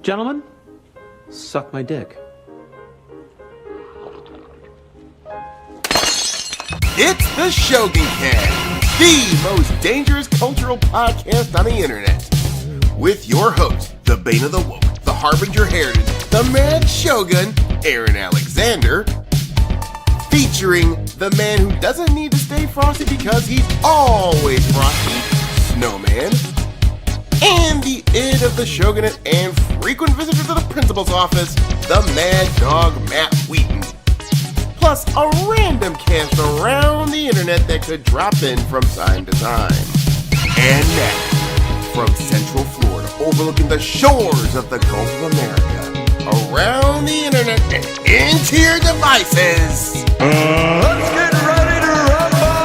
Gentlemen, suck my dick. It's the SHOGUNCAST, the most dangerous cultural podcast on the internet. With your host, the Bane of the Woke, the Harbinger Heritage, the Mad Shogun, Aaron Alexander. Featuring the man who doesn't need to stay frosty because he's always frosty, Snowman. And the id of the Shogunate and frequent visitor to the principal's office, the Mad Dog Matt Wheaton. Plus a random cast around the internet that could drop in from time to time. And now, from Central Florida, overlooking the shores of the Gulf of America, around the internet and into your devices, let's get ready to rumble!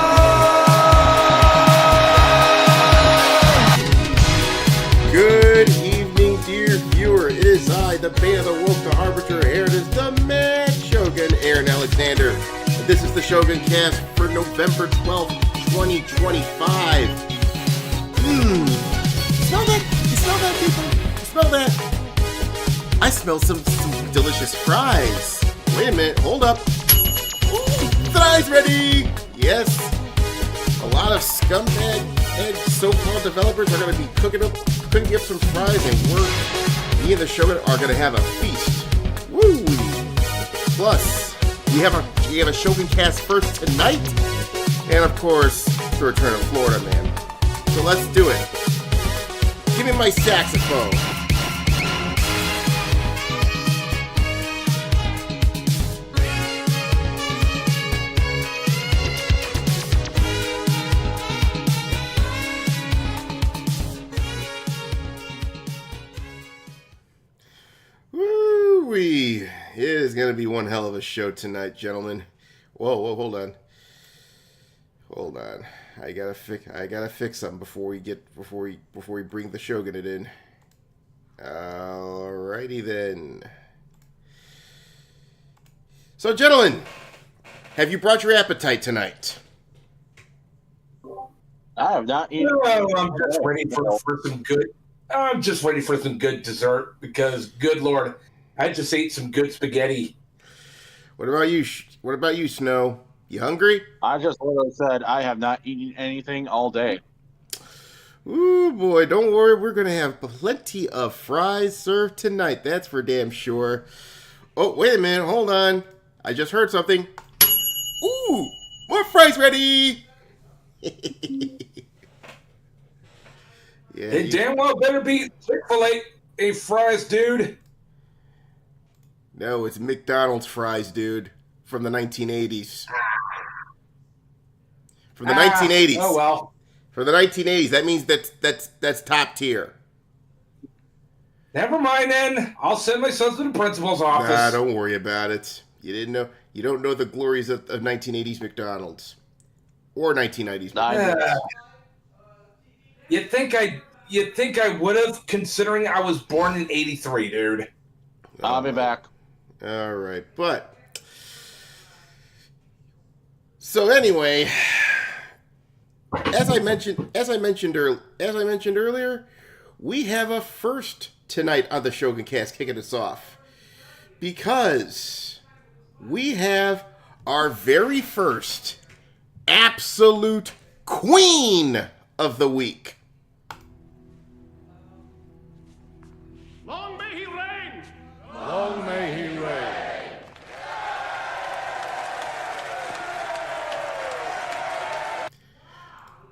Good evening, dear viewer. It is I, the Bane of the Woke, the Harbinger Heritage, the Mad Shogun, Aaron Alexander. And this is the SHOGUNCAST for November 12th, 2025. Smell that? You smell that, people? You smell that? I smell some delicious fries. Wait a minute, hold up. Ooh, fries ready! Yes. A lot of scumbag and so-called developers are going to be cooking up some fries, and me and the Shogun are going to have a feast. Woo! Plus, we have a SHOGUNCAST first tonight, and of course, the return of Florida Man. So let's do it. Give me my saxophone. Woo-wee. It is going to be one hell of a show tonight, gentlemen. Whoa, hold on. I gotta fix something before we bring the Shogunate in. Alrighty then. So, gentlemen, have you brought your appetite tonight? I have not eaten. No, I'm just ready for some good. I'm just ready for some good dessert because, good Lord, I just ate some good spaghetti. What about you, Snow? You hungry? I just literally said I have not eaten anything all day. Ooh, boy, don't worry. We're going to have plenty of fries served tonight. That's for damn sure. Oh, wait a minute. Hold on. I just heard something. Ooh, more fries ready. Yeah, It damn well better be Chick-fil-A fries, dude. No, it's McDonald's fries, dude. From the 1980s. From the 1980s. Oh, well. From the 1980s. That means that's top tier. Never mind then. I'll send my son to the principal's office. Nah, don't worry about it. You don't know the glories of 1980s McDonald's. Or 1990s McDonald's. You'd think I would have, considering I was born in 83, dude. I'll be back. All right, but so anyway, as I mentioned earlier, we have a first tonight on the SHOGUNCAST kicking us off because we have our very first absolute queen of the week. Long may he reign! Long may he reign.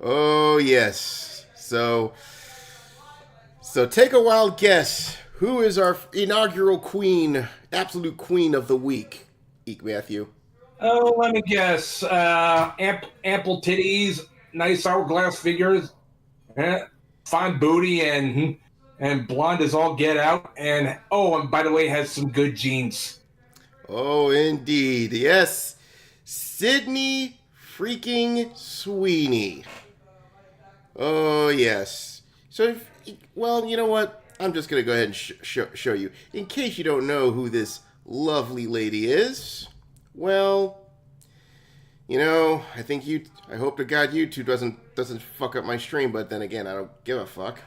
Oh, yes. So take a wild guess. Who is our inaugural queen, absolute queen of the week? Eek Matthew. Oh, let me guess. Ample titties, nice hourglass figures, fine booty, and blonde as all get out. And by the way, has some good genes. Oh, indeed. Yes. Sydney freaking Sweeney. Oh, yes. So, well, you know what? I'm just going to go ahead and show you. In case you don't know who this lovely lady is, well, you know, I hope to God YouTube doesn't fuck up my stream, but then again, I don't give a fuck.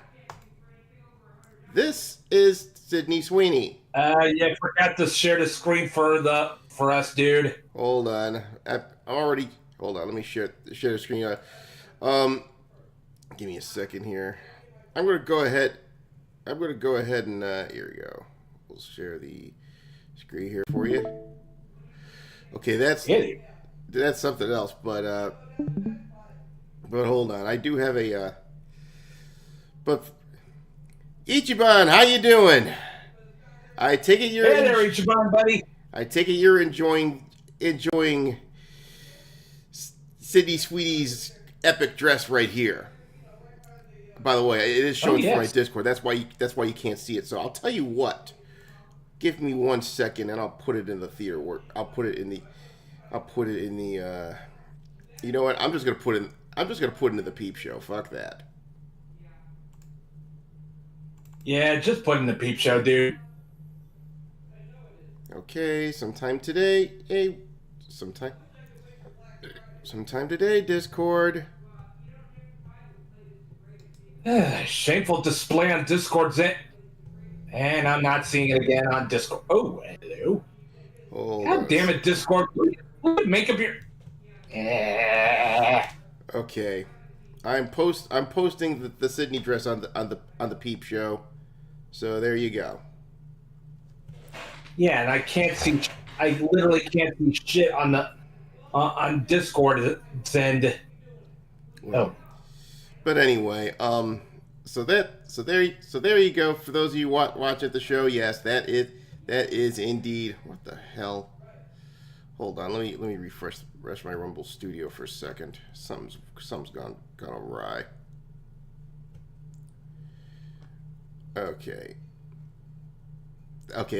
This is Sydney Sweeney. Yeah, forgot to share the screen for us, dude. Hold on. Hold on. Let me share the screen. Give me a second here. I'm gonna go ahead and here we go. We'll share the screen here for you. Okay, that's something else, but hold on. I do have a but Ichiban, how you doing? I take it you're Hey there, Ichiban, buddy. I take it you're enjoying Sydney Sweetie's epic dress right here. By the way, it is showing for my Discord. That's why you can't see it. So I'll tell you what. Give me 1 second, and I'll put it in the theater work. I'll put it in the. You know what? I'm just gonna put it into the peep show. Fuck that. Yeah, just put in the peep show, dude. Okay, sometime today. Hey, sometime today, Discord. Shameful display on Discord's it. And I'm not seeing it again on Discord. Oh, hello. God damn it, Discord. Make up your... Okay. I'm posting the Sydney dress on the peep show. So there you go. Yeah, and I literally can't see shit on Discord end. Well, but anyway, so there you go. For those of you watching the show, yes, that is indeed. What the hell? Hold on, let me refresh my Rumble Studio for a second. Something's gone awry. Okay,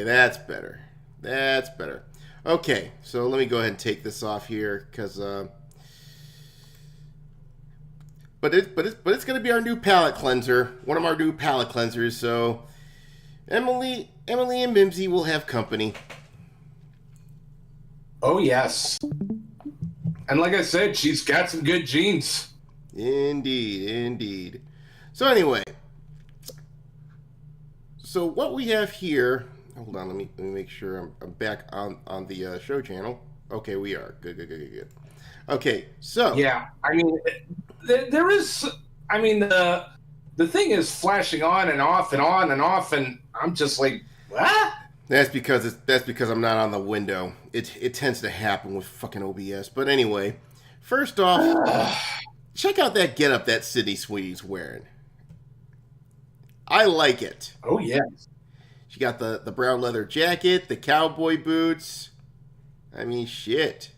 that's better. That's better. Okay, so let me go ahead and take this off here because but it's gonna be our new palette cleanser, one of our new palette cleansers. So Emily and Mimsy will have company. Oh yes, and like I said, she's got some good genes. Indeed. So anyway, so what we have here. Hold on, let me make sure I'm back on the show channel. Okay, we are good. Okay, so yeah, I mean, there is. I mean, the thing is flashing on and off and on and off, and I'm just like, what? That's because I'm not on the window. It tends to happen with fucking OBS. But anyway, first off, check out that getup that Sydney Sweeney's wearing. I like it. Oh yeah. She got the brown leather jacket, the cowboy boots. I mean, shit.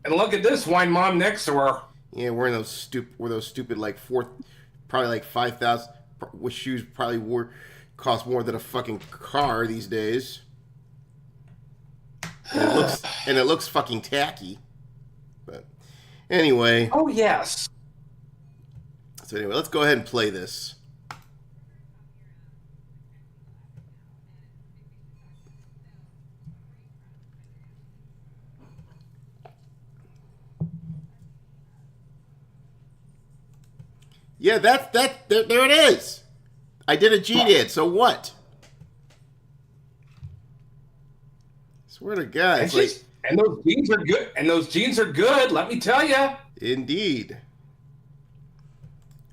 And look at this wine mom next to her. Yeah, wearing those stupid like probably like 5,000 with shoes probably cost more than a fucking car these days. And it looks fucking tacky. But anyway. Oh yes. So anyway, let's go ahead and play this. Yeah, there it is. I did a GDID, so what? Swear to God. And those jeans are good. Let me tell you. Indeed.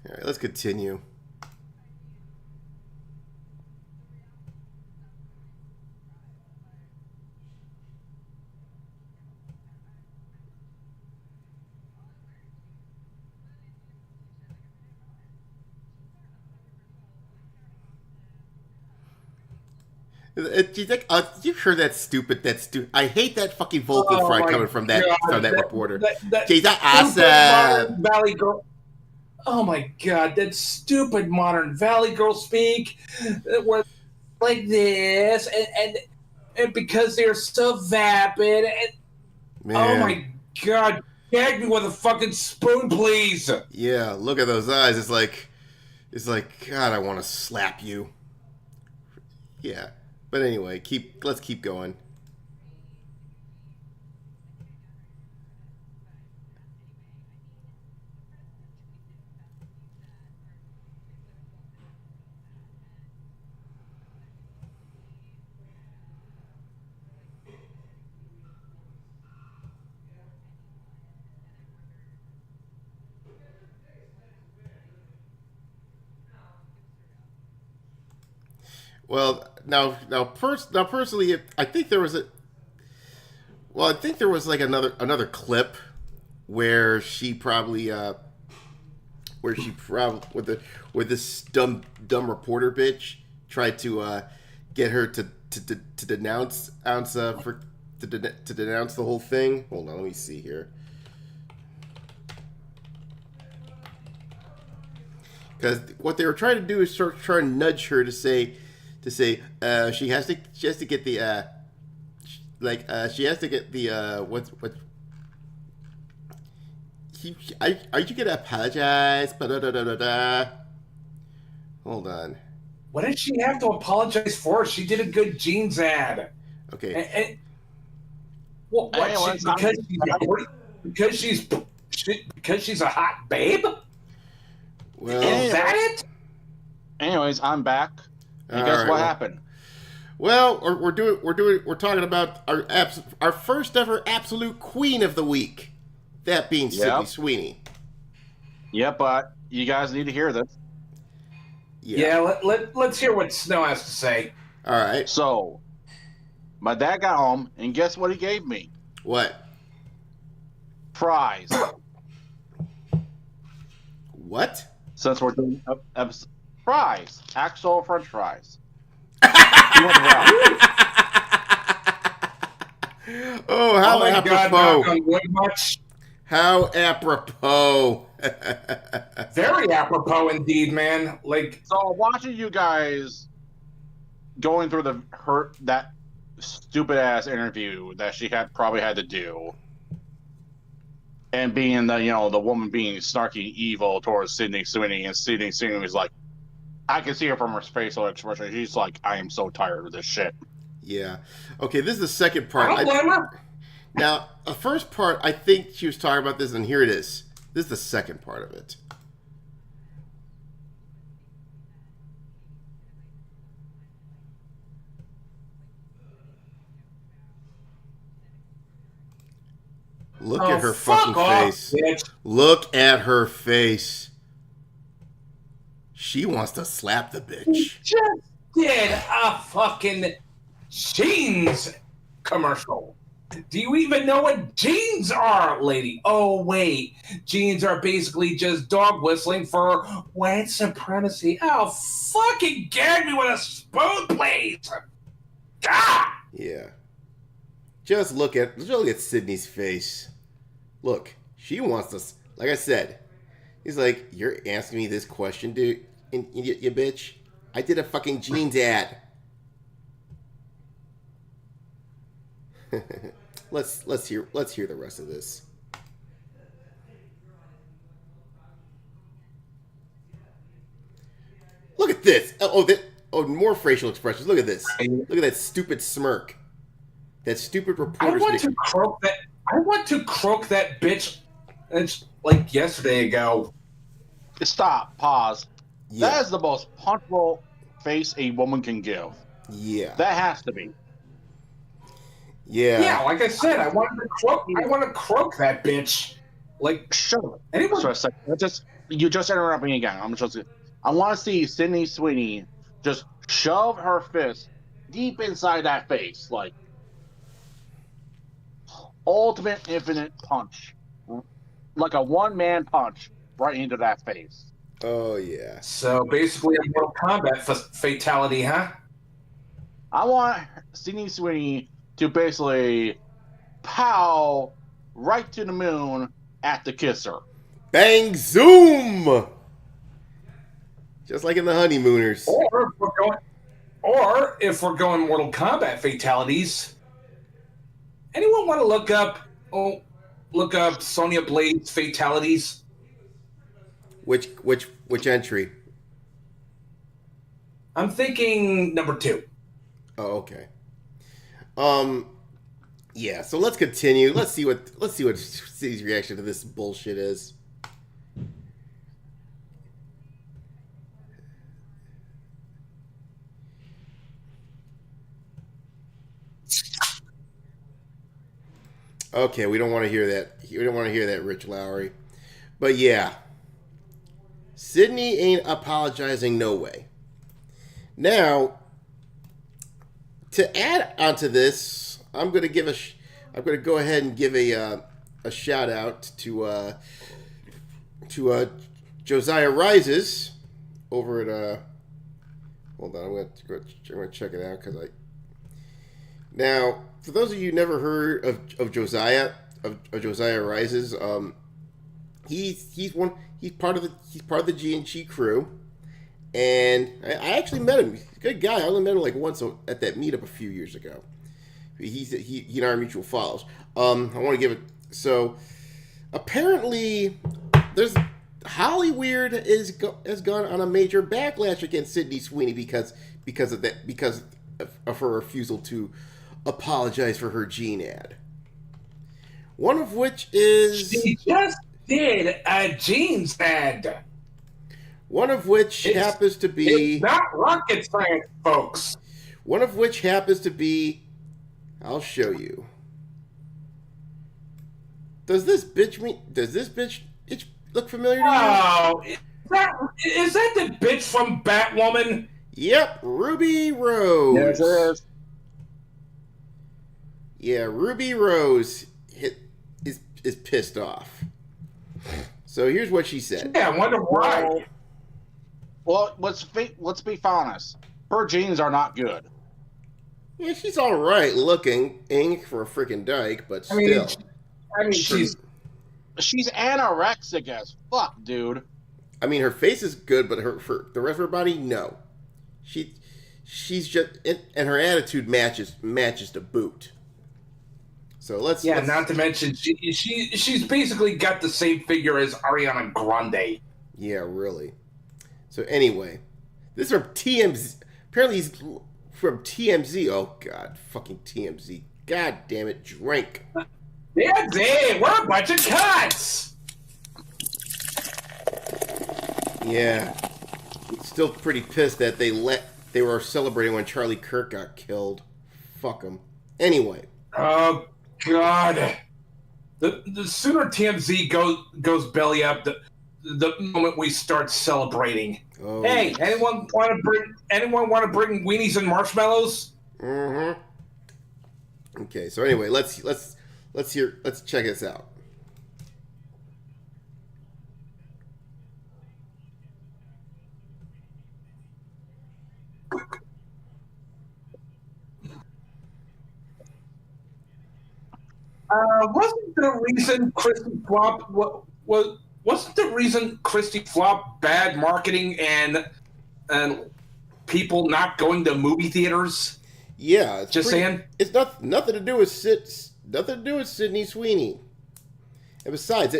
All right, let's continue. You heard that stupid. I hate that fucking vocal fry coming from that reporter. She's awesome. Valley girl. Oh my God, that stupid modern Valley girl speak. Where like this, and because they're so vapid. And, oh my God, gag me with a fucking spoon, please. Yeah, look at those eyes. It's like, God, I want to slap you. Yeah. But anyway, let's keep going. Well, personally, I think there was like another clip where this dumb reporter bitch tried to get her to denounce to denounce the whole thing. Hold on, let me see here. Because what they were trying to do is try to nudge her to say she has to get the are you gonna apologize? Hold on. What did she have to apologize for? She did a good jeans ad. Okay. What? Because she's a hot babe? Well, Is that it? Anyways, I'm back. And guess what happened? Well, we're talking about our first ever absolute queen of the week. That being Sydney Sweeney. Yeah, but you guys need to hear this. Yeah, let's hear what Snow has to say. All right. So, my dad got home, and guess what he gave me? What? Fries. What? Since we're doing fries. Actual French fries. Oh, how apropos. God, how apropos. Very apropos indeed, man. Like, so watching you guys going through that stupid ass interview that she probably had to do, and being the woman being snarky evil towards Sydney Sweeney, and Sydney Sweeney was like, I can see her from her facial expression. She's like, I am so tired of this shit. Yeah. Okay, this is the second part. I don't blame her. Now, the first part, I think she was talking about this, and here it is. This is the second part of it. Look at her fucking face. Bitch. Look at her face. She wants to slap the bitch. Just did a fucking jeans commercial. Do you even know what jeans are, lady? Oh, wait. Jeans are basically just dog whistling for white supremacy. Oh, fucking gag me with a spoon, please. God! Yeah. Just look at Sydney's face. Look, she wants to, like I said, he's like, you're asking me this question, dude, you bitch? I did a fucking jeans ad. Let's hear the rest of this. Look at this. More facial expressions. Look at this. Look at that stupid smirk. That stupid reporter. I want to croak that bitch. It's like yesterday ago. Stop. Pause. Yeah. That is the most punchable face a woman can give. Yeah. That has to be. Yeah. Yeah, like I said, I want to croak that bitch. Like, shut up. Anyone? You just interrupt me again. I want to see Sydney Sweeney just shove her fist deep inside that face, like ultimate infinite punch, like a one-man punch right into that face. Oh yeah. So basically, a Mortal Kombat fatality, huh? I want Sydney Sweeney to basically pow right to the moon at the kisser. Bang zoom. Just like in the Honeymooners. Or if we're going Mortal Kombat fatalities, anyone want to look up Sonya Blade's fatalities? Which entry? I'm thinking number 2. Oh, okay. Yeah, so let's continue. Let's see what City's reaction to this bullshit is. Okay, we don't want to hear that. We don't want to hear that, Rich Lowry. But yeah, Sydney ain't apologizing no way. Now, to add onto this, I'm going to go ahead and give a shout out to Josiah Rises over at hold on, I'm going to check it out now, for those of you who never heard of Josiah Rises, he's part of the G&G crew, and I actually met him. He's a good guy. I only met him like once at that meetup a few years ago. He and I are mutual follows. I want to give it. So apparently, there's Hollyweird has gone on a major backlash against Sydney Sweeney because of her refusal to apologize for her Gene ad. One of which is she just did a jeans ad. One of which happens to be... It's not rocket science, folks. One of which happens to be... I'll show you. Does this bitch look familiar to you? Oh, is that the bitch from Batwoman? Yep, Ruby Rose. Yes, it is. Yeah, Ruby Rose is pissed off. So here's what she said. Yeah, I wonder why. Well, let's be honest. Her genes are not good. Yeah, she's all right looking, for a freaking dyke, but still. I mean, she's anorexic as fuck, dude. I mean, her face is good, but for the rest of her body, no. She's just, and her attitude matches to boot. So let's not to mention she's basically got the same figure as Ariana Grande. Yeah, really. So anyway, this is from TMZ. Apparently he's from TMZ. Oh God, fucking TMZ. God damn it, drink. TMZ, we're a bunch of cunts. Yeah, still pretty pissed that they were celebrating when Charlie Kirk got killed. Fuck them. Anyway. Oh God, the sooner TMZ goes belly up, the moment we start celebrating. Oh. Hey, anyone want to bring weenies and marshmallows? Mm-hmm. Okay, so anyway, let's check this out. Wasn't the reason Christy Flop wasn't the reason Christy Flop bad marketing and people not going to movie theaters? Yeah, saying. It's nothing to do with Sydney Sweeney. And besides,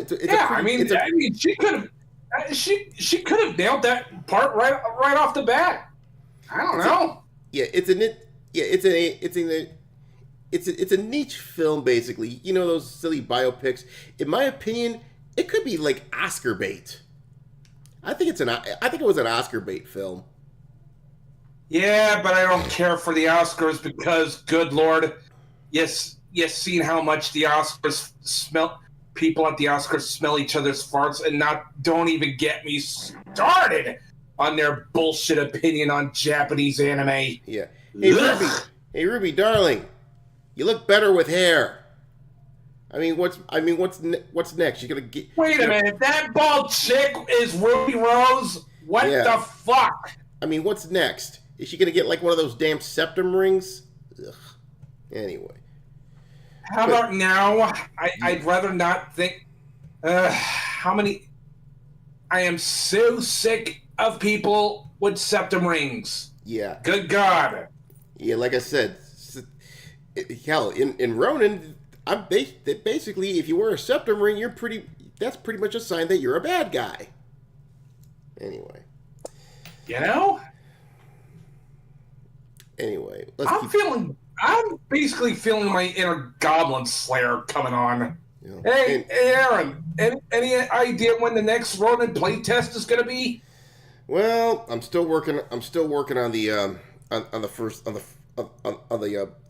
she could have nailed that part right off the bat. I don't know. It's a niche film, basically. You know, those silly biopics. In my opinion, it could be like Oscar bait. I think it was an Oscar bait film. Yeah, but I don't care for the Oscars because, good Lord, yes, seen how much the Oscars smell. People at the Oscars smell each other's farts, and don't even get me started on their bullshit opinion on Japanese anime. Yeah. Hey Ruby, darling. You look better with hair. What's next? You're gonna get. Wait a minute, that bald chick is Ruby Rose? What the fuck? What's next? Is she gonna get like one of those damn septum rings? Ugh. Anyway. How about now? I'd rather not think. How many? I am so sick of people with septum rings. Yeah. Good God. Yeah, like I said, hell, in Ronin, basically, if you wear a septum ring, that's pretty much a sign that you're a bad guy. Anyway. You know? Anyway, I'm basically feeling my inner Goblin Slayer coming on. Yeah. Hey, Aaron, any idea when the next Ronin playtest is going to be? Well, I'm still working on the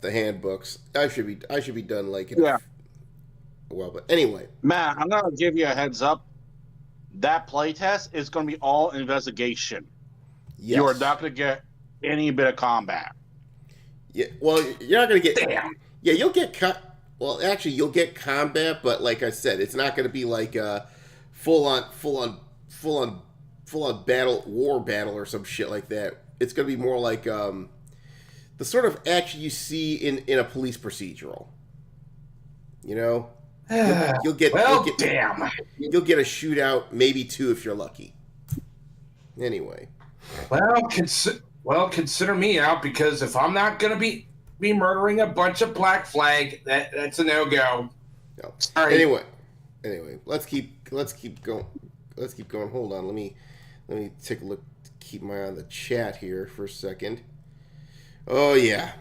the handbooks. I should be done like in a while. But anyway, Matt, I'm gonna give you a heads up. That playtest is gonna be all investigation. yes. You are not gonna get any bit of combat. Yeah, well, you're not gonna get. Damn. Yeah, you'll get well, actually, you'll get combat, but like I said, it's not gonna be like a full on war battle or some shit like that. It's gonna be more like the sort of action you see in a police procedural. You know, you'll get damn. You'll get a shootout, maybe 2 if you're lucky. Anyway. Well, consider me out, because if I'm not gonna be murdering a bunch of Black Flag, that's a no-go. No. Sorry. Anyway, let's keep going. Hold on, let me take a look. Keep my eye on the chat here for a second. Oh yeah,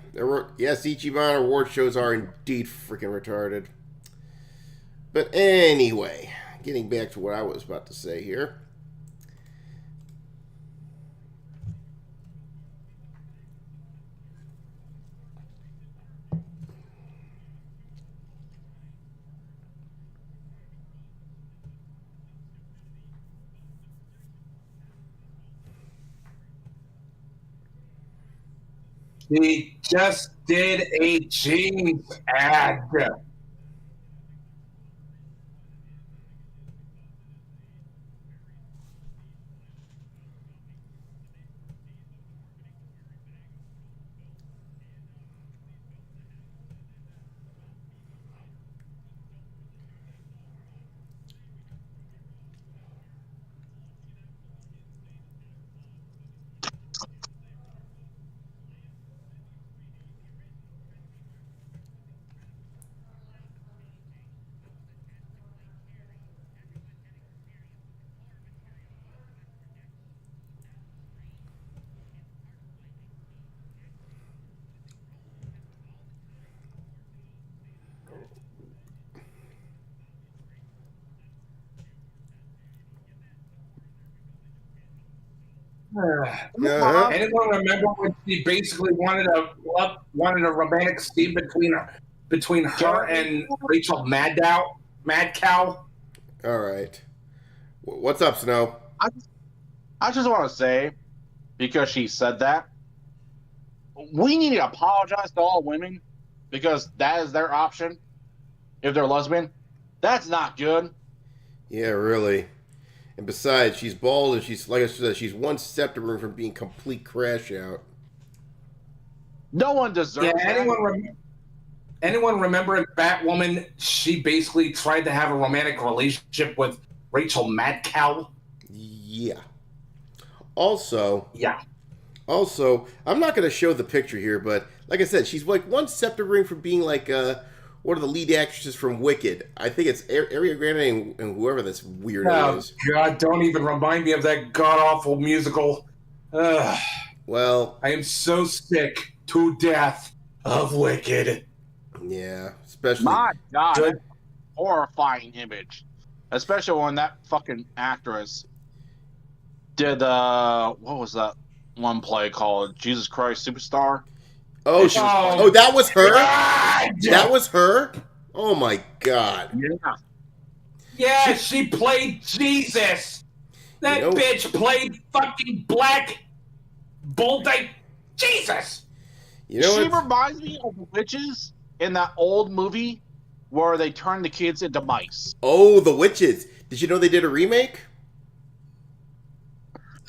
yes, Ichiban award shows are indeed freaking retarded. But anyway, getting back to what I was about to say here. He just did a jeans ad. Uh-huh. Anyone remember when she basically wanted a romantic scene between her and Rachel Madcow? All right. What's up, Snow? I just want to say, because she said that, we need to apologize to all women, because that is their option if they're lesbian. That's not good. Yeah, really. And besides, she's bald, and she's, like I said, she's one step from being complete crash out. No one deserves that. Anyone remember in Batwoman, she basically tried to have a romantic relationship with Rachel Madcow? Yeah. Also, Yeah. I'm not going to show the picture here, but like I said, she's like one step from being like one of the lead actresses from Wicked. I think it's Ariana Grande and whoever this weirdo is. God, don't even remind me of that god-awful musical. Ugh. Well, I am so sick to death of Wicked. Yeah, especially... My God, that's a horrifying image. Especially when that fucking actress did, what was that one play called? Jesus Christ Superstar? Oh, that was her? God! That was her? Oh my God. Yeah. Yeah, she played Jesus. That bitch played fucking Black Bolt. Jesus. You know she reminds me of the witches in that old movie where they turned the kids into mice. Oh, the witches. Did you know they did a remake?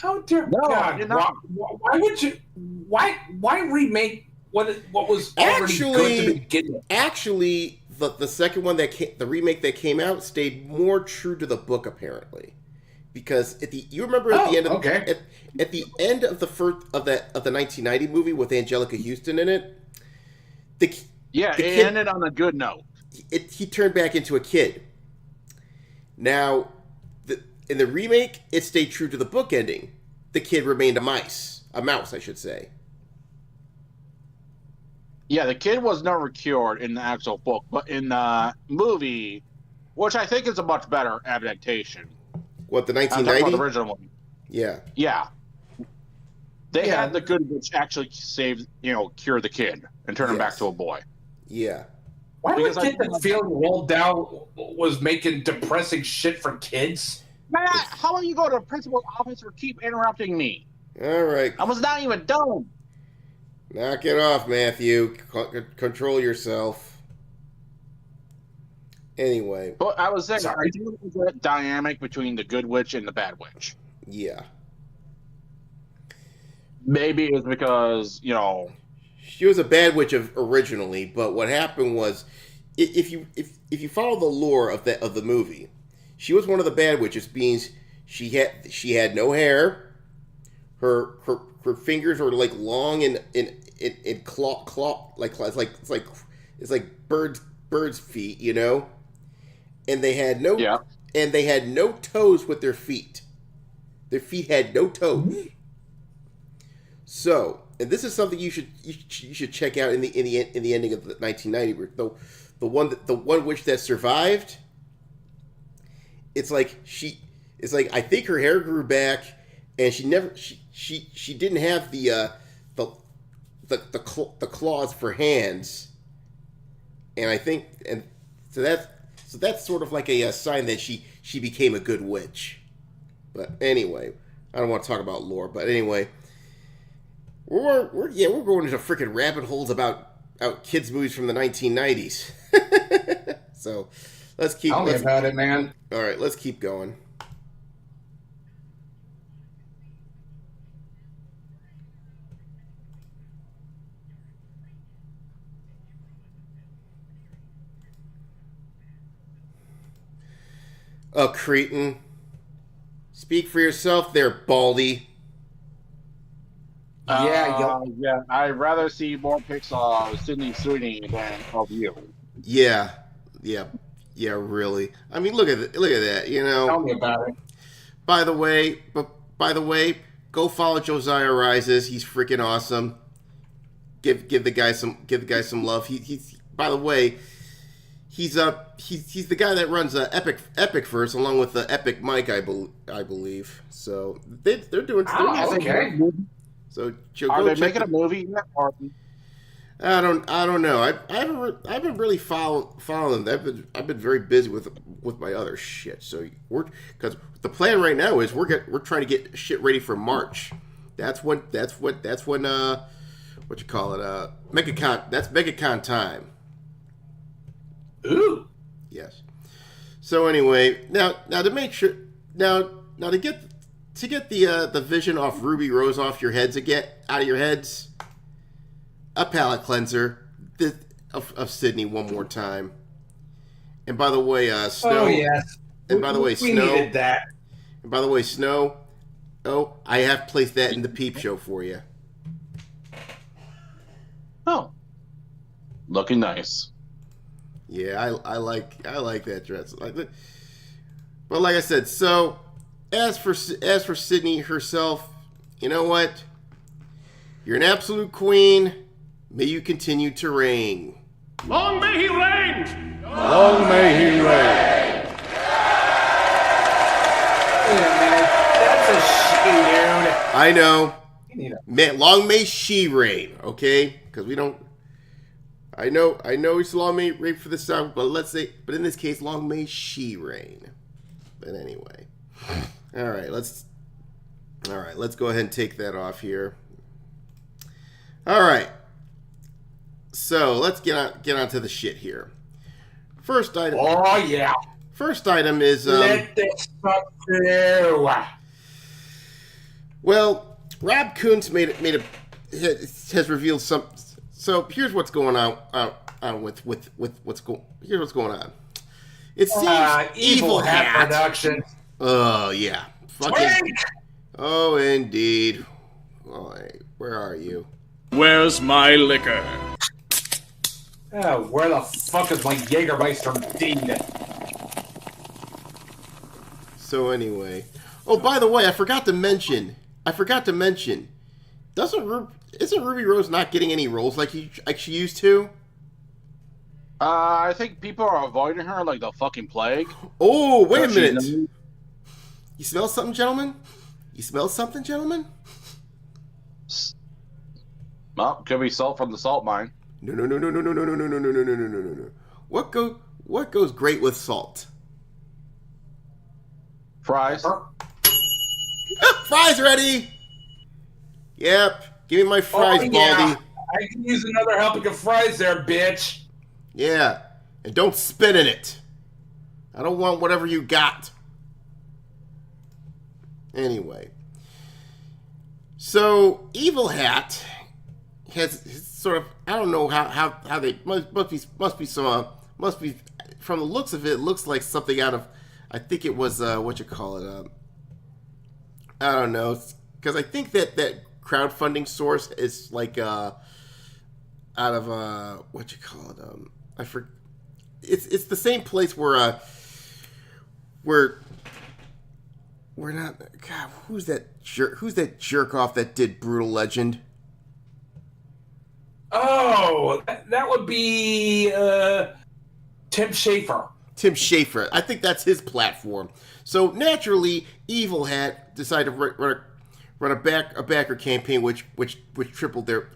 Oh dear God! Why would you? Why remake what was already good to begin with? Actually, the second one the remake that came out stayed more true to the book apparently, because you remember at the end of at the end of the the 1990 movie with Angelica Houston in it. It ended on a good note. He turned back into a kid. Now, in the remake, it stayed true to the book ending. The kid remained a mouse, I should say. Yeah, the kid was never cured in the actual book, but in the movie, which I think is a much better adaptation. What, the 1990? The original one. Yeah. Yeah. They had the good witch actually cure the kid and turn him back to a boy. Yeah. Why would I get the feeling Roald Dahl was making depressing shit for kids? Matt, how about you go to the principal's office or keep interrupting me? All right. I was not even done. Knock it off, Matthew. Control yourself. Anyway. But I was saying, I do like that dynamic between the good witch and the bad witch. Yeah. Maybe it's because, she was a bad witch originally, but what happened was, if you follow the lore of the movie, she was one of the bad witches. Being she had no hair, her fingers were like long and claw it's like birds feet, and they had no toes with their feet. Their feet had no toes. So, and this is something you should check out in the ending of the 1990. The one witch that survived. It's like I think her hair grew back, and she didn't have the claws for hands, and so that's sort of like a sign that she became a good witch. But anyway, I don't want to talk about lore, but anyway. We're going into freaking rabbit holes about kids movies from the 1990s. So let's keep. Tell me about it, man. All right, let's keep going. Cretin. Speak for yourself there, Baldy. Yeah. I'd rather see more pics of Sydney Sweeney than of you. Yeah, really. I mean, look at that. Tell me about it. By the way, go follow Josiah Rises. He's freaking awesome. Give the guy some love. He's by the way, he's the guy that runs Epic First along with the Epic Mike, I believe. So they're doing. Okay. So are they making a movie yet? Or... I don't know. I haven't really following them. I've been very busy with my other shit. So because the plan right now is we're trying to get shit ready for March. That's when what you call it? MegaCon. That's MegaCon time. Ooh. Yes. So anyway, now to make sure to get the vision off Ruby Rose off your heads again, out of your heads, a palate cleanser of Sydney one more time. And by the way, Snow. Oh yes. And by the way, we Snow. Needed that. And by the way, Snow. Oh, I have placed that in the peep show for you. Oh, looking nice. Yeah, I like that dress. But like I said, so. As for Sydney herself, you know what? You're an absolute queen. May you continue to reign. Long may he reign! Long may he reign. Wait a minute. That's a she, dude. I know. Long may she reign, okay? Because we don't... I know it's long may reign for the song, but but in this case, long may she reign. But anyway... All right, let's go ahead and take that off here. All right, so let's get on to the shit here. First item. Oh yeah. First item is let this stuff through. Well, Rob Kuntz has revealed some. So here's what's going on. Here's what's going on. It seems Evil Hat Productions. Oh, yeah. Fucking. Oh, indeed. Oh, where are you? Where's my liquor? Oh, where the fuck is my Jägermeister deed? So anyway. Oh, by the way, I forgot to mention. Isn't Ruby Rose not getting any roles like she used to? I think people are avoiding her like the fucking plague. Oh, wait a minute. You smell something, gentlemen? Well, could be salt from the salt mine. No. What goes great with salt? Fries. Fries ready. Yep. Give me my fries, yeah. Baldy. I can use another helping of fries there, bitch. Yeah, and don't spit in it. I don't want whatever you got. Anyway. So, Evil Hat has sort of, I don't know how they, must be from the looks of it, looks like something out of, I think it was, I don't know, because I think that crowdfunding source is like, out of, I forget, it's the same place where we're not, God, who's that jerk off that did Brutal Legend? Oh, that would be Tim Schafer. Tim Schafer. I think that's his platform. So naturally, Evil Hat decided to run a backer campaign, which tripled their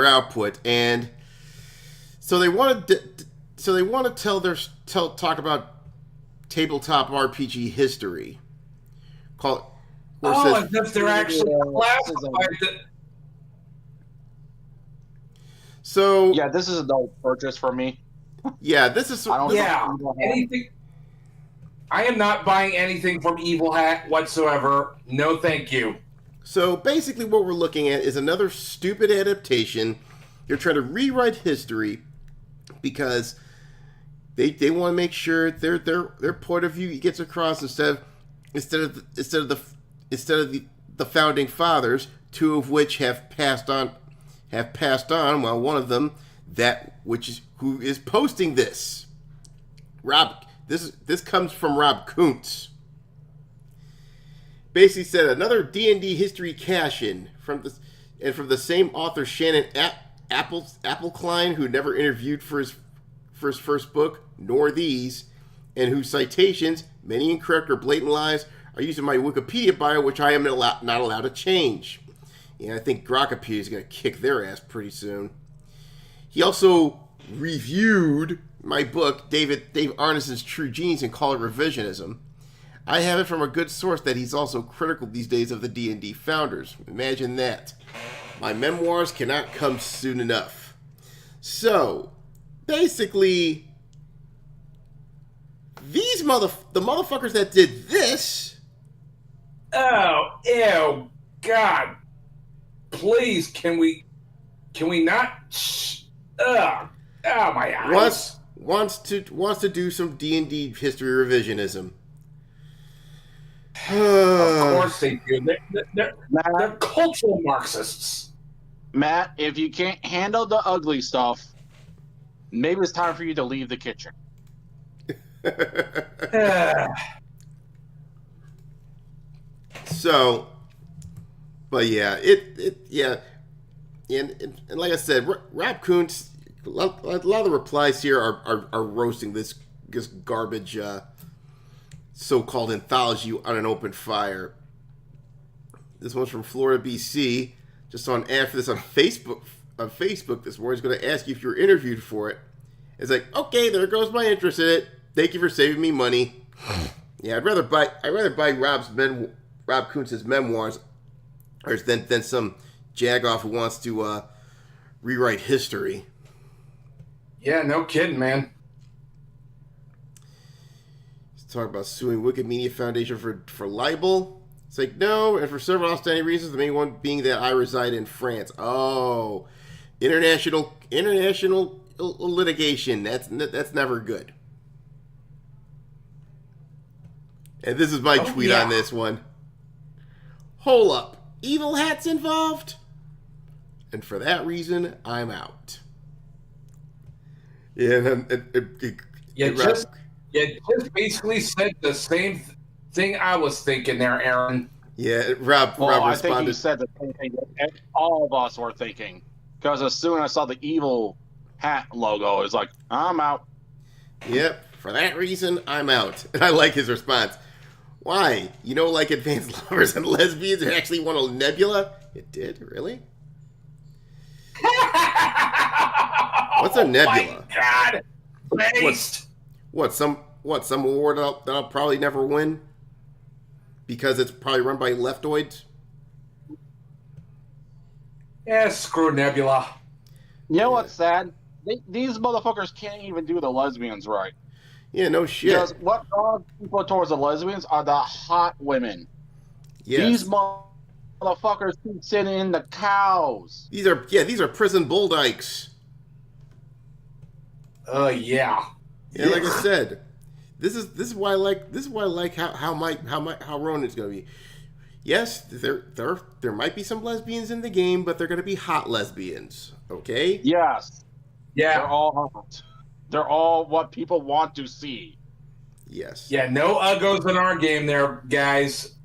output, and so they want to talk about tabletop RPG history. As if they're actually classified. So yeah, this is a no purchase for me. Yeah, this is. Anything. I am not buying anything from Evil Hat whatsoever. No, thank you. So basically, what we're looking at is another stupid adaptation. They're trying to rewrite history because they want to make sure their point of view gets across instead of the founding fathers, two of which have passed on. While one of them, who is posting this, Rob. This comes from Rob Kuntz. Basically said another DnD history cash-in from the same author Shannon Appelkline, who never interviewed for his first book, nor these, and whose citations, many incorrect or blatant lies, are used in my Wikipedia bio, which I am not allowed to change. And I think Grokkapedia is going to kick their ass pretty soon. He also reviewed my book, Dave Arneson's True Genius, and called it revisionism. I have it from a good source that he's also critical these days of the D&D founders. Imagine that. My memoirs cannot come soon enough. So, basically, the motherfuckers that did this. Oh, ew, God. Please, can we not? Oh, my eyes. Wants to do some D&D history revisionism. Of course they do. They're cultural Marxists. Matt, if you can't handle the ugly stuff, maybe it's time for you to leave the kitchen. So, but yeah, and like I said, Rob Kuntz, a lot of the replies here are roasting this garbage so-called anthology on an open fire. This one's from Florida, BC. Just saw an ad for this on Facebook. This morning, he's going to ask you if you were interviewed for it. It's like, okay, there goes my interest in it. Thank you for saving me money. Yeah, I'd rather buy Rob Kuntz's memoirs than some jagoff who wants to rewrite history. Yeah, no kidding, man. He's talking about suing Wikimedia Foundation for libel. It's like, no, and for several outstanding reasons, the main one being that I reside in France. Oh, international litigation. That's never good. And this is my tweet on this one. Hold up. Evil Hat's involved? And for that reason, I'm out. Yeah, You just basically said the same thing I was thinking there, Aaron. Yeah, Rob responded. I think you said the same thing that all of us were thinking. Because as soon as I saw the Evil Hat logo, it's like, I'm out. Yep, for that reason, I'm out. And I like his response. Why? You know, like Advanced Lovers and Lesbians, it actually won a Nebula? It did? Really? What's a Nebula? My God! Based. What? Some award that I'll probably never win? Because it's probably run by leftoids? Yeah, screw Nebula. You know what's sad? These motherfuckers can't even do the lesbians right. Yeah, no shit. Because what draws people towards the lesbians are the hot women. Yes. These motherfuckers keep sitting in the cows. These are prison bull dykes. Yeah. Yeah, like I said, this is why I like how Ronan's gonna be. Yes, there might be some lesbians in the game, but they're gonna be hot lesbians. Okay? Yes. Yeah. They're all hot. They're all what people want to see. Yes. Yeah, no uggos in our game there, guys.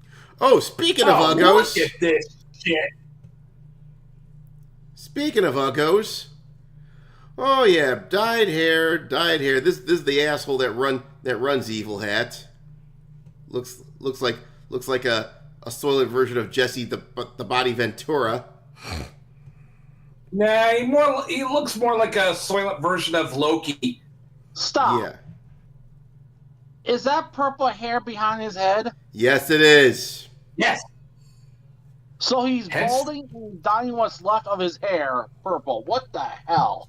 Oh, speaking of uggos. Look at this shit. Speaking of uggos. Oh yeah, dyed hair. This is the asshole that runs Evil Hat. Looks like a soiled version of Jesse the Body Ventura. Nah, he looks more like a soiled version of Loki. Stop. Yeah. Is that purple hair behind his head? Yes, it is. Yes. So he's Hence- balding and dyeing what's left of his hair purple. What the hell?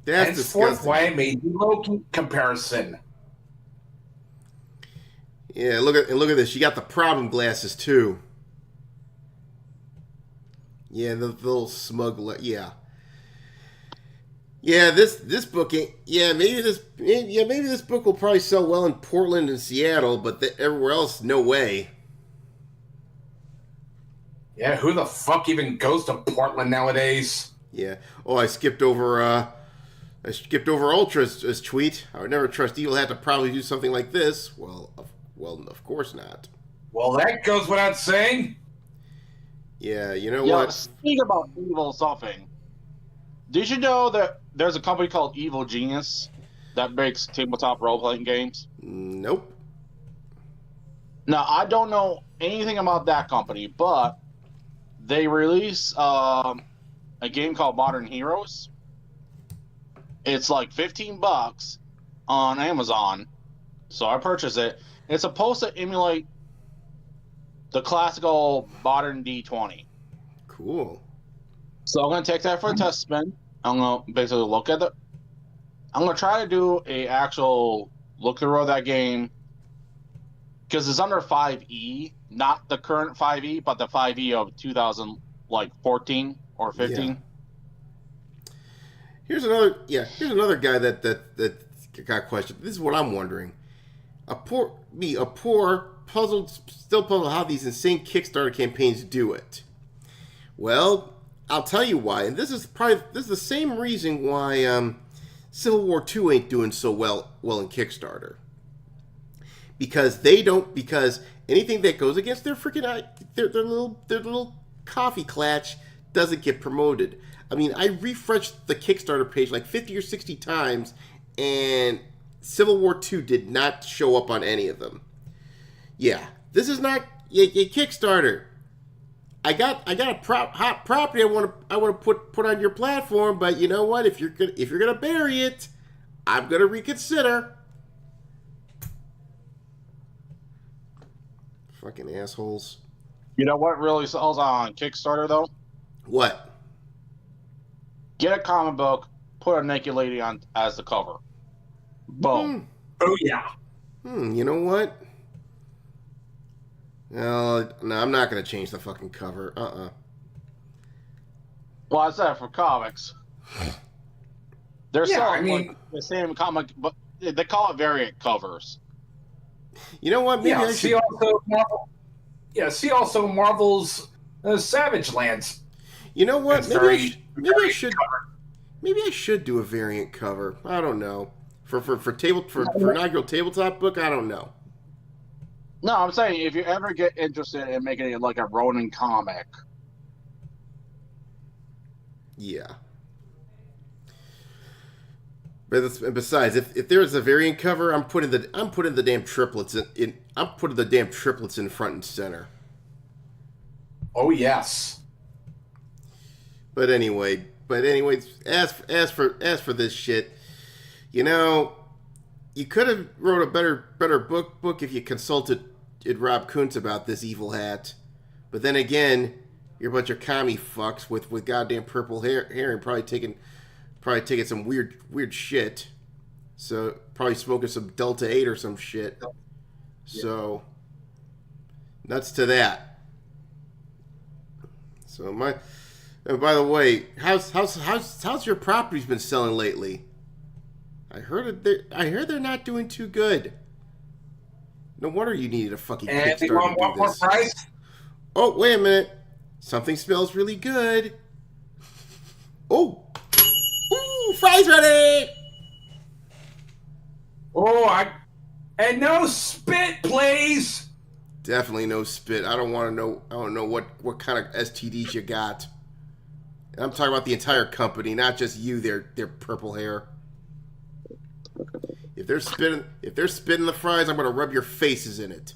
That's Henceforth, disgusting. why I made the Loki comparison. Yeah, look at this. She got the problem glasses too. Yeah, the little smug. Yeah. Yeah, this book ain't. Yeah, maybe this book will probably sell well in Portland and Seattle, but everywhere else, no way. Yeah, who the fuck even goes to Portland nowadays? Yeah. Oh, I skipped over Ultra's tweet. I would never trust Evil Hat to probably do something like this. Well, of course not. Well, that goes without saying. Yeah, you know Yeah, what? speaking about evil something. Did you know that there's a company called Evil Genius that makes tabletop role-playing games? Nope. Now, I don't know anything about that company, but they release a game called Modern Heroes. It's like $15 on Amazon, so I purchased it. It's supposed to emulate the classical modern D20. Cool. So I'm going to take that for a test spin. I'm going to basically look at it. I'm going to try to do a actual look through of that game because it's under 5e, not the current 5e, but the 5e of 2014 or 15. Yeah. Here's another guy that got questioned. This is what I'm wondering. A poor still puzzled how these insane Kickstarter campaigns do it. Well, I'll tell you why, and this is the same reason why Civil War II ain't doing so well in Kickstarter. Because anything that goes against their freaking their little coffee clatch doesn't get promoted. I mean, I refreshed the Kickstarter page like 50 or 60 times, and Civil War II did not show up on any of them. Yeah, this is not a Kickstarter. I got a hot property I want to put on your platform, but you know what? If you're gonna bury it, I'm gonna reconsider. Fucking assholes. You know what really sells on Kickstarter, though? What? Get a comic book, put a naked lady on as the cover. Boom. Oh, yeah. You know what? No, I'm not going to change the fucking cover. Well, I said for comics. They're Yeah, selling I mean- like the same comic, but they call it variant covers. You know what? Maybe Yeah, I see should... also Marvel. Yeah, see also Marvel's Savage Lands. You know what? It's Maybe very I should do a variant cover. I don't know. For inaugural tabletop book, I don't know. No, I'm saying if you ever get interested in making it like a Ronin comic, Yeah. But besides, if there is a variant cover, I'm putting the damn triplets in. I'm putting the damn triplets in front and center. Oh yes. But anyways, as for this shit, you know, you could have wrote a better book if you consulted Rob Kuntz about this Evil Hat. But then again, You're a bunch of commie fucks with goddamn purple hair and probably taking some weird shit. So probably smoking some Delta 8 or some shit. So nuts to that. So and by the way, how's your properties been selling lately? I heard they're not doing too good. No wonder you needed a fucking Kickstarter to do want more this. price? Oh, wait a minute. Something smells really good. Oh. Ooh, fries ready. And no spit, please. Definitely no spit. I don't know what kind of STDs you got. And I'm talking about the entire company, not just you, their purple hair. If they're spitting the fries, I'm gonna rub your faces in it.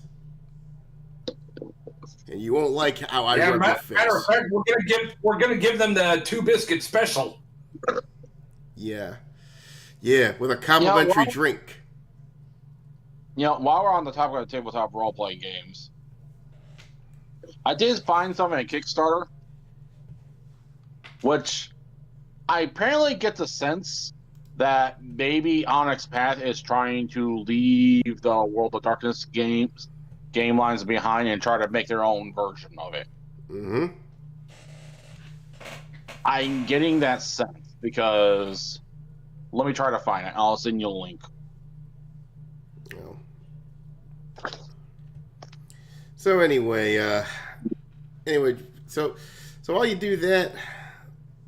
And you won't like how I rub your face. Matter of fact, we're gonna give them the 2 biscuit special. Yeah, with a complimentary drink. While we're on the topic of tabletop role-playing games, I did find something at Kickstarter, which I apparently get the sense that maybe Onyx Path is trying to leave the World of Darkness game lines behind and try to make their own version of it. Mm-hmm. I'm getting that sense because let me try to find it. I'll send you a link. Oh. So anyway, so while you do that,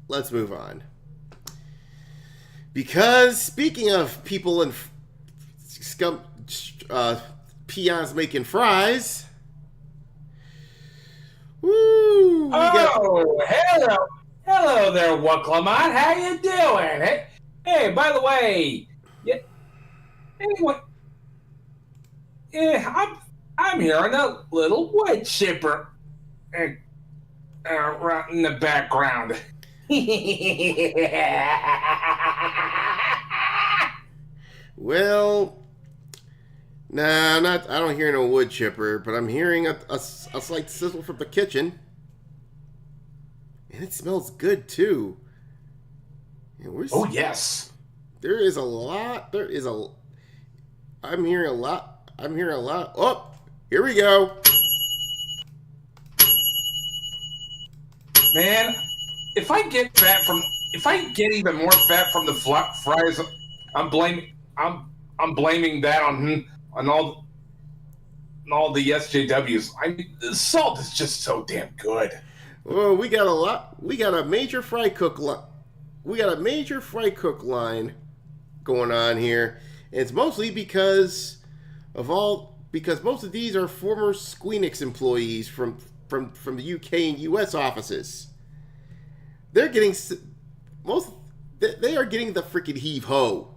let's move on. Because speaking of people and peons making fries, woo! Hello there, Wucklamont. How you doing? Hey, by the way, I'm hearing a little wood chipper right in the background. Well, nah, I don't hear no wood chipper, but I'm hearing a slight sizzle from the kitchen. And it smells good, too. Oh, yes. I'm hearing a lot. Oh, here we go. Man, if I get even more fat from the fries, I'm blaming that on all the SJWs. I mean, the salt is just so damn good. Well, we got a major fry cook line. We got a major fry cook line going on here. And it's mostly because most of these are former Squeenix employees from the UK and US offices. They are getting the freaking heave ho.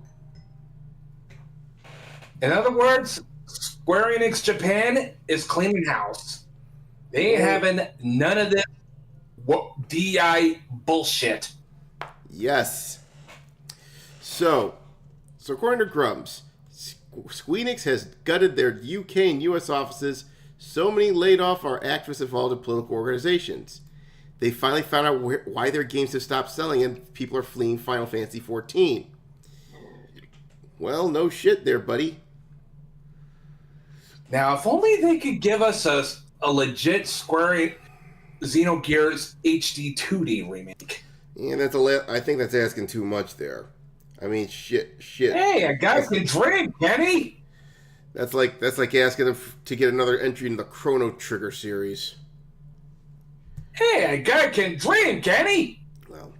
In other words, Square Enix Japan is cleaning house. They ain't having none of this DI bullshit. Yes. So according to Grumps, Squeenix has gutted their UK and US offices. So many laid off are activists involved in political organizations. They finally found out why their games have stopped selling and people are fleeing Final Fantasy XIV. Well, no shit there, buddy. Now, if only they could give us a legit Square Xenogears HD 2D remake. Yeah, I think that's asking too much there. I mean, shit. Hey, a guy can drink, can he? That's like asking them to get another entry in the Chrono Trigger series. Hey, a guy can drink, can he? Well,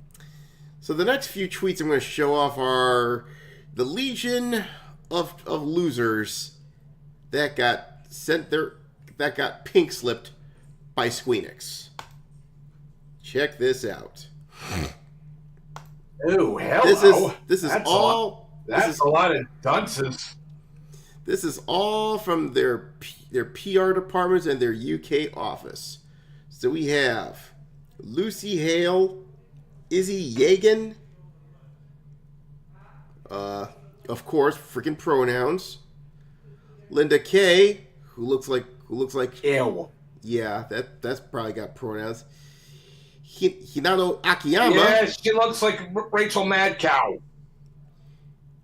so the next few tweets I'm going to show off are the legion of losers that got pink slipped by Squeenix. Check this out. Oh, hello. This is That's all. That's a lot of dunces. This is all from their PR departments and their UK office. So we have Lucy Hale, Izzy Yegan, of course, freaking pronouns. Linda Kay, who looks like Ew. yeah, that's probably got pronouns. Hinata Akiyama. Yeah, she looks like Rachel Madcow.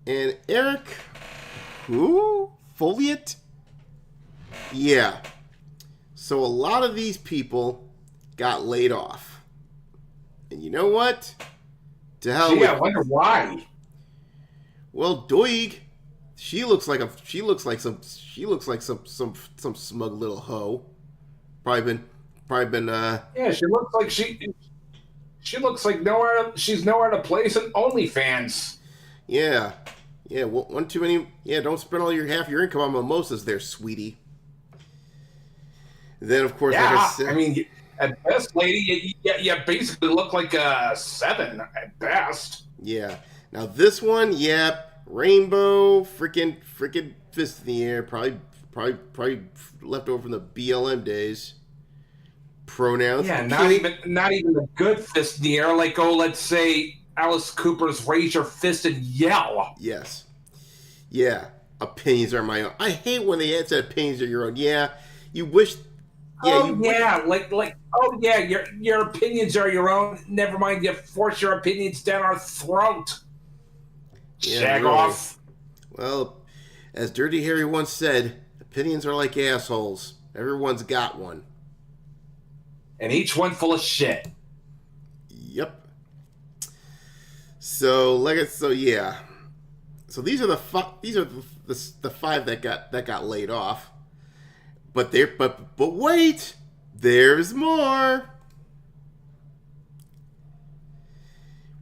And Eric, who? Foliot? Yeah. So a lot of these people got laid off. And you know what? To hell with. I wonder why. Well, Doig, she looks like some smug little hoe. Probably been Yeah, she looks like she looks like she's nowhere to place in OnlyFans. Yeah. Yeah, one too many. Yeah, don't spend half your income on mimosas there, sweetie. Then, of course, like I said, I mean, at best, lady, you basically look like a 7 at best. Yeah. Now this one, yeah, rainbow, freaking fist in the air, probably left over from the BLM days. Pronouns. Yeah, not even a good fist in the air. Like, let's say Alice Cooper's "Raise Your Fist and Yell." Yes. Yeah. Opinions are my own. I hate when they said opinions are your own. Yeah. You wish. Yeah. Your opinions are your own. Never mind, you force your opinions down our throat. Yeah, Shag really. off. Well, as Dirty Harry once said, opinions are like assholes. Everyone's got one. And each one full of shit. Yep. So yeah. So these are the 5 that got laid off. But wait, there's more.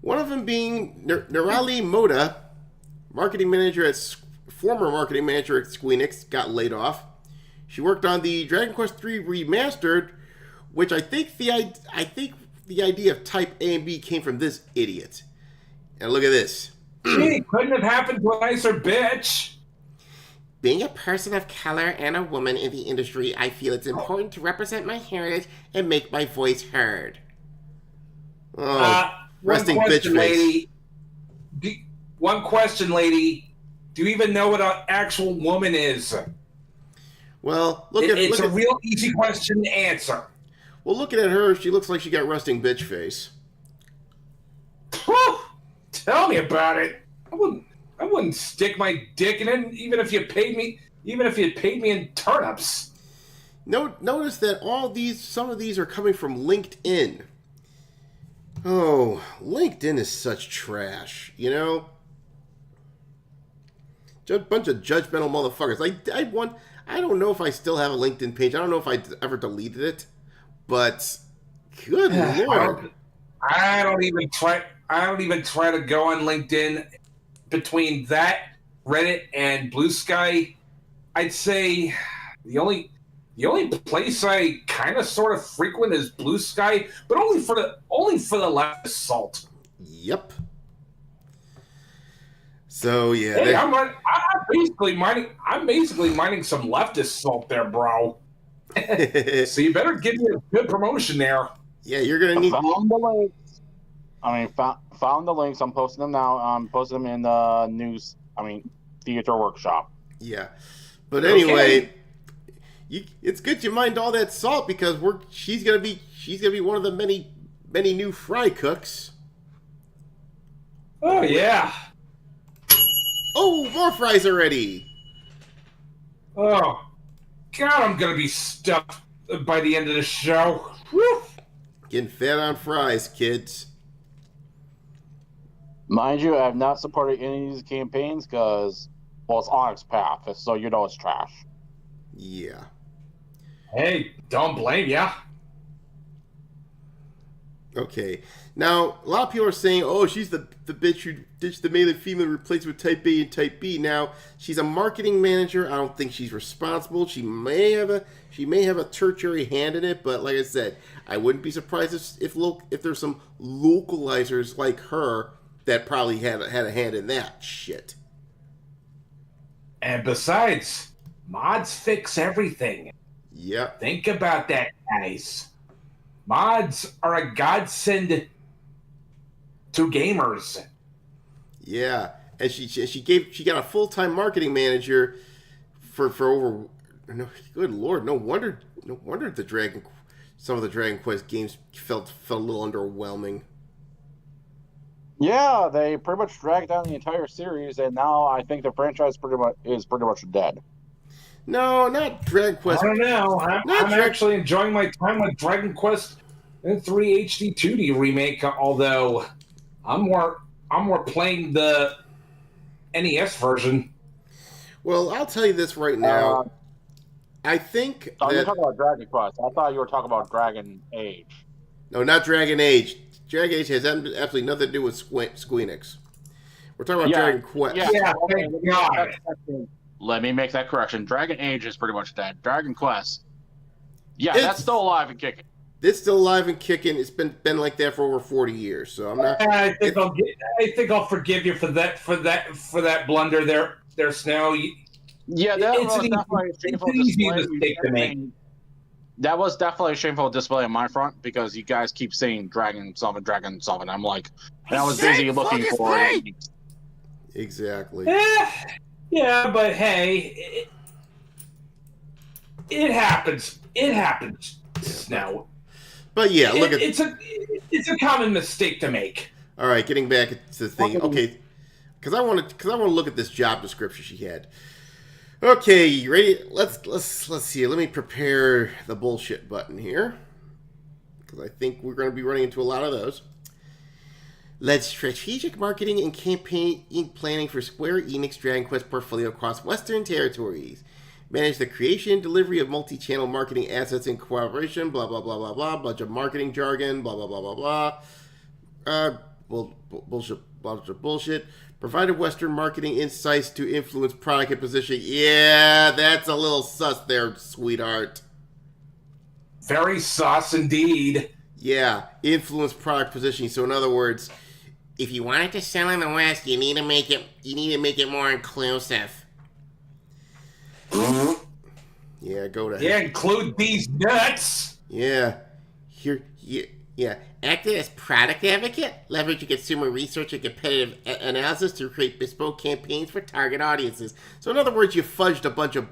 One of them being Nerali Moda, former marketing manager at Squeenix, got laid off. She worked on the Dragon Quest III Remastered, which I think the idea of Type A and B came from this idiot. And look at this. Gee, couldn't have happened to a nicer bitch. Being a person of color and a woman in the industry, I feel it's important to represent my heritage and make my voice heard. Oh, resting bitch face. One question, lady. Do you even know what an actual woman is? Well, it's a real easy question to answer. Well, looking at her, she looks like she got resting bitch face. Whew, tell me about it. I wouldn't stick my dick in it, even if you paid me in turnips. Notice that some of these are coming from LinkedIn. Oh, LinkedIn is such trash, you know? Just a bunch of judgmental motherfuckers. I don't know if I still have a LinkedIn page. I don't know if I ever deleted it, but good lord. I don't even try to go on LinkedIn. Between that, Reddit, and Blue Sky, I'd say the only place I kind of sort of frequent is Blue Sky, but only for the leftist salt. Yep. So yeah, hey, I'm basically mining some leftist salt there, bro. So you better give me a good promotion there. Yeah, you're gonna need. Found the links. Found the links. I'm posting them now. I'm posting them in the news. Theater workshop. Yeah, but anyway, it's good you mined all that salt because she's gonna be one of the many new fry cooks. Oh yeah. Oh, more fries already. Oh God, I'm gonna be stuffed by the end of the show. Whew. Getting fat on fries, kids. Mind you, I have not supported any of these campaigns because, it's Onyx Path, so you know it's trash. Yeah. Hey, don't blame ya. Okay. Now, a lot of people are saying, she's the bitch who ditched the male and female replaced with Type A and Type B. Now, she's a marketing manager. I don't think she's responsible. She may have a tertiary hand in it, but like I said, I wouldn't be surprised if there's some localizers like her that probably had a hand in that shit. And besides, mods fix everything. Yep. Think about that, guys. Mods are a godsend to gamers. Yeah, and she got a full-time marketing manager for over. No, good lord, no wonder the Dragon some of the Dragon Quest games felt a little underwhelming. Yeah, they pretty much dragged down the entire series, and now I think the franchise is pretty much dead. No, not Dragon Quest. I don't know. I'm actually enjoying my time with Dragon Quest 3 HD 2D remake, although I'm more playing the NES version. Well, I'll tell you this right now. I think you're talking about Dragon Quest. I thought you were talking about Dragon Age. No, not Dragon Age. Dragon Age has absolutely nothing to do with Squeenix. We're talking about Dragon Quest. Yeah, thank God. Let me make that correction. Dragon Age is pretty much dead. Dragon Quest, that's still alive and kicking. It's still alive and kicking. It's been like that for over 40 years. So I'm not. I think I'll forgive you for that blunder there, Snow. That was definitely a shameful display to make. That was definitely a shameful display on my front because you guys keep saying Dragon something. I'm like, and I was busy looking for it. Exactly. Yeah, but hey, it happens. It happens, Snow. But yeah, look at it's a common mistake to make. All right, getting back to the thing. Okay, because I want to look at this job description she had. Okay, you ready? Let's see. Let me prepare the bullshit button here because I think we're going to be running into a lot of those. Led strategic marketing and campaign planning for Square Enix Dragon Quest portfolio across Western territories. Manage the creation and delivery of multi-channel marketing assets in cooperation, blah, blah, blah, blah, blah. Bunch of marketing jargon, blah, blah, blah, blah, blah. Bullshit. Provided Western marketing insights to influence product and positioning. Yeah, that's a little sus there, sweetheart. Very sus indeed. Yeah, influence product positioning. So in other words, if you want it to sell in the West, you need to make it more inclusive. Yeah, go to hell. Include these nuts. Yeah. Acted as product advocate, leveraging consumer research and competitive analysis to create bespoke campaigns for target audiences. So in other words, you fudged a bunch of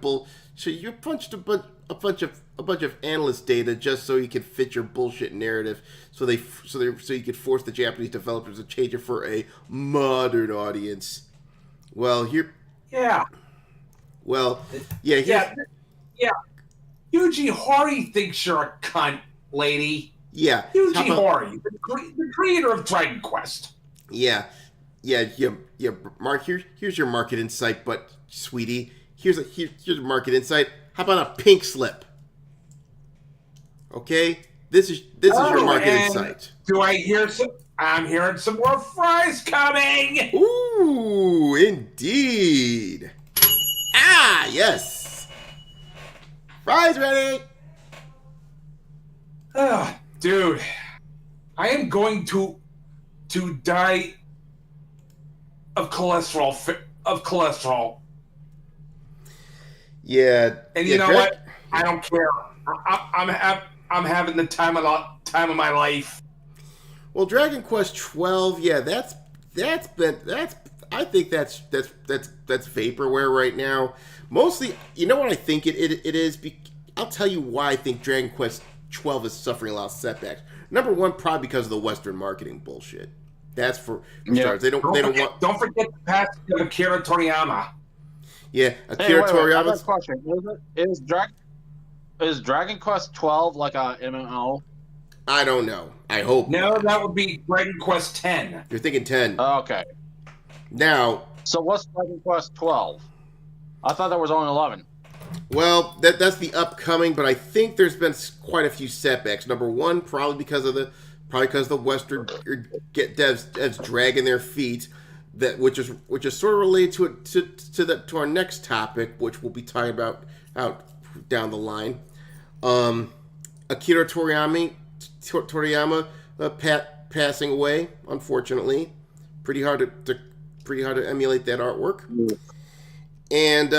So you punched a bunch of analyst data just so you could fit your bullshit narrative. So you could force the Japanese developers to change it for a modern audience. Well, here. Yeah. Well, yeah. Yuji Horii thinks you're a cunt, lady. Yeah. Yuji Horii, the creator of Dragon Quest. Yeah. Mark, here's your market insight, but sweetie, here's a market insight. How about a pink slip? Okay, this is your market insight. Do I hear some? I'm hearing some more fries coming. Ooh, indeed. Ah, yes. Fries ready. Dude, I am going to die of cholesterol. Yeah. And you know what? I don't care. I'm having the time of my life. Well, Dragon Quest 12, yeah, I think that's vaporware right now. Mostly, you know what I think it is? I'll tell you why I think Dragon Quest 12 is suffering a lot of setbacks. Number one, probably because of the Western marketing bullshit. That's for starters. Don't forget the past of Akira Toriyama. Yeah, Akira Toriyama's question. Is Dragon Quest 12 like a MMO? I don't know. I hope not. That would be Dragon Quest 10. You're thinking 10. Okay. Now, so what's Dragon Quest 12? I thought there was only 11. Well, that's the upcoming, but I think there's been quite a few setbacks. Number one, probably because of the Western devs dragging their feet. Which is sort of related to our next topic, which we'll be talking about out down the line. Akira Toriyama passing away, unfortunately. Pretty hard to emulate that artwork. And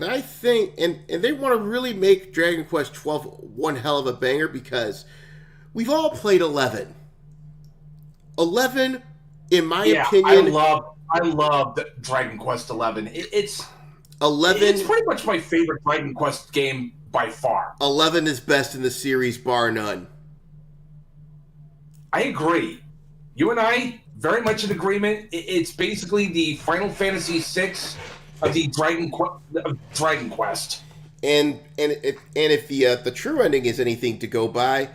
I think and they want to really make Dragon Quest 12 one hell of a banger because we've all played 11. 11, in my opinion, I love Dragon Quest 11. It's 11. It's pretty much my favorite Dragon Quest game by far. 11 is best in the series, bar none. I agree. You and I very much in agreement. It's basically the Final Fantasy VI of the Dragon Quest. And if the true ending is anything to go by,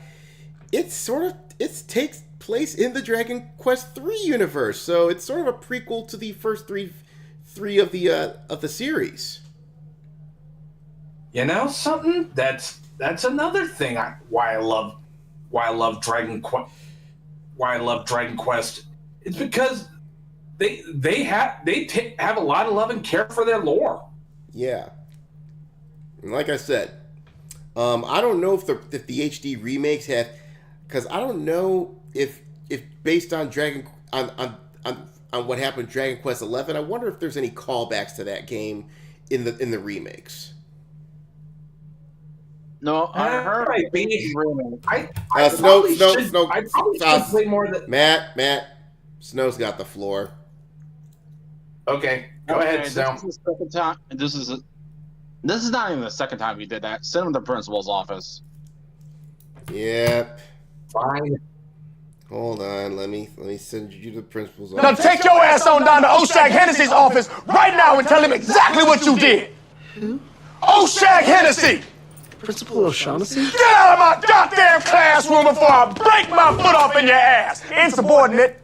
it takes place in the Dragon Quest III universe, so it's sort of a prequel to the first three of the series. You know something? That's another thing why I love Dragon Quest. It's because they have a lot of love and care for their lore. Yeah. And like I said, I don't know if the HD remakes have, because I don't know if based on on what happened in Dragon Quest XI, I wonder if there's any callbacks to that game in the remakes. No, I heard. I Snow, I probably should play more of the... Matt, Snow's got the floor. Okay, go ahead, Snow. This is not even the second time you did that. Send him to the principal's office. Yep. Fine. Hold on, let me send you to the principal's Now office. take your ass on down to Oshag Hennessy's office right now and tell him exactly what you did. Who? Oshag Hennessy! Principal O'Shaughnessy? Get out of my goddamn classroom before I break my foot off in your ass! Insubordinate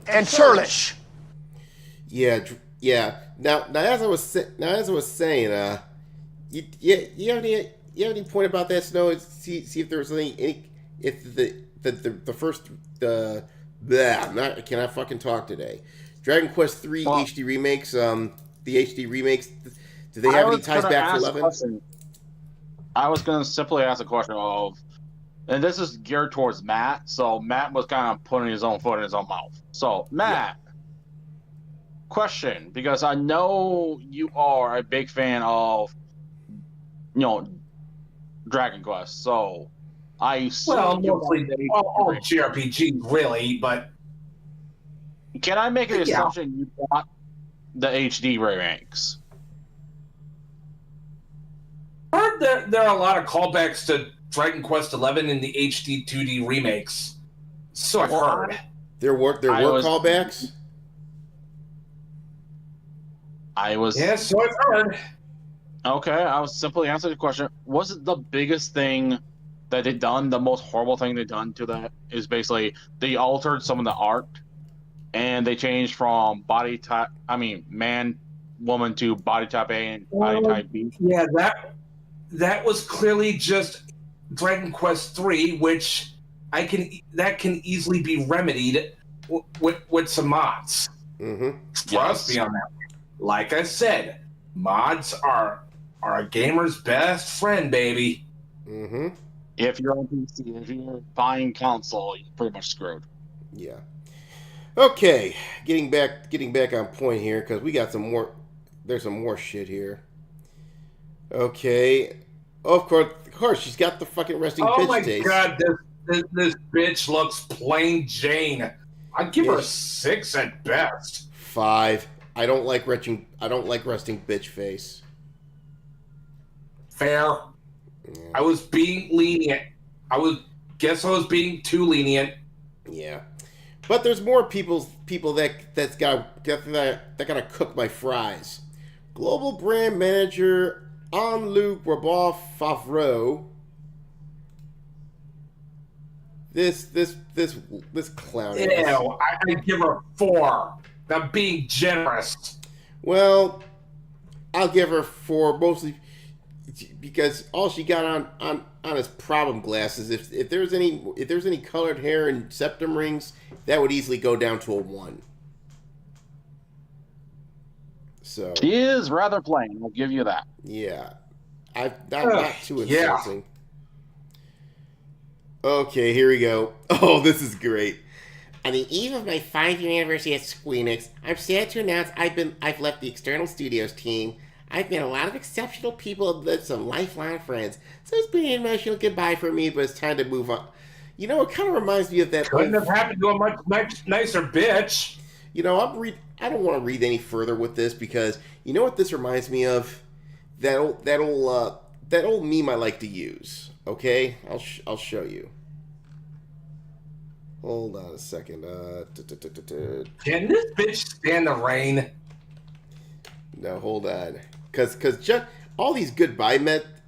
and churlish. Yeah. Now as I was saying, you have any point about that, Snow? See if there was any if the first I cannot fucking talk today. Dragon Quest 3 HD remakes, the HD remakes, do they have any ties back to 11? I was going to simply ask a question of, and this is geared towards Matt, so Matt was kind of putting his own foot in his own mouth. So, Matt, question, because I know you are a big fan of, Dragon Quest, so I assume mostly all JRPGs, really, but... Can I make an assumption you bought the HD remakes? I heard there are a lot of callbacks to Dragon Quest XI in the HD 2D remakes. So I've heard. There were callbacks? Yeah, so I've heard. Okay, I was simply answering the question. Was it the biggest thing that they've done, the most horrible thing they've done to that is basically they altered some of the art and they changed from man, woman to body type A and body type B? Yeah, that was clearly just Dragon Quest 3, which that can easily be remedied with some mods. Mm-hmm. Trust me on that. Like I said, mods are a gamer's best friend, baby. Mm-hmm. If you're on PC, if you're buying console, you're pretty much screwed. Yeah. Okay, getting back on point here because we got some more. There's some more shit here. Okay, of course, she's got the fucking resting bitch taste. Oh my god, this bitch looks plain Jane. I'd give her a 6 at best. 5. I don't like resting bitch face. Fair. Yeah. I was being lenient. I was being too lenient. Yeah, but there's more people that gotta cook my fries. Global brand manager Anlu Grabov Favreau. This clown. Ew, I'd give her 4. I'm being generous. Well, I'll give her 4 mostly because all she got on is problem glasses. If there's any colored hair and septum rings, that would easily go down to a 1. So she is rather plain. I'll give you that. Yeah, not too insulting. Yeah. Okay, here we go. Oh, this is great. On the eve of my 5-year anniversary at Squeenix, I'm sad to announce I've left the external studios team. I've met a lot of exceptional people and lived some lifelong friends. So it's been an emotional goodbye for me, but it's time to move on. It kind of reminds me of that. Couldn't have happened to a much nicer bitch. I don't want to read any further with this because you know what this reminds me of? That old old meme I like to use. Okay, I'll show you. Hold on a second. Can this bitch stand the rain? No, hold on. Cause just all these goodbye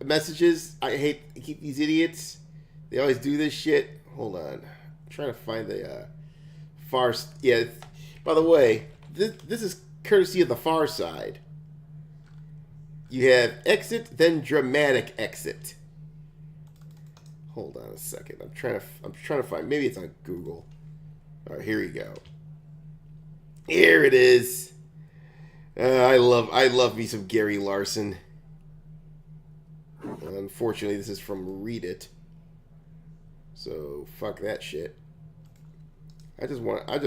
messages. I hate these idiots. They always do this shit. Hold on. I'm trying to find the far. Yeah. By the way, this is courtesy of the Far Side. You have exit, then dramatic exit. Hold on a second. I'm trying to find. Maybe it's on Google. All right, here we go. Here it is. I love me some Gary Larson. Unfortunately, this is from Read It. So fuck that shit. I just want to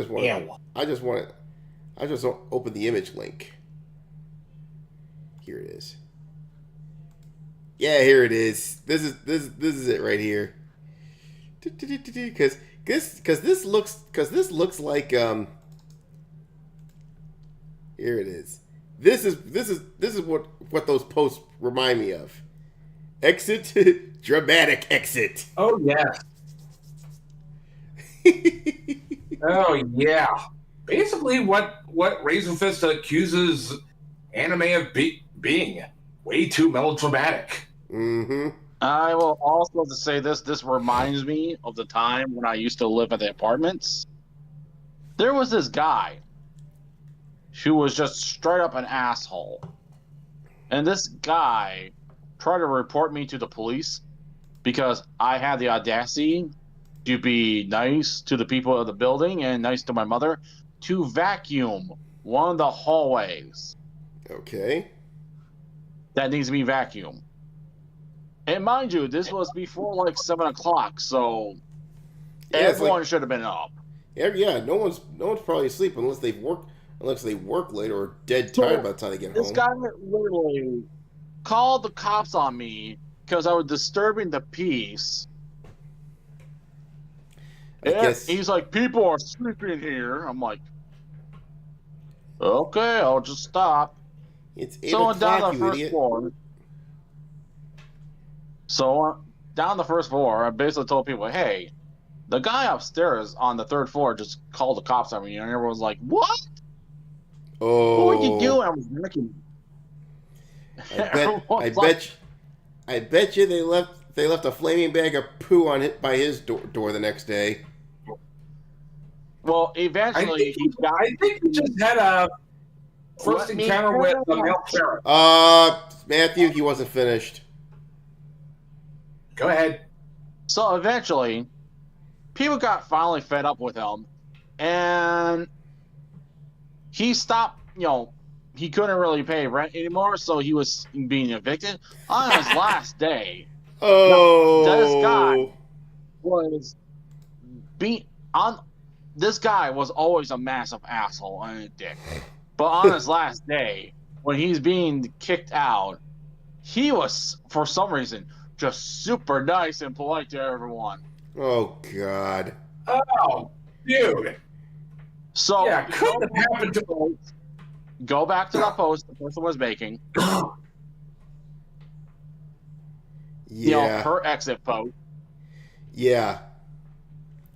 open the image link. Here it is. Yeah, here it is. This is it right here. Because this looks like here it is. This is what those posts remind me of. Exit, dramatic exit. Oh yeah. Oh yeah. Basically, what Raisin Fist accuses anime of being way too melodramatic. Mm-hmm. I will also say this. This reminds me of the time when I used to live at the apartments. There was this guy who was just straight up an asshole. And this guy tried to report me to the police because I had the audacity to be nice to the people of the building and nice to my mother to vacuum one of the hallways. Okay. That needs to be vacuumed. And mind you, this was before like 7 o'clock, so everyone should have been up. Yeah, no one's probably asleep unless they work late or dead tired by the time they get home. This guy literally called the cops on me because I was disturbing the peace. He's like, people are sleeping here. I'm like, okay, I'll just stop. It's 8 o'clock, you idiot. So down the first floor, I basically told people, hey, the guy upstairs on the third floor just called the cops on me, and everyone was like, what? Oh. What were you doing? I was working. I bet you they left a flaming bag of poo on it by his door the next day. Well, eventually I think he just had a first encounter with a male parrot. Matthew, he wasn't finished. Go ahead. So eventually, people got finally fed up with him, and he stopped, he couldn't really pay rent anymore, so he was being evicted. On his last day, this guy was this guy was always a massive asshole and a dick. But on his last day, when he's being kicked out, he was, for some reason, just super nice and polite to everyone. Oh, God. Oh, dude. So, yeah, couldn't have happened to go back to that post the person was making. Yeah. Her exit post. Yeah.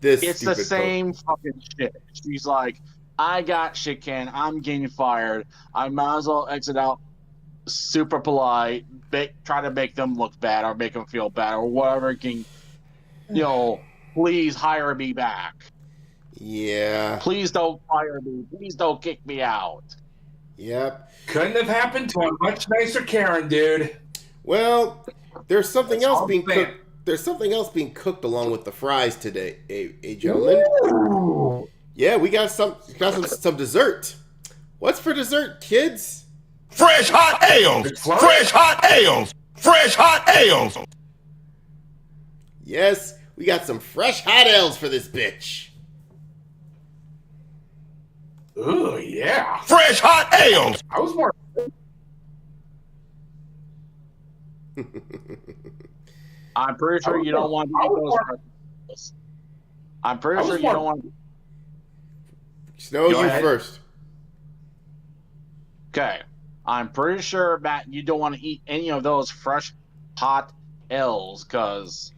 It's the same fucking shit. She's like, I got shit canned. I'm getting fired. I might as well exit out super polite, try to make them look bad or make them feel bad or whatever. Please hire me back. Yeah. Please don't fire me. Please don't kick me out. Yep. Couldn't have happened to a much nicer Karen, dude. Well, there's something else being cooked. There's something else being cooked along with the fries today, gentlemen. Ooh. Yeah, we got some dessert. What's for dessert, kids? Fresh hot ales! Fresh hot ales! Fresh hot ales! Yes, we got some fresh hot ales for this bitch. Ooh, yeah. Fresh hot ales! I was more... I'm pretty sure you don't want to eat those. I'm pretty sure you don't want to... Snow, you first. Okay. I'm pretty sure, Matt, you don't want to eat any of those fresh hot L's, because,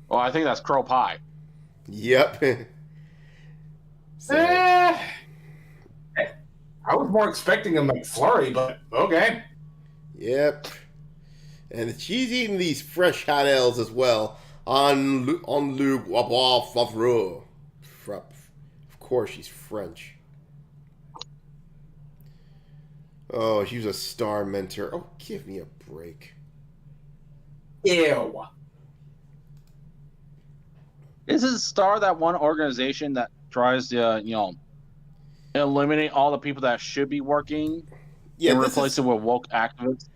well, I think that's crow pie. Yep. So, I was more expecting a McFlurry, but okay. yep. And she's eating these fresh hot L's as well on Le Favreau. Of course, she's French. Oh, she was a star mentor. Oh, give me a break. Ew. Isn't Star that one organization that tries to, eliminate all the people that should be working and replace it with woke activists?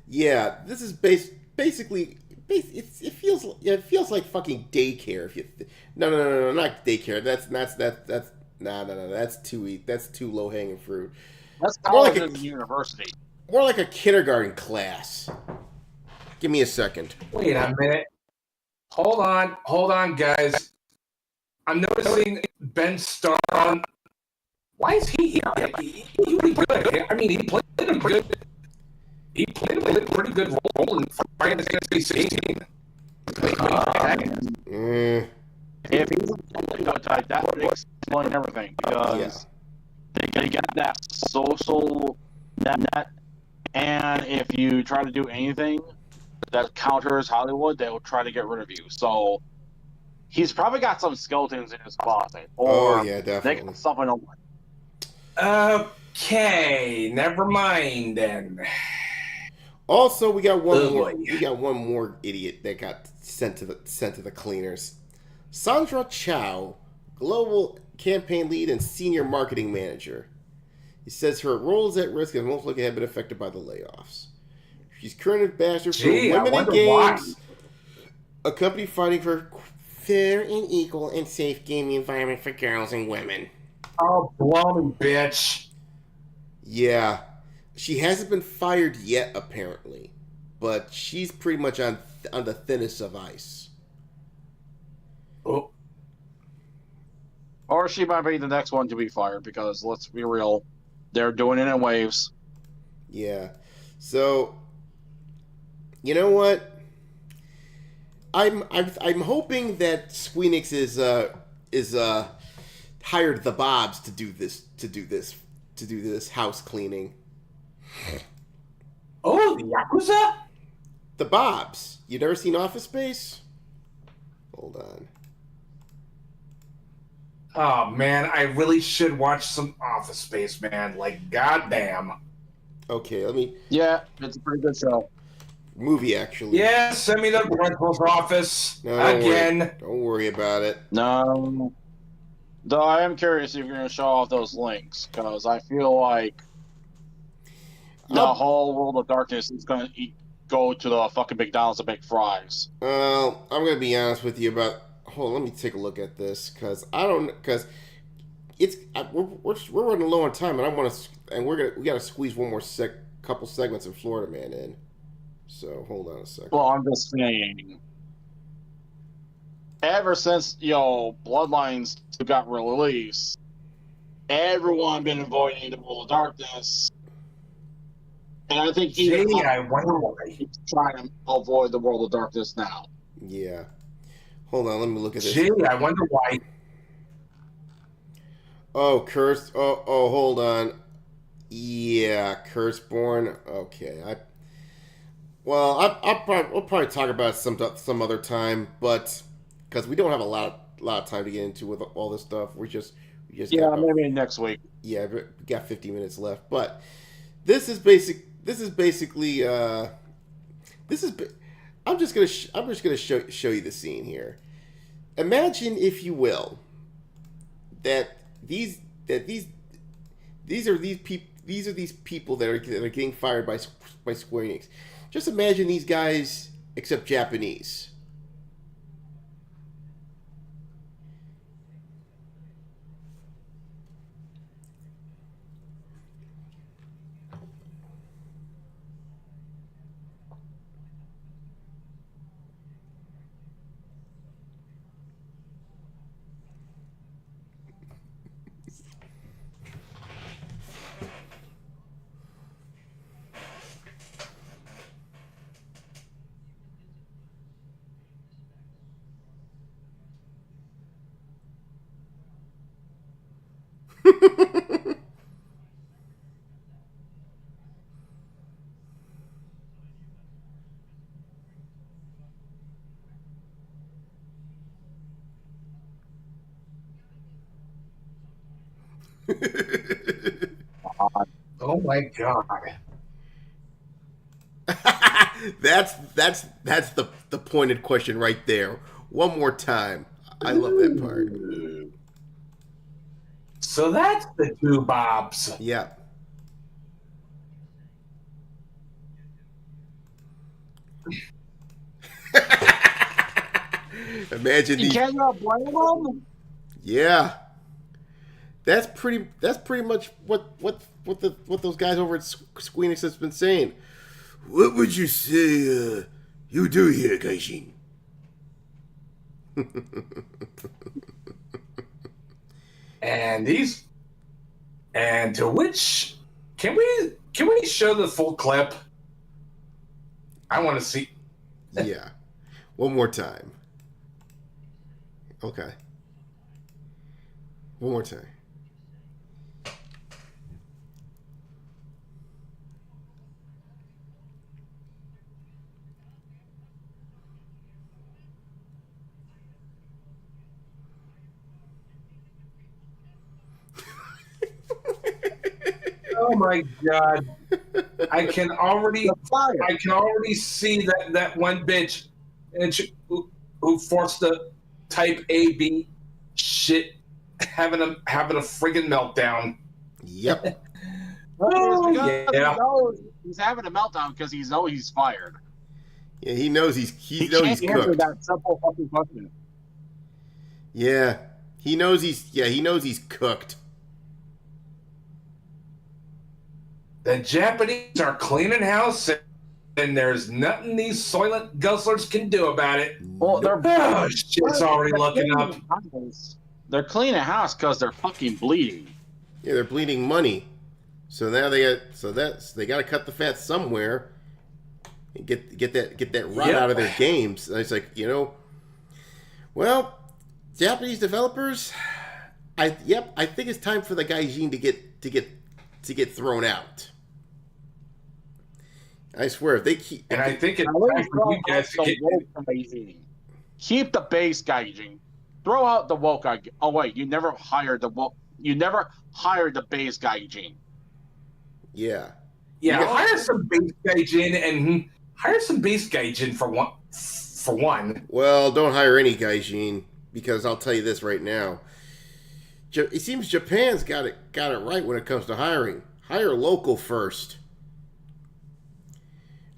Yeah, this is basically. It feels like fucking daycare. If you no, not daycare. That's too low hanging fruit. That's More like college and university. More like a kindergarten class. Give me a second. Wait a minute. Hold on, guys. I'm noticing Ben Starr. Why is he here? He was good. I mean, he played a pretty good role in Final Fantasy 16. If he's a type, that would explain everything, because they get that social net, and if you try to do anything that counters Hollywood, they will try to get rid of you. So he's probably got some skeletons in his closet, or definitely something over. Okay, never mind then. Also, we got one more. We got one more idiot that got sent to the cleaners. Sandra Chow, global campaign lead and senior marketing manager. He says her role is at risk and most likely have been affected by the layoffs. She's current ambassador for Women in Games, a company fighting for fair and equal and safe gaming environment for girls and women. Oh, blown bitch. Yeah. She hasn't been fired yet, apparently. But she's pretty much on the thinnest of ice. Oh. Or she might be the next one to be fired, because let's be real, they're doing it in waves. Yeah. So, you know what? I'm hoping that Squeenix is hired the Bobs to do this house cleaning. Oh, the Yakuza? The Bobs. You never seen Office Space? Hold on. Oh man, I really should watch some Office Space, man. Like, goddamn. Okay, let me. Yeah, it's a pretty good show. Movie, actually. Yeah, send me the principal's office No, again. Don't worry about it. No. Though I am curious if you're going to show off those links, because I feel like the whole World of Darkness is going to go to the fucking McDonald's and make fries. I'm going to be honest with you about. Hold on, let me take a look at this, because it's we're running low on time, and we got to squeeze one more couple segments of Florida Man in. So hold on a second. Well, I'm just saying, ever since Bloodlines 2 got released, everyone been avoiding the World of Darkness, and I think I wonder why he's trying to avoid the World of Darkness now. Yeah. Hold on, let me look at this. Gee, I wonder why. Oh, Cursed. Oh, hold on. Yeah, Curseborn. Okay, we'll probably talk about it some other time, but because we don't have a lot of time to get into with all this stuff, we just maybe next week. Yeah, we got 50 minutes left, but this is basically. I'm just gonna show you the scene here. Imagine, if you will, that these are these people that are getting fired by Squeenix. Just imagine these guys, except Japanese. Oh my god. that's the pointed question right there. One more time. I love that part. So that's the two Bobs. Yeah. Imagine You these. can't blame them. Yeah. That's pretty much what those guys over at Squeenix has been saying. What would you say you do here, Gaijin? And to which can we show the full clip? I want to see. Yeah. One more time. Okay. One more time. Oh my god! I can already see that one bitch, and who forced the type A B shit, having a friggin' meltdown. Yep. Oh yeah. He's having a meltdown because he knows he's fired. Yeah, he knows he's He can't answer cooked. that simple fucking question. Yeah. He knows he's cooked. The Japanese are cleaning house, and there's nothing these Soylent guzzlers can do about it. Well, Shit's already looking up. They're cleaning house because they're fucking bleeding. Yeah, they're bleeding money. So now they got to cut the fat somewhere and get that rot out of their games. And it's like, well, Japanese developers, I think it's time for the Gaijin to get thrown out. I swear, if they keep... And I think it's time for you guys to get... Keep the base Gaijin. Throw out the woke Gaijin. Oh wait, you never hired the base Gaijin. Yeah. Yeah, hire some base Gaijin and hire some base Gaijin for one. Well, don't hire any Gaijin, because I'll tell you this right now. It seems Japan's got it right when it comes to hiring. Hire local first.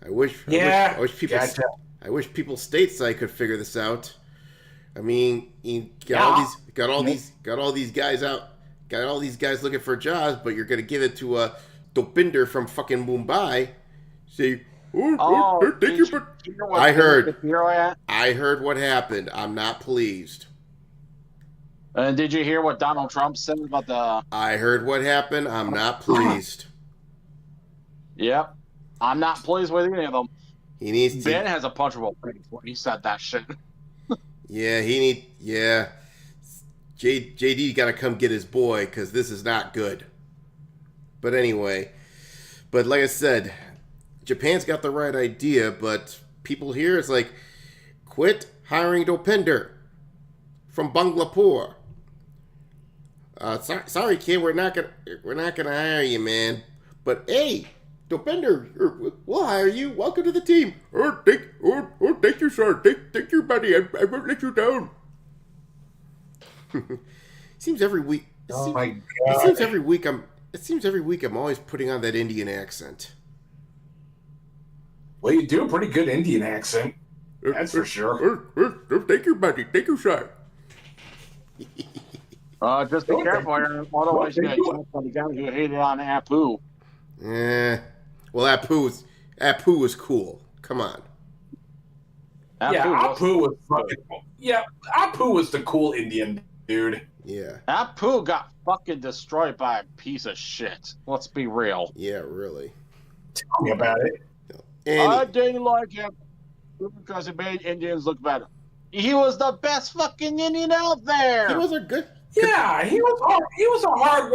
I wish people stateside could figure this out. I mean, you got all these guys looking for jobs, but you're gonna give it to a Dopinder from fucking Mumbai. Say, I heard what happened. I'm not pleased. And did you hear what Donald Trump said about the... I heard what happened. I'm not pleased. Yep. I'm not pleased with any of them. Ben has a punchable face when he said that shit. Yeah, JD got to come get his boy, because this is not good. But anyway, like I said, Japan's got the right idea, but people here, it's like, quit hiring Dopinder from Bangalore. Sorry, kid, we're not gonna hire you, man. But hey, Dopinder, we'll hire you. Welcome to the team. Thank you, sir. Thank you, buddy. I won't let you down. Seems every week. It seems every week I'm always putting on that Indian accent. Well, you do a pretty good Indian accent. That's for sure. Thank you, buddy. Thank you, sir. Just be careful, otherwise you get by the guys who hated on Apu. Well, Apu was cool. Come on. Apu was fucking cool. Yeah, Apu was the cool Indian dude. Yeah. Apu got fucking destroyed by a piece of shit. Let's be real. Yeah, really. Tell me about it. I didn't like him because he made Indians look better. He was the best fucking Indian out there. He was a good. Yeah, he was a hard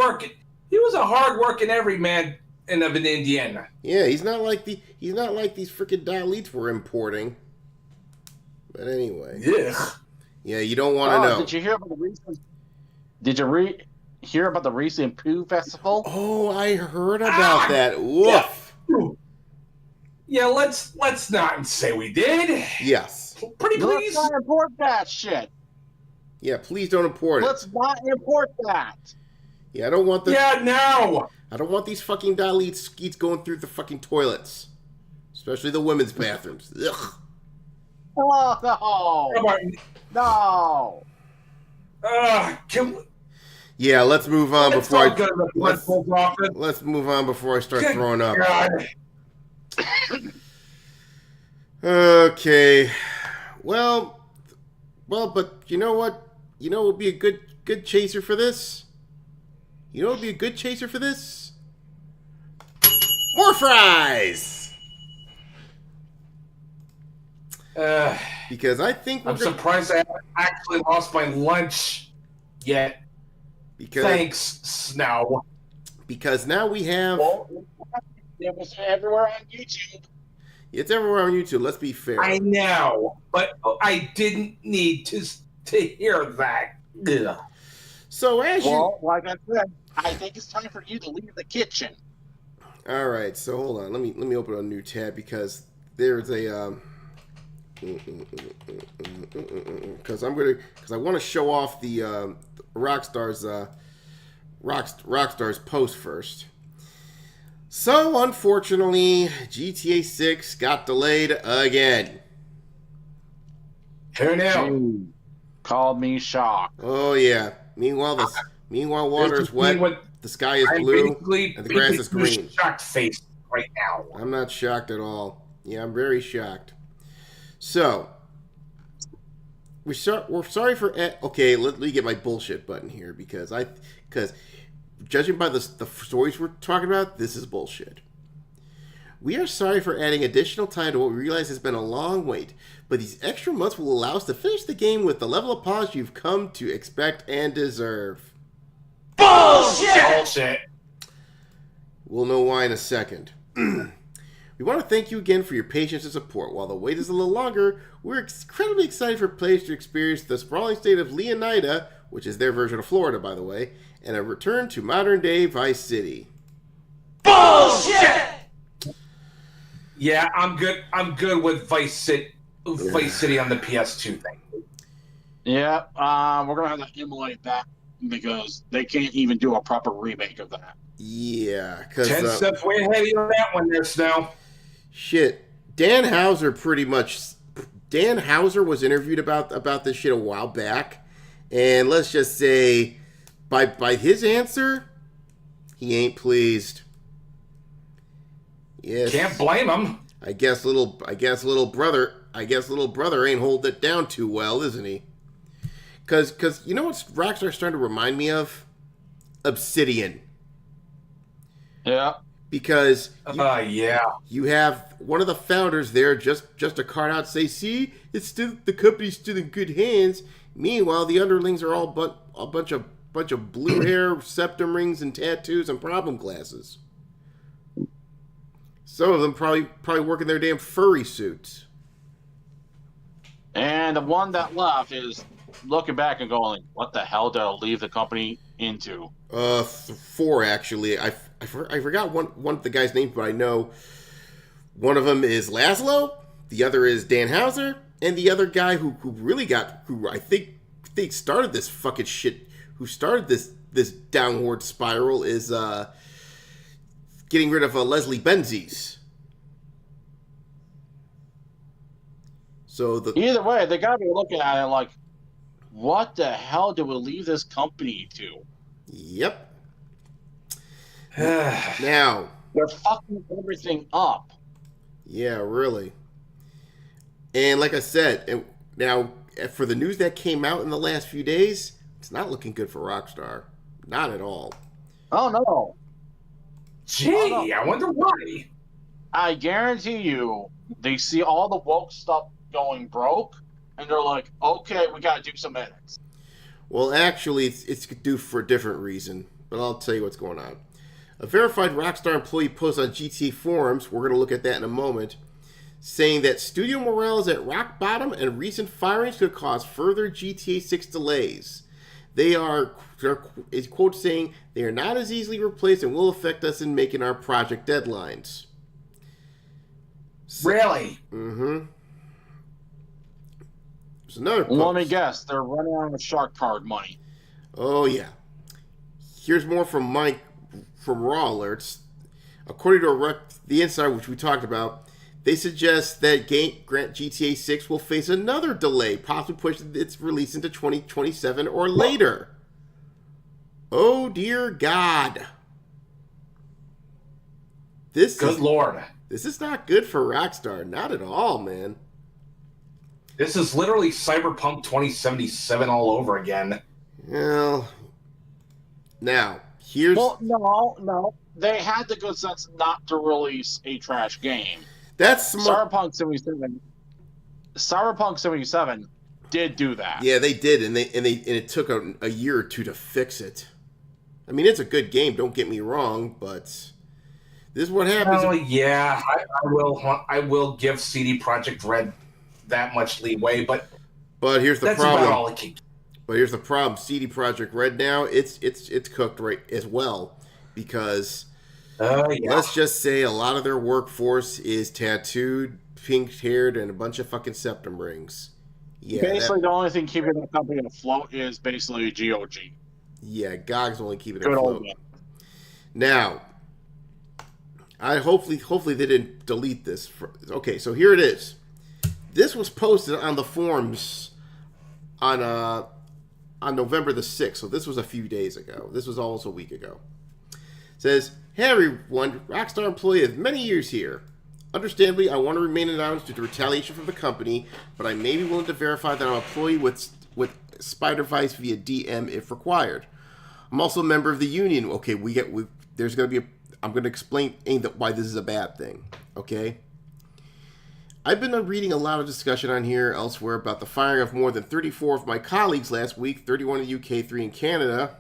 working everyman of an Indian. Yeah, he's not like these freaking Dalits we're importing. But anyway. Yeah. Yeah, you don't want to know. Did you hear about the recent? Did you read? hear about the recent Pooh Festival? Oh, I heard about that. Woof. Yeah, let's not say we did. Yes. Pretty Let's please. not import that shit. Yeah, please don't import it. Let's not import that. Yeah, I don't want the. Yeah, no. I don't want these fucking dilute skeets going through the fucking toilets, especially the women's bathrooms. Ugh. Oh, no. Come on. No. Can we, Yeah, let's move on let's before not go to the principal's office. let's move on before I start Good throwing up. God. Okay. Well, but you know what? You know what would be a good chaser for this? You know what would be a good chaser for this? More fries! Because I think I'm surprised I haven't actually lost my lunch yet. Thanks, Snow. Because now we have... Well, it was everywhere on YouTube. It's everywhere on YouTube, let's be fair. I know, but I didn't need to hear that. Ugh. So as like I said, I think it's time for you to leave the kitchen. All right, so hold on. Let me open a new tab because there's a because I want to show off the Rockstar's post first. So unfortunately, GTA 6 got delayed again. Who knew? Called me shocked. Oh yeah. Meanwhile, water is wet, the sky is blue, and the grass is green. Shocked face right now. I'm not shocked at all. Yeah, I'm very shocked. So, we're sorry for... Okay, let me get my bullshit button here, because judging by the stories we're talking about, this is bullshit. We are sorry for adding additional time to what we realize has been a long wait, but these extra months will allow us to finish the game with the level of polish you've come to expect and deserve. Bullshit! We'll know why in a second. We want to thank you again for your patience and support. While the wait is a little longer, we're incredibly excited for players to experience the sprawling state of Leonida, which is their version of Florida, by the way, and a return to modern-day Vice City. Bullshit! Yeah, I'm good with Vice City on the PS2 thing. Yeah, we're gonna have to emulate that because they can't even do a proper remake of that. Yeah, because 10 steps way ahead of you on that one there, Snow. Shit, Dan Houser was interviewed about this shit a while back, and let's just say, by his answer, he ain't pleased. Yes. Can't blame him. I guess little brother ain't holding it down too well, isn't he? Cause you know what Rockstar's starting to remind me of? Obsidian. Yeah. Because you have one of the founders there just a card out say, see, it's still the company's still in good hands. Meanwhile, the underlings are all a bunch of blue hair, septum rings, and tattoos and problem glasses. Some of them probably working their damn furry suits. And the one that left is looking back and going, "What the hell did I leave the company into?" 4 actually. I forgot one of the guy's names, but I know one of them is Laszlo, the other is Dan Houser, and the other guy who I think started this fucking shit, who started this downward spiral is getting rid of Leslie Benzies. So Either way, they gotta be looking at it like, what the hell did we leave this company to? Yep. Now they're fucking everything up. Yeah, really. And like I said, now for the news that came out in the last few days, it's not looking good for Rockstar. Not at all. Oh no. Gee, I wonder why. I guarantee you, they see all the woke stuff going broke, and they're like, okay, we gotta do some edits. Well, actually, it's due for a different reason, but I'll tell you what's going on. A verified Rockstar employee post on GTA forums, we're going to look at that in a moment, saying that studio morale is at rock bottom and recent firings could cause further GTA 6 delays. It's quote saying, they are not as easily replaced and will affect us in making our project deadlines. Really? Mm-hmm. There's another post. Let me guess. They're running out of shark card money. Oh, yeah. Here's more from Mike from Raw Alerts. According to the Insider, which we talked about, they suggest that Grant GTA 6 will face another delay, possibly pushing its release into 2027 or later. Oh, dear God. Good Lord. This is not good for Rockstar. Not at all, man. This is literally Cyberpunk 2077 all over again. Well, now, here's... Well, no. They had the good sense not to release a trash game. That's Cyberpunk 77. Cyberpunk 77 did do that. Yeah, they did, and it took a year or two to fix it. I mean, it's a good game. Don't get me wrong, but this is what happens. Oh yeah, I will give CD Projekt Red that much leeway, but here's the that's problem. about all it can. But here's the problem. CD Projekt Red now it's cooked right as well, because let's just say a lot of their workforce is tattooed, pink-haired, and a bunch of fucking septum rings. Yeah, basically, the only thing keeping the company afloat is basically GOG. Yeah, GOG's only keeping it Good afloat. old man. Now, hopefully they didn't delete this. Okay, so here it is. This was posted on the forums on November the 6th, so this was a few days ago. This was almost a week ago. It says, "Hey everyone, Rockstar employee of many years here. Understandably, I want to remain anonymous due to retaliation from the company, but I may be willing to verify that I'm an employee with Spider Vice via DM if required. I'm also a member of the union." Okay, there's going to be I'm going to explain why this is a bad thing. Okay. I've been reading a lot of discussion on here elsewhere about the firing of more than 34 of my colleagues last week, 31 in the UK, 3 in Canada.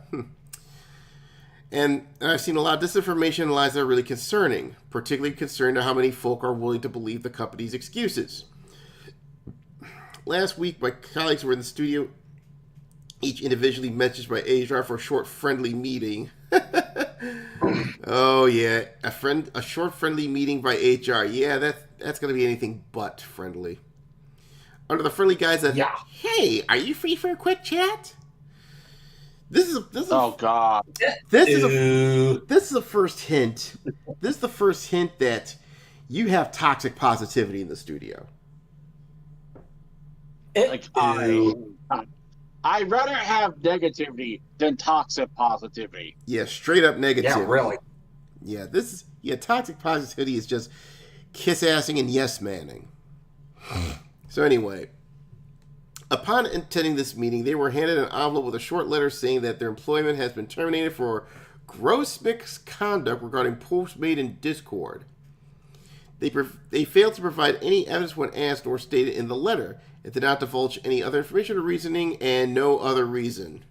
And I've seen a lot of disinformation and lies that are really concerning, particularly concerned to how many folk are willing to believe the company's excuses. Last week, my colleagues were in the studio, each individually messaged by HR for a short, friendly meeting. Oh, yeah. A short, friendly meeting by HR. Yeah, that's going to be anything but friendly. Under the friendly guise of, "Hey, are you free for a quick chat?" This is Oh God! This is the first hint. This is the first hint that you have toxic positivity in the studio. Like I'd rather have negativity than toxic positivity. Yeah, straight up negativity. Yeah, really. Yeah, toxic positivity is just kiss-assing and yes-manning. So anyway, upon attending this meeting, they were handed an envelope with a short letter saying that their employment has been terminated for gross misconduct regarding posts made in Discord. They failed to provide any evidence when asked or stated in the letter. It did not divulge any other information or reasoning, and no other reason.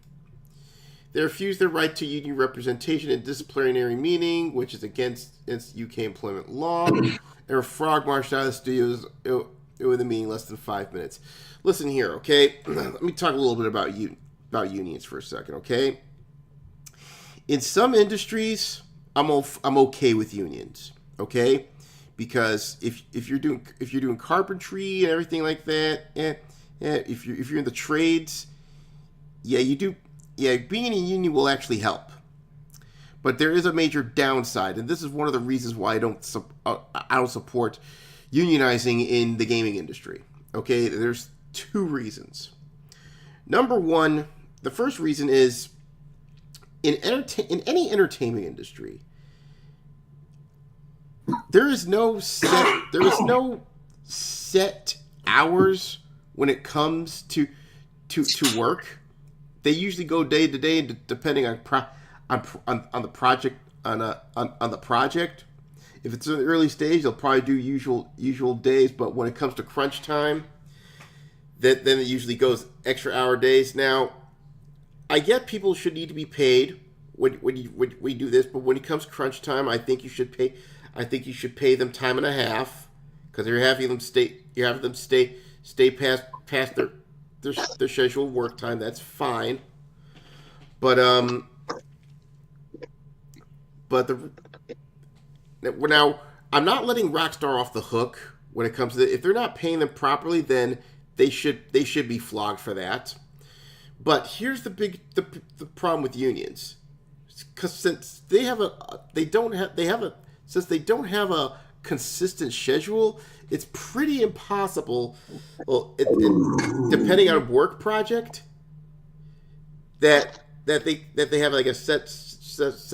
They refused their right to union representation in disciplinary meeting, which is against UK employment law, and were frog marched out of the studios with a meeting less than 5 minutes. Listen here, okay? Let me talk a little bit about unions for a second, okay? In some industries, I'm okay with unions, okay? Because if you're doing carpentry and everything like that, if you're in the trades, you do. Yeah, being in a union will actually help. But there is a major downside, and this is one of the reasons why I don't support unionizing in the gaming industry. Okay, there's 2 reasons. Number one, the first reason is in any entertainment industry, there is no set hours when it comes to work. They usually go day to day, depending on the project on the project. If it's in the early stage, they'll probably do usual days. But when it comes to crunch time, then it usually goes extra hour days. Now, I get people should need to be paid when you do this, but when it comes crunch time, I think you should pay. I think you should pay them time and a half, because you're having them stay past their scheduled work time. That's fine. But now I'm not letting Rockstar off the hook when it comes to if they're not paying them properly, then they should be flogged for that. But here's the problem with unions, because since they don't have a consistent schedule, it's pretty impossible. Well, depending on work project, that they have like a set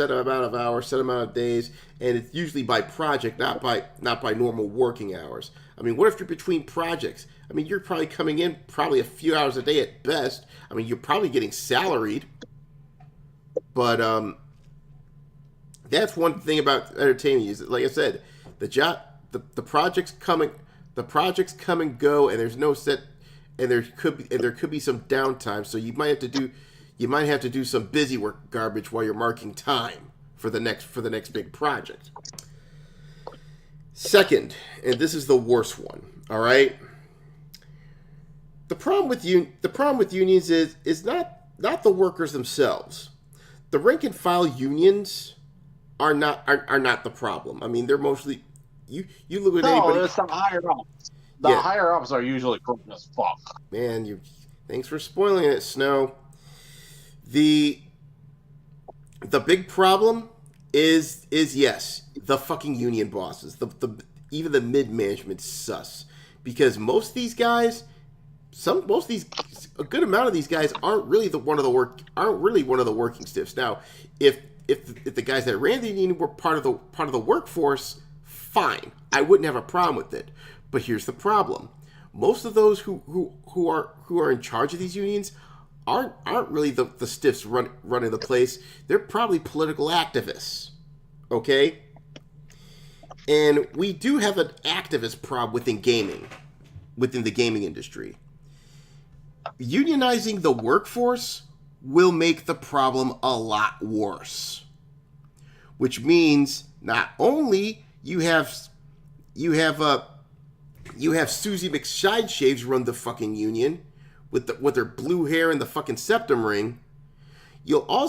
amount of hours, set amount of days, and it's usually by project, not by normal working hours. I mean, what if you're between projects? I mean, you're probably coming in probably a few hours a day at best. I mean, you're probably getting salaried, but that's one thing about entertainment is, like I said, the projects come and go, and there's no set, and there could be some downtime. So you might have to do some busy work garbage while you're marking time for the next big project. Second, and this is the worst one. All right. The problem with unions is not the workers themselves. The rank and file unions are not the problem. I mean, they're mostly you look at anybody. No, it's the higher ups. The higher ups are usually corrupt as fuck. Man, thanks for spoiling it, Snow. The big problem is yes, the fucking union bosses. Even the mid management sus, because most of these guys, a good amount of these guys aren't really one of the working stiffs. Now, if the guys that ran the union were part of the workforce, fine, I wouldn't have a problem with it. But here's the problem: most of those who are in charge of these unions aren't really the stiffs running the place. They're probably political activists. Okay? And we do have an activist problem within the gaming industry. Unionizing the workforce will make the problem a lot worse. Which means not only you have Susie McShideshaves run the fucking union with their blue hair and the fucking septum ring. It'll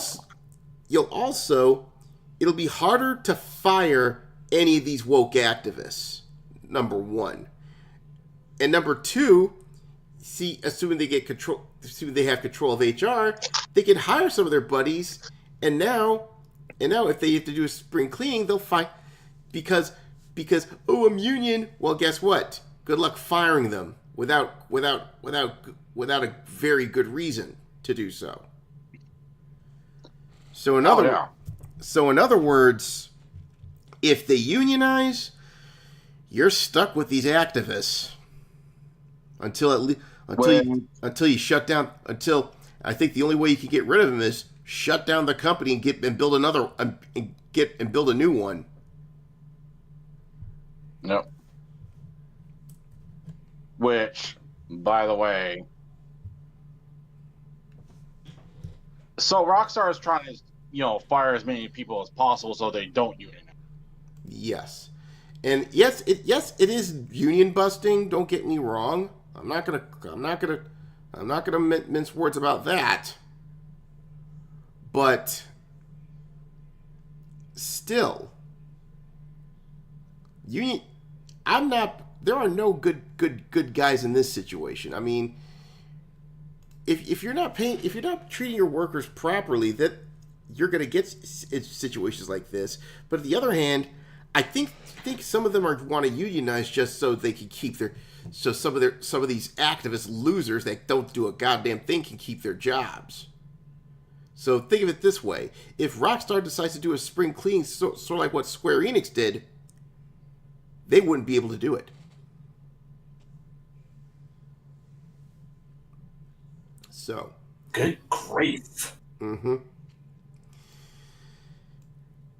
be harder to fire any of these woke activists. Number one, and number two, assuming they have control of HR, they can hire some of their buddies, and now if they have to do a spring cleaning, they'll find because I'm union. Well, guess what? Good luck firing them without a very good reason to do so. So in other words, if they unionize, you're stuck with these activists until you shut down. Until I think the only way you can get rid of them is shut down the company and build a new one. Nope. Which, by the way, so Rockstar is trying to, fire as many people as possible so they don't unionize. Yes, and yes, it is union busting. Don't get me wrong. I'm not gonna mince words about that. But still, union. There are no good guys in this situation. I mean, if you're not treating your workers properly, that you're going to get situations like this. But on the other hand, I think some of them want to unionize just so they can keep some of these activist losers that don't do a goddamn thing can keep their jobs. So think of it this way: if Rockstar decides to do a spring cleaning, sort of like what Square Enix did, they wouldn't be able to do it. So, good grief. Mm-hmm.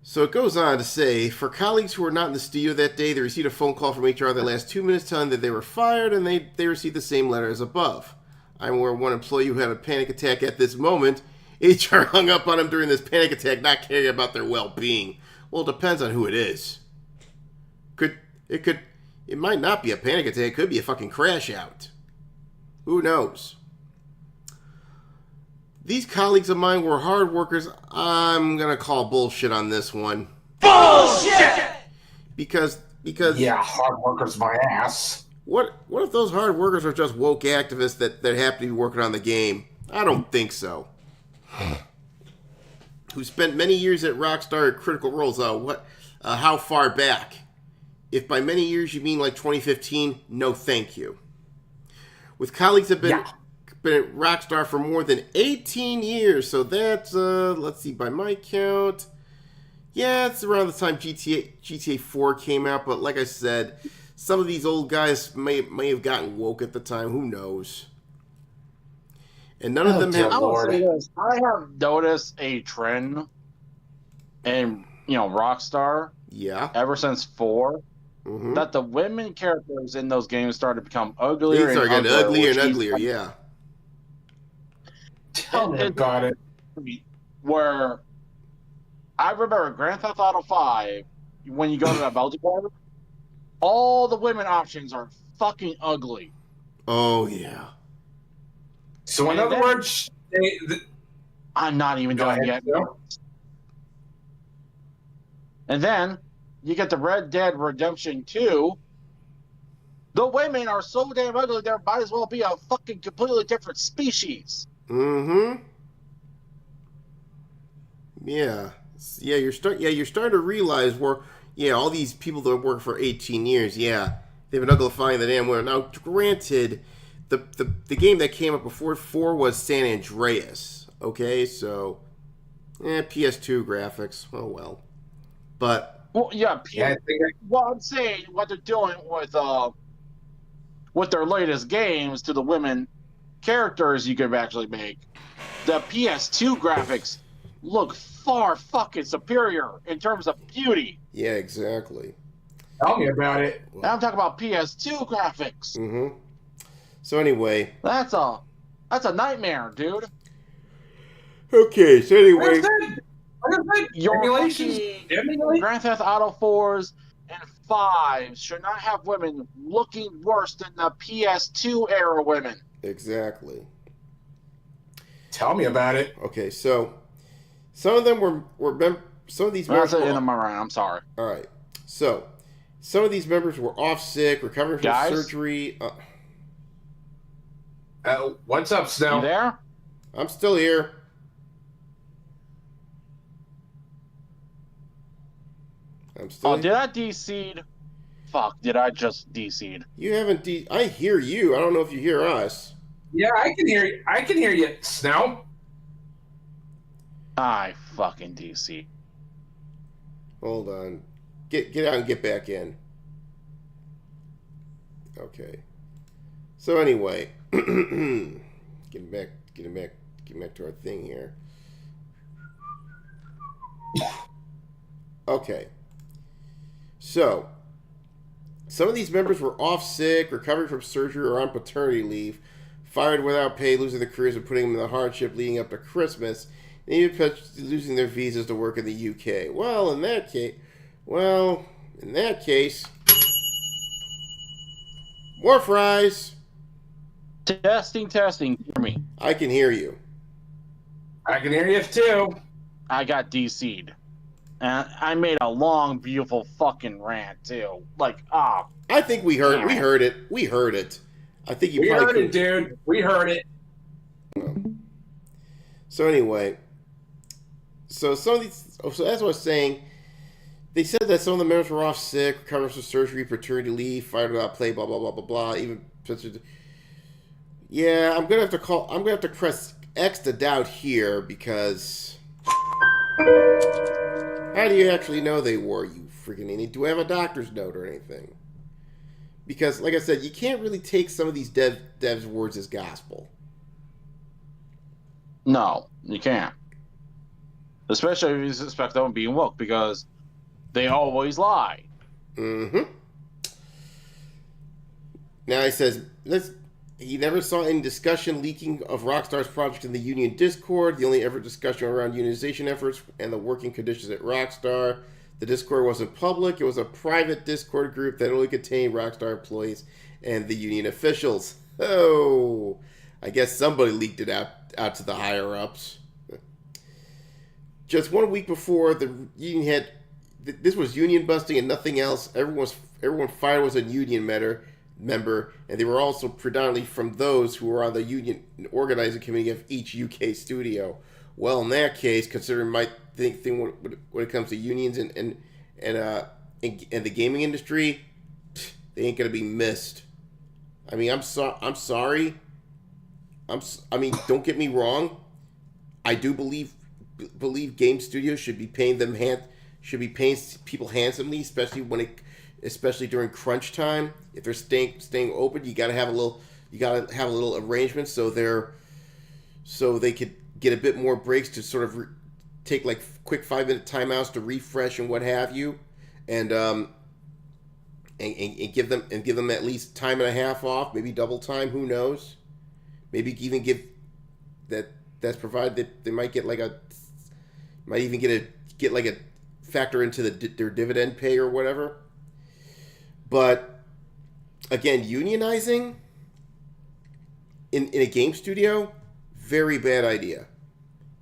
So it goes on to say, for colleagues who were not in the studio that day, they received a phone call from HR that last 2 minutes telling them that they were fired, and they received the same letter as above. I'm aware of one employee who had a panic attack at this moment. HR hung up on him during this panic attack, not caring about their well-being. Well, it depends on who it is. It might not be a panic attack. It could be a fucking crash out. Who knows? These colleagues of mine were hard workers. I'm going to call bullshit on this one. Bullshit! Because Yeah, hard workers my ass. what if those hard workers are just woke activists that happen to be working on the game? I don't think so. Who spent many years at Rockstar at critical roles. How far back? If by many years you mean like 2015, no thank you. With colleagues that have been at Rockstar for more than 18 years, so that's, let's see, by my count, yeah, it's around the time GTA 4 came out, but like I said, some of these old guys may have gotten woke at the time, who knows. And none of them have... I have noticed a trend in, Rockstar, ever since 4, that the women characters in those games started to become uglier These are getting uglier and uglier, yeah. Tell me about it. Where I remember Grand Theft Auto 5, when you go to that multiplayer, all the women options are fucking ugly. Oh, yeah. So in other words, I'm not even done yet. And then you get the Red Dead Redemption 2. The women are so damn ugly, there might as well be a fucking completely different species. Mm-hmm. Yeah. Yeah, you're starting to realize where, all these people that work for 18 years, they've been uglifying the damn women. Now, granted, the game that came up before 4 was San Andreas. Okay, so PS2 graphics. Oh well. But I'm saying what they're doing with their latest games to the women characters you could actually make. The PS2 graphics look far fucking superior in terms of beauty. Yeah, exactly. Tell me about it. Now I'm talking about PS2 graphics. Mm-hmm. So anyway, that's a nightmare, dude. Okay, so anyway, your Grand Theft Auto 4s and 5s should not have women looking worse than the PS2 era women. Exactly. Tell me about it. Okay, so some of them were some of these members. I'm sorry. All right, so some of these members were off sick, recovering from surgery. What's up, Snow? You there? I'm still here. Did I de-seed? Fuck, did I just de-seed? You haven't I hear you. I don't know if you hear us. Yeah, I can hear you. I can hear you, Snow. I fucking de-seed. Hold on. Get out and get back in. Okay. So anyway, getting back to our thing here. Okay. So, some of these members were off sick, recovering from surgery, or on paternity leave, fired without pay, losing their careers and putting them in the hardship leading up to Christmas, and even losing their visas to work in the UK. Well, in that case, more fries. Testing. Hear me. I can hear you. I can hear you too. I got DC'd. And I made a long, beautiful fucking rant too. I think we heard it. We heard it. I think you probably heard it, dude. We heard it. So anyway, so some of these. So that's what I was saying. They said that some of the members were off sick, recovering from surgery, paternity leave, fired without pay, blah blah blah blah blah. Even. Yeah, I'm gonna have to press X to doubt here because. How do you actually know they were, you freaking idiot? Do I have a doctor's note or anything? Because, like I said, you can't really take some of these devs' words as gospel. No, you can't. Especially if you suspect them of being woke, because they always lie. Mm-hmm. Now he says, he never saw any discussion leaking of Rockstar's project in the Union Discord. The only ever discussion around unionization efforts and the working conditions at Rockstar. The Discord wasn't public. It was a private Discord group that only contained Rockstar employees and the union officials. Oh, I guess somebody leaked it out out to the higher ups. Just 1 week before the union had, this was union busting and nothing else. Everyone fired was a union member, and they were also predominantly from those who were on the union organizing committee of each UK studio. Well, in that case, considering my thing when it comes to unions and the gaming industry, they ain't gonna be missed. I mean, I'm sorry. I mean, don't get me wrong. I do believe game studios should be paying people handsomely, especially during crunch time. If they're staying open, you gotta have a little arrangement so they could get a bit more breaks to sort of take like quick 5-minute timeouts to refresh and what have you, and give them at least time and a half off, maybe double time. Who knows? Maybe even give that's provided that they might get like a factor into their dividend pay or whatever. But again, unionizing in a game studio, very bad idea,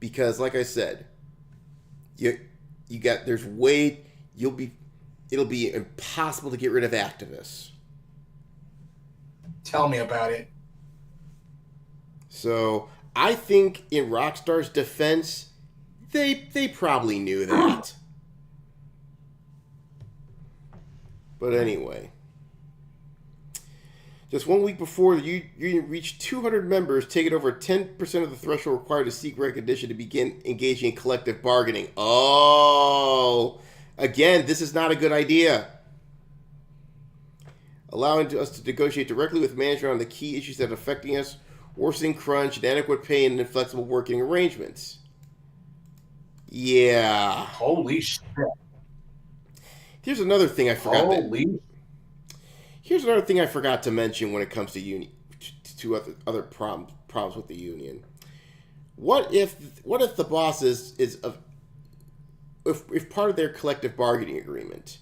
because like I said, it'll be impossible to get rid of activists. Tell me about it. So I think in Rockstar's defense, they probably knew that. But anyway, just 1 week before the union reached 200 members, taking over 10% of the threshold required to seek recognition to begin engaging in collective bargaining. Oh, again, this is not a good idea. Allowing us to negotiate directly with management on the key issues that are affecting us, worsening crunch, inadequate pay, and inflexible working arrangements. Yeah. Holy shit. Here's another thing I forgot. Here's another thing I forgot to mention when it comes to other problems with the union. What if the boss if part of their collective bargaining agreement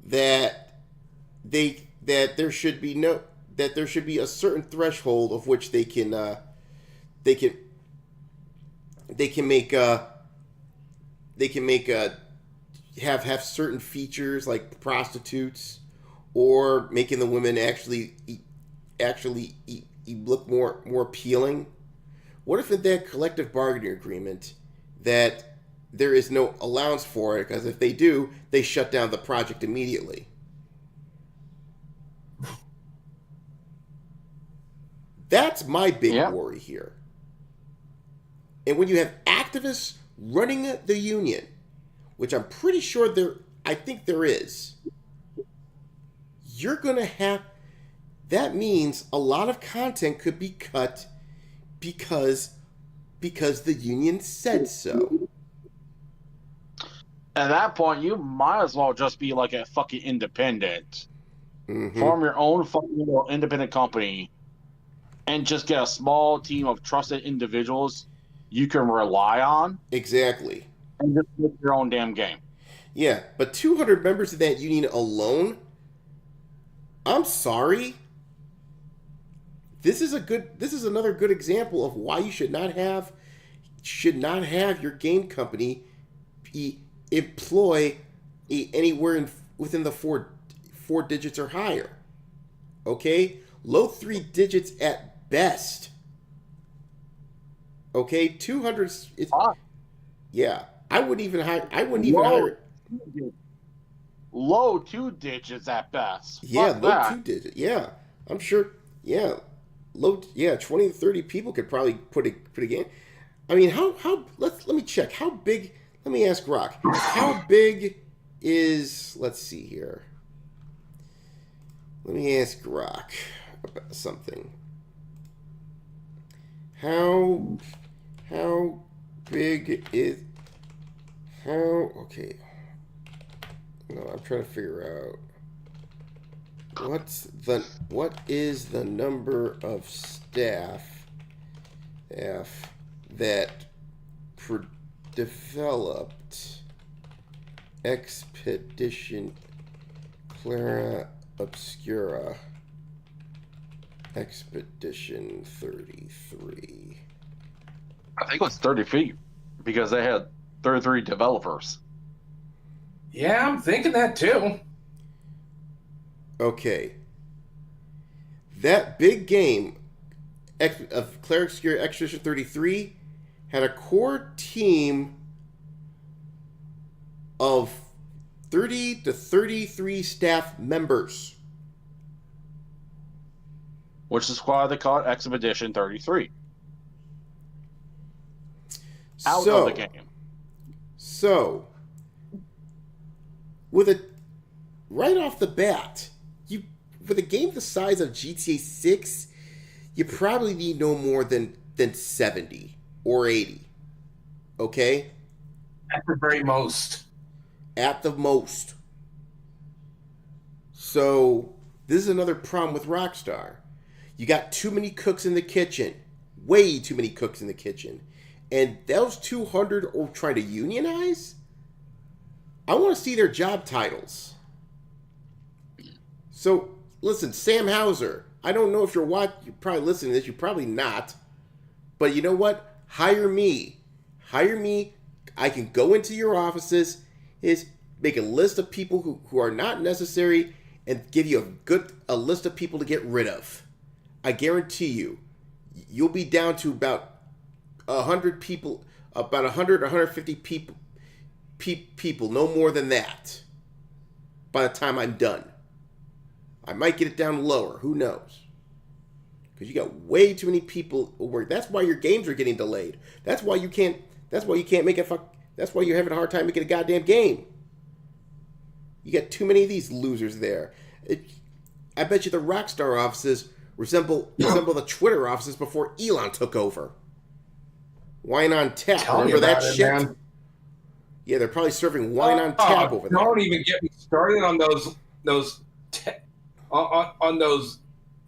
that there should be a certain threshold of which they can have certain features like prostitutes, or making the women actually look more appealing. What if in that collective bargaining agreement that there is no allowance for it, because if they do, they shut down the project immediately? That's my big worry here. And when you have activists running the union, which I'm pretty sure I think there is, you're going to have, that means a lot of content could be cut because the union said so. At that point, you might as well just be like a fucking independent. Mm-hmm. Form your own fucking independent company and just get a small team of trusted individuals you can rely on. Exactly. And just make your own damn game. Yeah, but 200 members of that union alone, I'm sorry. This is another good example of why you should not have your game company employ anywhere within the four digits or higher. Okay? Low 3 digits at best. Okay? 200 yeah. I wouldn't even hire Low 2 digits at best. Yeah, Fuck low that. 2 digits. Yeah. I'm sure. Yeah. 20 to 30 people could probably put a game. I mean, let me check. How big, let me ask Rock. How big is, let's see here. Let me ask Rock about something. How big is, okay. No, I'm trying to figure out what is the number of staff that developed Expedition Clara Obscura Expedition 33. I think it was 30 feet because they had 33 developers. Yeah, I'm thinking that too. Okay. That big game of Cleric's Gear Expedition 33 had a core team of 30 to 33 staff members. Which is why they call it Expedition 33. Out of the game. So, with a right off the bat, with a game the size of GTA 6, you probably need no more than 70 or 80. Okay? At the very most. At the most. So, this is another problem with Rockstar. You got too many cooks in the kitchen. Way too many cooks in the kitchen. And those 200 are trying to unionize? I want to see their job titles. So, listen, Sam Hauser, I don't know if you're probably listening to this. You're probably not. But you know what? Hire me. Hire me. I can go into your offices, make a list of people who are not necessary, and give you a list of people to get rid of. I guarantee you'll be down to about 100 people, about 100 or 150 people, no more than that, by the time I'm done. I might get it down lower. Who knows? Because you got way too many people who work. That's why your games are getting delayed. That's why you can't make it. That's why you're having a hard time making a goddamn game. You got too many of these losers there. I bet you the Rockstar offices resemble the Twitter offices before Elon took over. Wine on tap. Remember that shit? Man. Yeah, they're probably serving wine on tap over there. Don't even get me started on those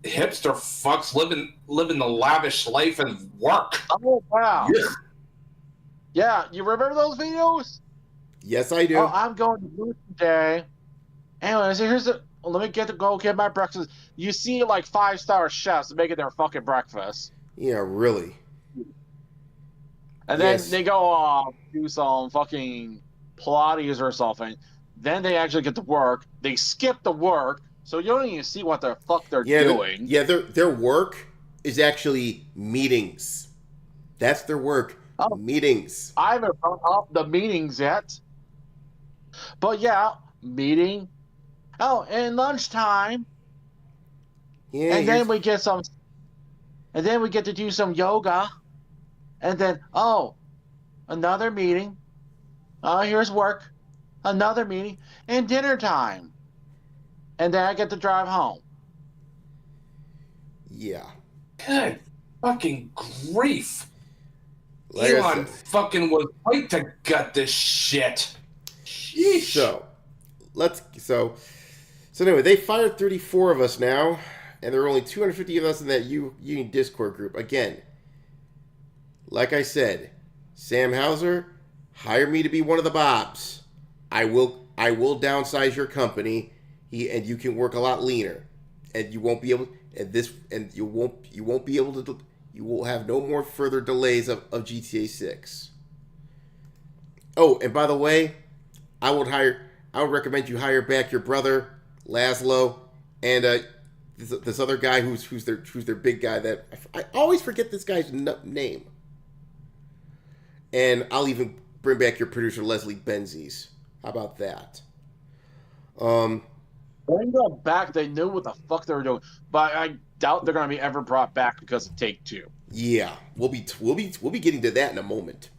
hipster fucks living the lavish life and work. Oh wow! Yeah, you remember those videos? Yes, I do. Oh, I'm going to food today. Anyways, let me go get my breakfast. You see, like 5-star chefs making their fucking breakfast. Yeah, really. And then they go do some fucking Pilates or something. Then they actually get to work. They skip the work, so you don't even see what the fuck they're doing. Their work is actually meetings. That's their work. Oh, meetings. I haven't brought up the meetings yet. But yeah, meeting. Oh, and lunchtime. Yeah. And then we get to do some yoga. And then, another meeting. Here's work. Another meeting. And dinner time. And then I get to drive home. Yeah. Good fucking grief. Like Elon fucking was right to gut this shit. Sheesh. So anyway, they fired 34 of us now, and there are only 250 of us in that Union Discord group. Again, like I said, Sam Hauser, hire me to be one of the Bobs. I will downsize your company, and you can work a lot leaner, and you won't be able you will have no more further delays of GTA 6. Oh, and by the way, I would recommend you hire back your brother Laszlo and this other guy who's their big guy that I always forget this guy's name. And I'll even bring back your producer Leslie Benzies. How about that? Bring them back. They knew what the fuck they were doing, but I doubt they're going to be ever brought back because of Take Two. Yeah, we'll be getting to that in a moment.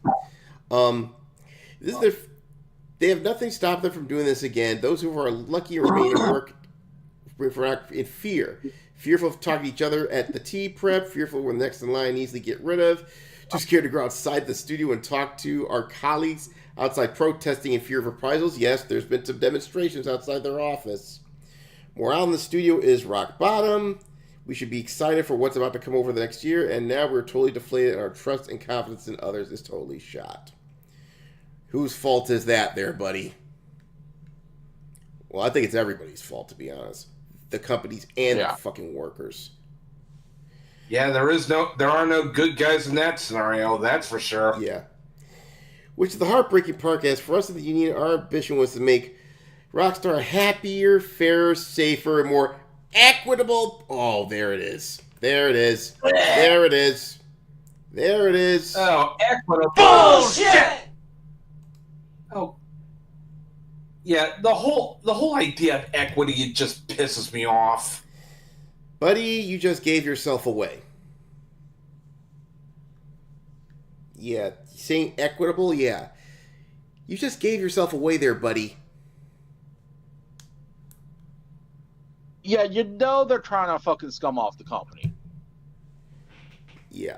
They have nothing stopped them from doing this again. Those who are lucky remain at work in fear. Fearful of talking to each other at the tea prep. Fearful we're next in line, easily get rid of. Too scared to go outside the studio and talk to our colleagues outside protesting in fear of reprisals. Yes, there's been some demonstrations outside their office. Morale in the studio is rock bottom. We should be excited for what's about to come over the next year, and now we're totally deflated and our trust and confidence in others is totally shot. Whose fault is that there, buddy? Well, I think it's everybody's fault, to be honest. The companies and the fucking workers. Yeah, there are no good guys in that scenario. That's for sure. Yeah. Which is the heartbreaking part, as for us in the union, our ambition was to make Rockstar a happier, fairer, safer, and more equitable. Oh, there it is. There it is. There it is. There it is. Oh, equitable. Bullshit! Oh. Yeah, the whole idea of equity just pisses me off. Buddy, you just gave yourself away. Yeah, saying equitable, yeah. You just gave yourself away there, buddy. Yeah, you know they're trying to fucking scum off the company. Yeah.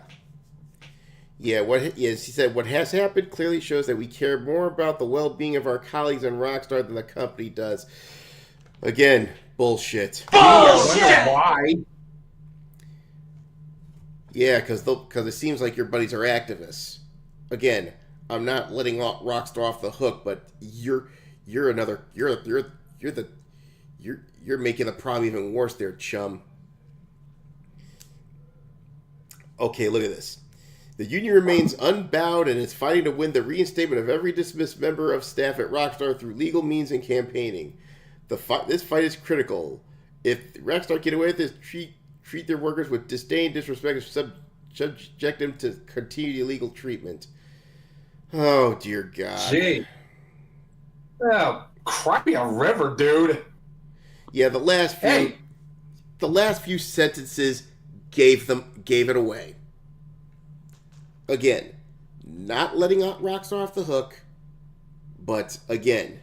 Yeah, he said, what has happened clearly shows that we care more about the well-being of our colleagues in Rockstar than the company does. Again, bullshit. Bullshit! Why? Yeah, because it seems like your buddies are activists. Again, I'm not letting Rockstar off the hook, but you're making the problem even worse there, chum. Okay, look at this. The union remains unbowed and is fighting to win the reinstatement of every dismissed member of staff at Rockstar through legal means and campaigning. This fight is critical. If Rockstar get away with this, treat their workers with disdain, disrespect, and subject them to continued illegal treatment. Oh, dear God. Gee. Oh, crappy a river, dude. Yeah, the last few sentences gave it away. Again, not letting Rockstar off the hook, but again,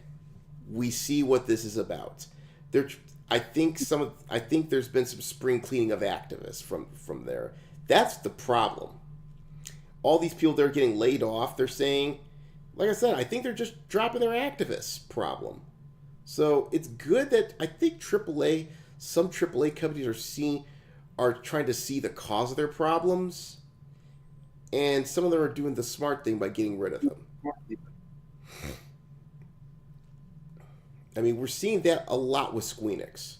we see what this is about. I think there's been some spring cleaning of activists from there. That's the problem. All these people that are getting laid off, they're saying, like I said, I think they're just dropping their activists problem. So it's good that I think some AAA companies are trying to see the cause of their problems, and some of them are doing the smart thing by getting rid of them. I mean, we're seeing that a lot with Squeenix,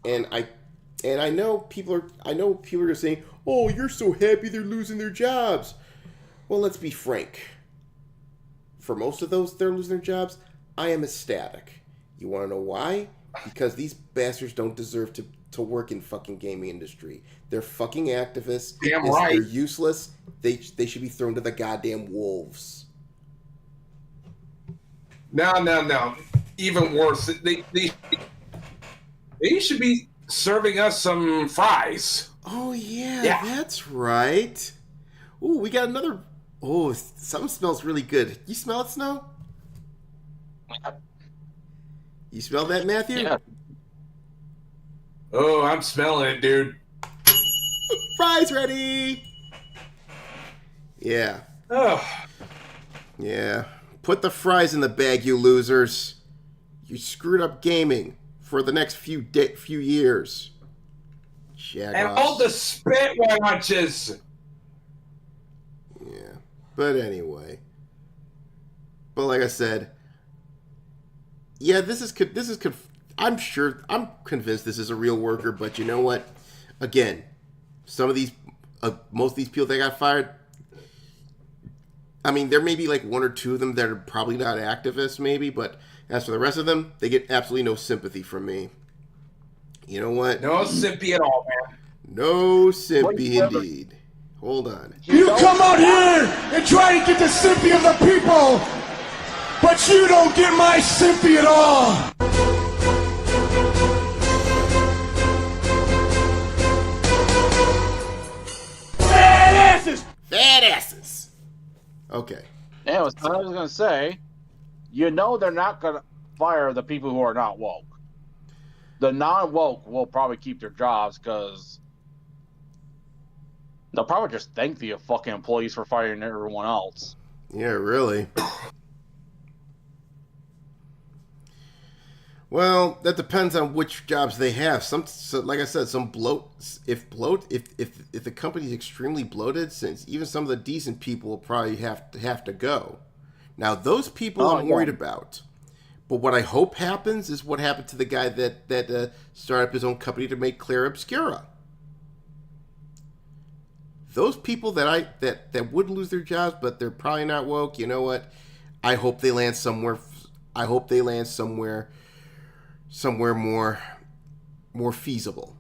and I know people are saying, "Oh, you're so happy they're losing their jobs." Well, let's be frank. For most of those, they're losing their jobs. I am ecstatic. You want to know why? Because these bastards don't deserve to work in fucking gaming industry. They're fucking activists. Damn right. They're useless. They should be thrown to the goddamn wolves. No. Even worse. They should be serving us some fries. Oh, yeah, that's right. Ooh, we got another... Oh, something smells really good. You smell it, Snow? You smell that, Matthew? Yeah. Oh, I'm smelling it, dude. Fries ready! Yeah. Oh. Yeah. Put the fries in the bag, you losers. You screwed up gaming for the next few years. And all the spit watches. Yeah. But anyway. But like I said, yeah, I'm convinced this is a real worker, but you know what? Again, some of these, most of these people that got fired, I mean, there may be like one or two of them that are probably not activists, maybe, but as for the rest of them, they get absolutely no sympathy from me. You know what? No sympathy at all, man. No sympathy indeed. Hold on. You come out here and try to get the sympathy of the people, but you don't get my sympathy at all. Fat asses! Fat asses! Okay. Yeah, I was gonna say, you know they're not gonna fire the people who are not woke. The non-woke will probably keep their jobs because they'll probably just thank the fucking employees for firing everyone else. Yeah, really. Well, that depends on which jobs they have. Like I said, if the company's extremely bloated, since even some of the decent people will probably have to go. Now, those people I'm worried about. But what I hope happens is what happened to the guy that started up his own company to make Clair Obscura. those people that would lose their jobs, but they're probably not woke. You know what? I hope they land somewhere. I hope they land somewhere more feasible.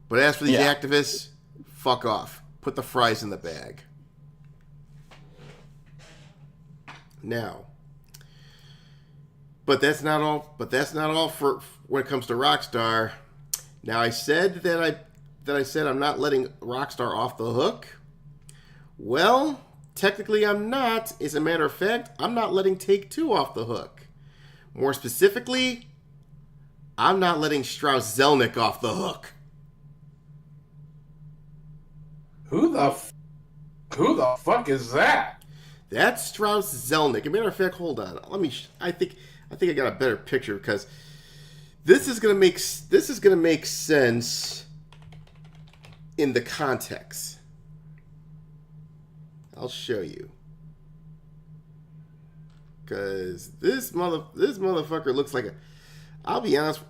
But as for these activists, fuck off. Put the fries in the bag. Now, but that's not all for when it comes to Rockstar. Now, I said I'm not letting Rockstar off the hook. Well, technically I'm not. As a matter of fact, I'm not letting Take-Two off the hook. More specifically, I'm not letting Strauss Zelnick off the hook. Who the fuck is that? That's Strauss Zelnick. As a matter of fact, hold on. I think I got a better picture because this is gonna make sense in the context. I'll show you. Because this motherfucker looks like a... I'll be honest.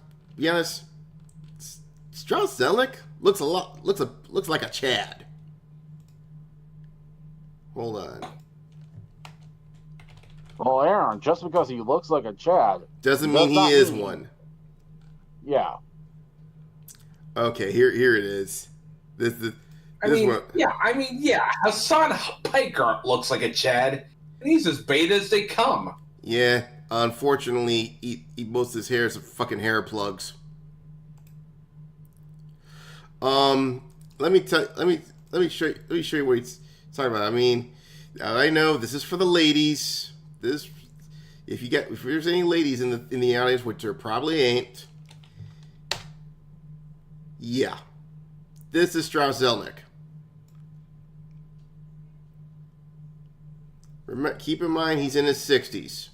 Strauss Zelnick looks like a Chad. Hold on. Well, Aaron, just because he looks like a Chad doesn't mean he is one. Yeah. Okay, here it is. Hassan Piker looks like a Chad, and he's as beta as they come. Yeah, unfortunately, most of his hair is fucking hair plugs. Let me show you what he's talking about. I mean, I know this is for the ladies. If there's any ladies in the audience, which there probably ain't. Yeah, this is Strauss Zelnick. Keep in mind he's in his 60s.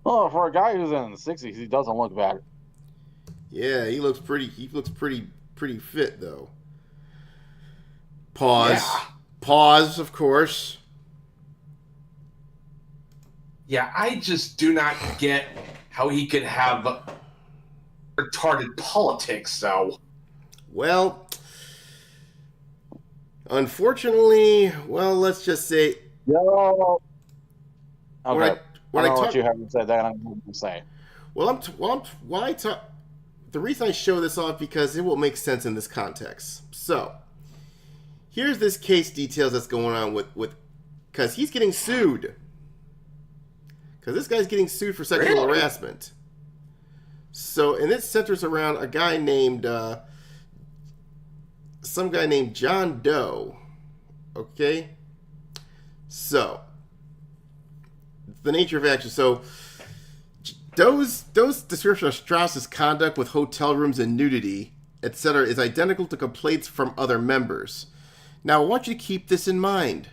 Oh, for a guy who's in the 60s, he doesn't look bad. Yeah, he looks pretty fit though. Pause. Yeah. Pause, of course. Yeah, I just do not get how he could have retarded politics, though. Well, unfortunately, let's just say... No. Okay. When I what you haven't said that, I'm going to say. The reason I show this off because it will make sense in this context. So, here's this case details that's going on with because he's getting sued. Because this guy's getting sued for sexual harassment. So, and it centers around a guy named John Doe. Okay? So, the nature of action. So, Doe's description of Strauss's conduct with hotel rooms and nudity, etc., is identical to complaints from other members. Now, I want you to keep this in mind.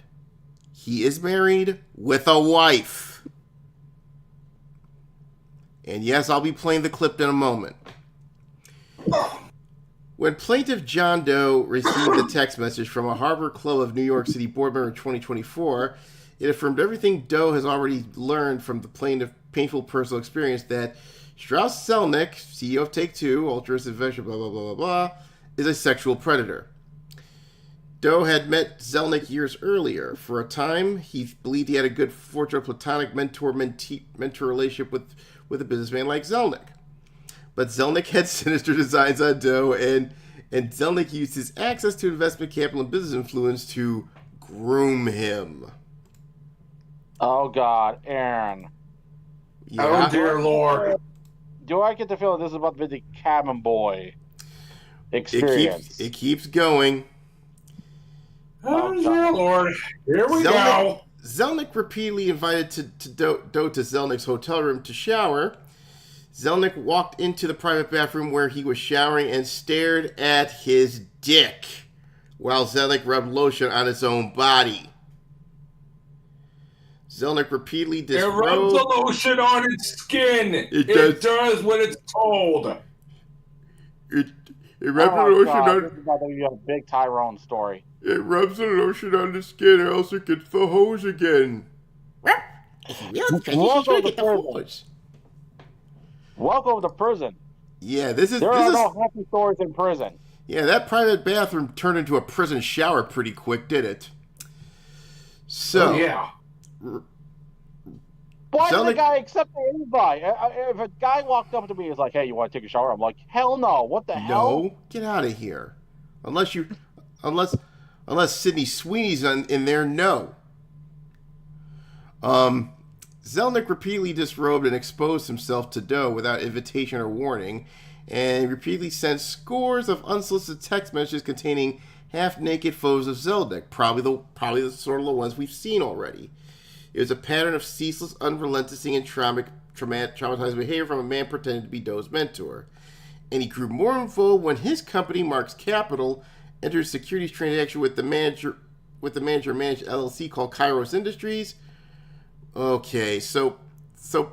He is married with a wife. And yes, I'll be playing the clip in a moment. When plaintiff John Doe received a text message from a Harbor Club of New York City board member in 2024, it affirmed everything Doe has already learned from the plaintiff's painful personal experience that Strauss Zelnick, CEO of Take-Two, altruistic adventure, blah, blah, blah, blah, blah, is a sexual predator. Doe had met Zelnick years earlier. For a time, he believed he had a good fortune platonic mentor relationship with a businessman like Zelnick. But Zelnick had sinister designs on Doe, and Zelnick used his access to investment capital and business influence to groom him. Oh, God, Aaron. Yeah. Oh, dear Lord. Do I get the feeling this is about to be the cabin boy experience? It keeps going. Oh, dear Lord. Here we go. Zelnick repeatedly invited Doe to Zelnick's hotel room to shower. Zelnick walked into the private bathroom where he was showering and stared at his dick while Zelnick rubbed lotion on his own body. Zelnick repeatedly disrobed. It rubs the lotion on its skin. It does what it's told. It rubs the lotion on... This is about to be a big Tyrone story. It rubs the lotion on the skin or else it gets the hose again. Welcome to prison. Yeah, this is... There are no happy stories in prison. Yeah, that private bathroom turned into a prison shower pretty quick, did it? So, Oh, yeah. Why did the Zelnick- guy accept the invite? If a guy walked up to me and was like, "Hey, you want to take a shower?" I'm like, "Hell no! What the hell?" No, get out of here. Unless Sydney Sweeney's in there, no. Zelnick repeatedly disrobed and exposed himself to Doe without invitation or warning, and repeatedly sent scores of unsolicited text messages containing half-naked photos of Zelnick, probably the sort of the ones we've seen already. It was a pattern of ceaseless, unrelenting, and traumatizing behavior from a man pretending to be Doe's mentor. And he grew more involved when his company, Marks Capital, entered a securities transaction with the manager managed LLC called Kairos Industries. Okay, so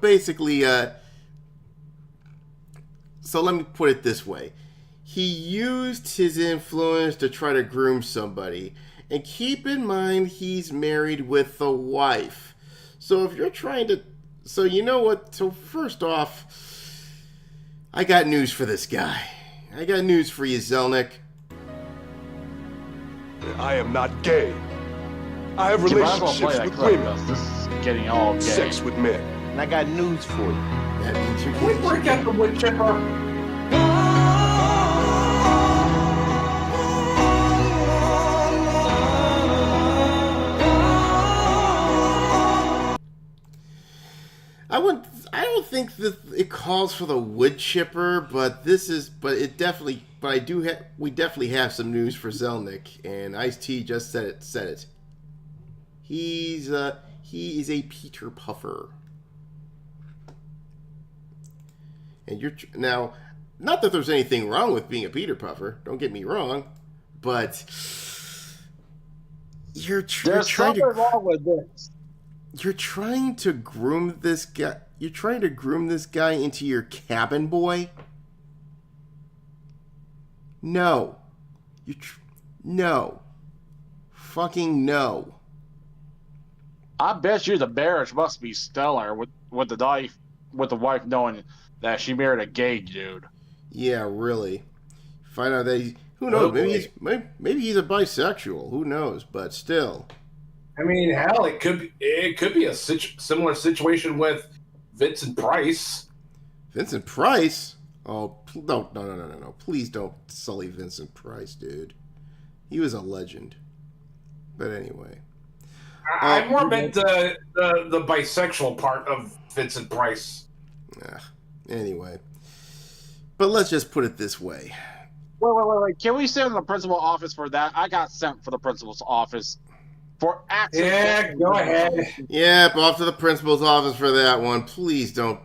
basically, so let me put it this way. He used his influence to try to groom somebody. And keep in mind, he's married with a wife. So if you're trying to... So you know what? So first off, I got news for this guy. I got news for you, Zelnick. I am not gay. I have relationships with women. This is getting all gay. Sex with men. And I got news for you. That means you're Can we getting... break out the wood chipper? I don't think that it calls for the wood chipper, but we definitely have some news for Zelnick, and Ice-T just said it. He is a Peter Puffer. And now, not that there's anything wrong with being a Peter Puffer, don't get me wrong, but There's something wrong with this. You're trying to groom this guy. You're trying to groom this guy into your cabin boy? No. No. Fucking no. I bet you the marriage must be stellar with the wife knowing that she married a gay dude. Yeah, really. Find out that who knows? Maybe he's a bisexual. Who knows? But still. I mean, hell, it could be a similar situation with Vincent Price. Vincent Price? Oh, no. Please don't sully Vincent Price, dude. He was a legend. But anyway. I more meant the bisexual part of Vincent Price. Anyway. But let's just put it this way. Wait. Can we send the principal's office for that? I got sent for the principal's office for access. Yeah, go ahead. Yep, off to the principal's office for that one. Please don't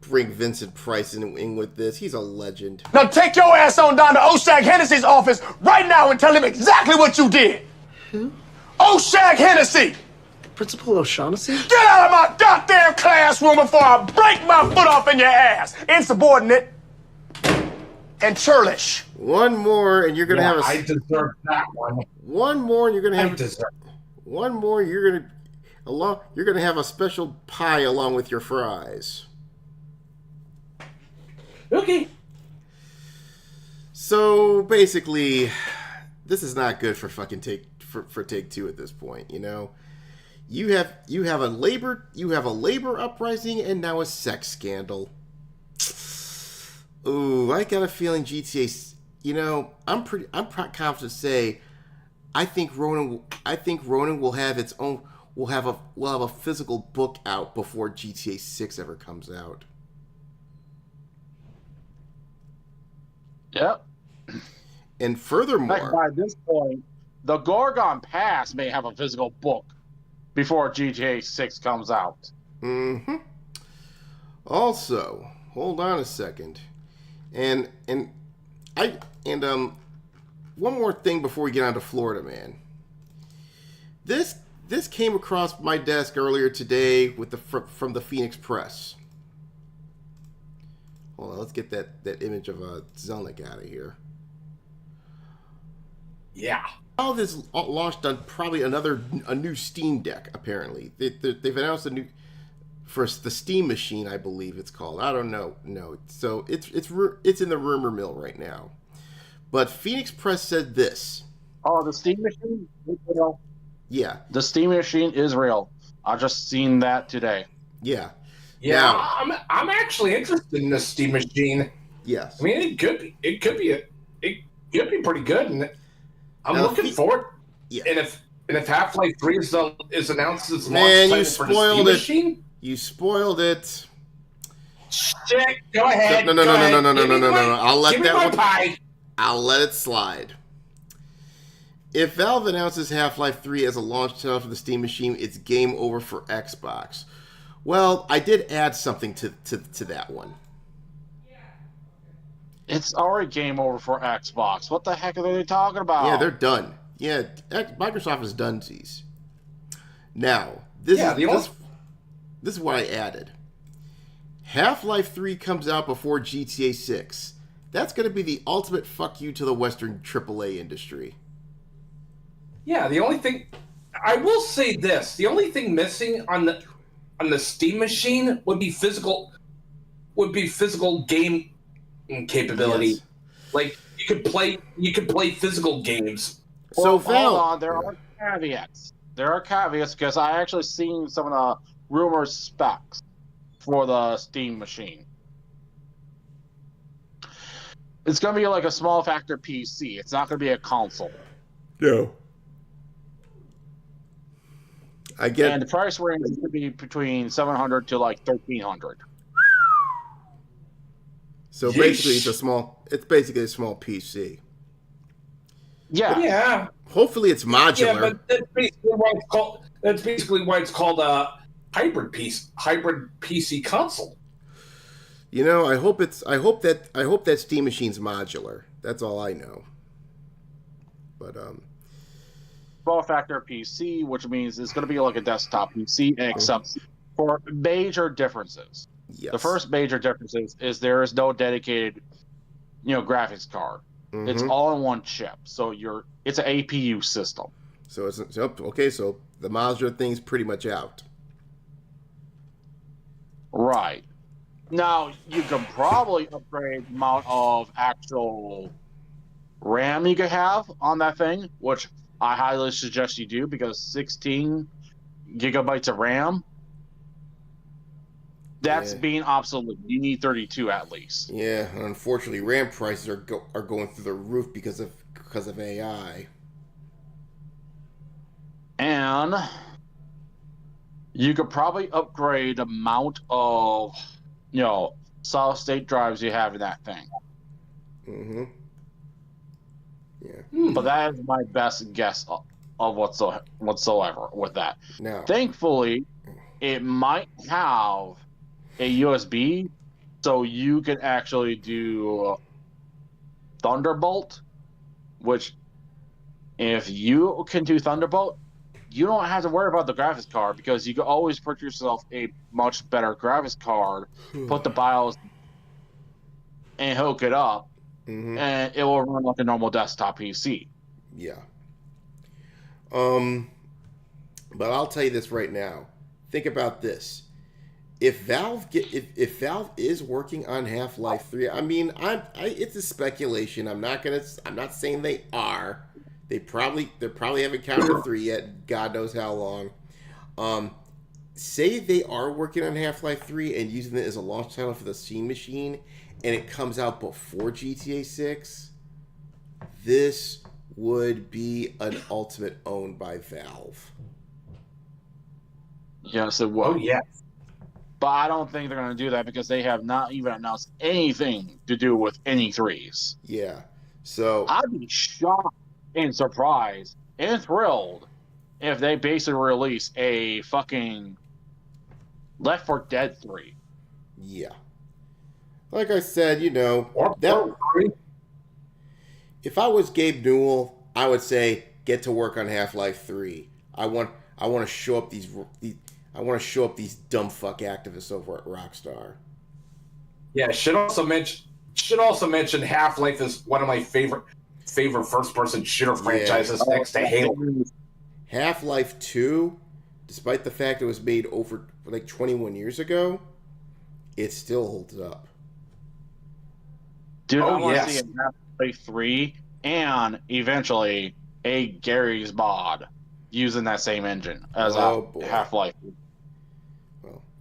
bring Vincent Price in with this. He's a legend. Now take your ass on down to Oshag Hennessy's office right now and tell him exactly what you did. Who? Oshag Hennessy! Principal O'Shaughnessy? Get out of my goddamn classroom before I break my foot off in your ass! Insubordinate and churlish. One more, and you're gonna have a. I deserve that one. One more, and you're gonna have. I deserve. One more, you're gonna have a special pie along with your fries. Okay. So basically, this is not good for fucking take two at this point. You know, you have a labor uprising and now a sex scandal. Ooh, I got a feeling GTA. You know, I'm confident to say, I think Ronin will have its own. We'll have a physical book out before GTA 6 ever comes out. Yep. And furthermore, By this point, the Gorgon Pass may have a physical book before GTA 6 comes out. Mm-hmm. Also, hold on a second. And one more thing before we get on to Florida, man. This came across my desk earlier today with from the Phoenix Press. Hold on, let's get that image of Zelnick out of here. Yeah. All this launched on probably a new Steam Deck. Apparently, they've announced a for the Steam Machine, I believe it's called. I don't know. No, so it's in the rumor mill right now. But Phoenix Press said this. Oh, the Steam Machine is real. Yeah. The Steam Machine is real. I just seen that today. Yeah. Yeah, Now, I'm actually interested in the Steam Machine. yes. I mean, it could be pretty good, and I'm Now, looking forward. Yeah. And if Half-Life 3 is announced as Man, launch you title for the spoiled Steam it. Machine, You spoiled it. shit, go ahead. No. Go ahead. Give me my- I'll let give me that my one. pie. I'll let it slide. If Valve announces Half-Life 3 as a launch title for the Steam Machine, it's game over for Xbox. Well, I did add something to that one. It's already game over for Xbox. What the heck are they talking about? Yeah, they're done. Yeah, Microsoft is done. Now, this is what I added. Half-Life 3 comes out before GTA 6. That's going to be the ultimate fuck you to the Western AAA industry. Yeah, the only thing I will say this: the only thing missing on the Steam Machine would be physical game capability. Yes. Like you could play physical games. So Well, Valve, hold on, there are caveats. There are caveats because I actually seen some of the rumored specs for the Steam Machine. It's going to be like a small factor PC. It's not going to be a console. no. I get. And the price range is going to be between $700 to like $1,300. So Yeesh. basically, it's basically a small PC. Yeah. Yeah, Hopefully, it's modular. yeah, but that's basically why it's called a hybrid PC console. You know, I hope that Steam Machine's modular. That's all I know. But Small factor PC, which means it's going to be like a desktop PC, except for major differences. yes. The first major difference is there is no dedicated, graphics card. Mhm. It's all in one chip, so it's an APU system. So it's okay. So the modular thing's pretty much out. Right. Now you can probably upgrade the amount of actual RAM you could have on that thing, which I highly suggest you do because 16 gigabytes of RAM. That's Yeah. being obsolete. You need 32 at least. Yeah, and unfortunately, RAM prices are going through the roof because of AI. And you could probably upgrade the amount of, solid state drives you have in that thing. Mm-hmm. Yeah. But that is my best guess of whatsoever with that. Now, Thankfully, it might have a USB, so you can actually do Thunderbolt, which if you can do Thunderbolt, you don't have to worry about the graphics card because you can always put yourself a much better graphics card, put the BIOS and hook it up, mm-hmm. and it will run like a normal desktop PC. Yeah. But I'll tell you this right now. Think about this. If Valve is working on Half-Life 3, I mean, it's a speculation. I'm not saying they are. They probably haven't counted 3 yet. God knows how long. Say they are working on Half-Life 3 and using it as a launch title for the Steam Machine, and it comes out before GTA 6. This would be an ultimate owned by Valve. Yes, it will. Oh yeah. But I don't think they're going to do that because they have not even announced anything to do with any 3s. Yeah. So I'd be shocked and surprised and thrilled if they basically release a fucking Left 4 Dead 3. yeah. Like I said, if I was Gabe Newell, I would say get to work on Half-Life 3. I want to show up these dumb fuck activists over at Rockstar. Yeah, should also mention Half-Life is one of my favorite first-person shooter franchises next to Halo. Half-Life 2, despite the fact it was made over like 21 years ago, it still holds up. Dude, I Oh, want to yes. see a Half-Life 3 and eventually a Gary's mod using that same engine as Oh, boy. Half-Life.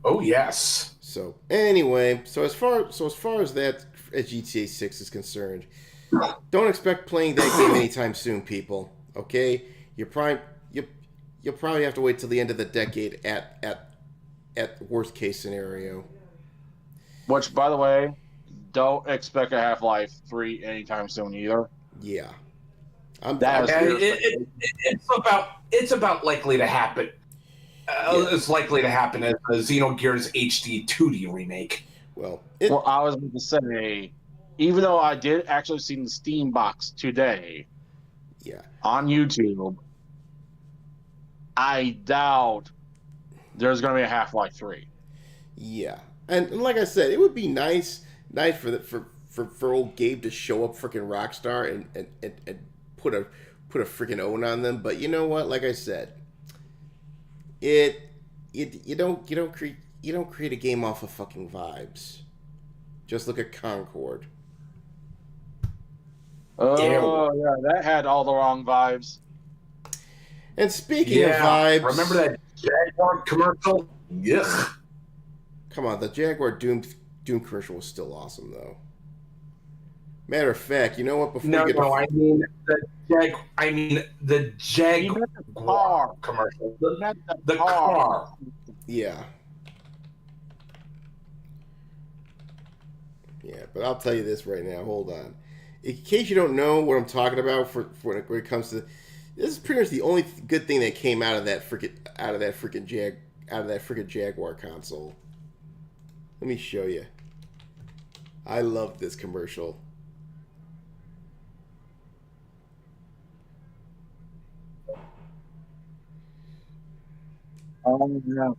Oh, yes. So anyway, so as far as that as GTA 6 is concerned, don't expect playing that game anytime soon, people. Okay, you'll probably have to wait till the end of the decade at worst case scenario. Which, by the way, don't expect a Half-Life 3 anytime soon either. Yeah, That is And it's about likely to happen. It's likely to happen as the Xenogears HD 2D remake. well, I was going to say, even though I did actually see the Steam box today yeah, on YouTube, I doubt there's going to be a Half-Life 3. yeah, and like I said, it would be nice for old Gabe to show up freaking Rockstar and put a freaking own on them. But you know what? Like I said, you don't create a game off of fucking vibes. Just look at Concord. Oh, yeah, that had all the wrong vibes. And speaking of vibes, Remember that Jaguar commercial? Yuck. come on, the Jaguar Doom commercial was still awesome though. Matter of fact, you know what? Before we get I mean the You meant the Jaguar car. commercial. You meant The car. yeah. Yeah, but I'll tell you this right now. Hold on. In case you don't know what I'm talking about for when it comes to this, is pretty much the only good thing that came out of that freaking Jaguar console. Let me show you. I love this commercial. Yeah.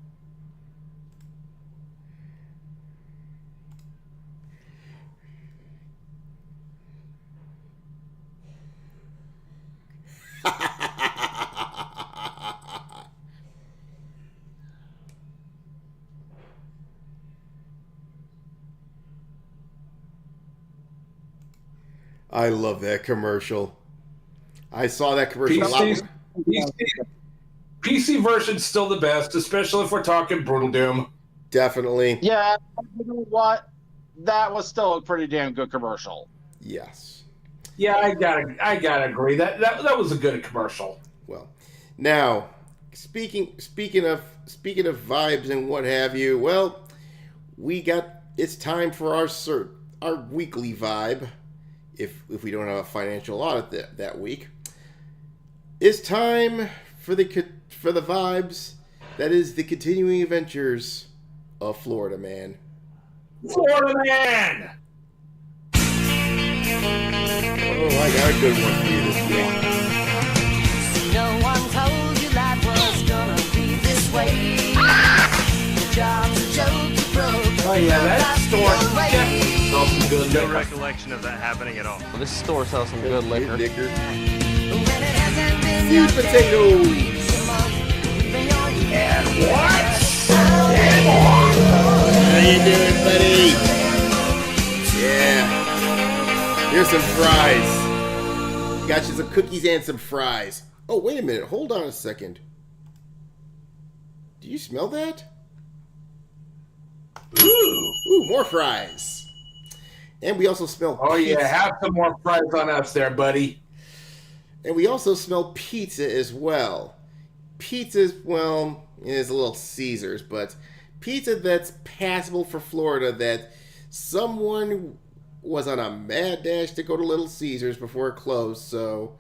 I love that commercial. I saw that commercial a lot. PC version's still the best, especially if we're talking Brutal Doom. Definitely. Yeah, you know what? That was still a pretty damn good commercial. Yes. Yeah, I gotta agree. That was a good commercial. Well, now speaking of vibes and what have you, well, it's time for our weekly vibe. If we don't have a financial audit that week, it's time for the vibes. That is the continuing adventures of Florida Man. Florida Man. Oh, I got a good one for you this week. No one told you life was gonna be this way. Your job's a joke, you broke. Oh yeah, that store definitely sells some good No liquor. recollection of that happening at all. Well, this store sells some good liquor. Liquor. When it hasn't been Sweet potatoes. and What? How you doing, buddy? Yeah. Here's some fries. Got you some cookies and some fries. Oh, wait a minute. Hold on a second. Do you smell that? Ooh, more fries. And we also smell Oh pizza. yeah, have some more fries on us there, buddy. And we also smell pizza as well. Pizza's, well, it is a little Caesars, but pizza that's passable for Florida, that someone was on a mad dash to go to Little Caesars before it closed, so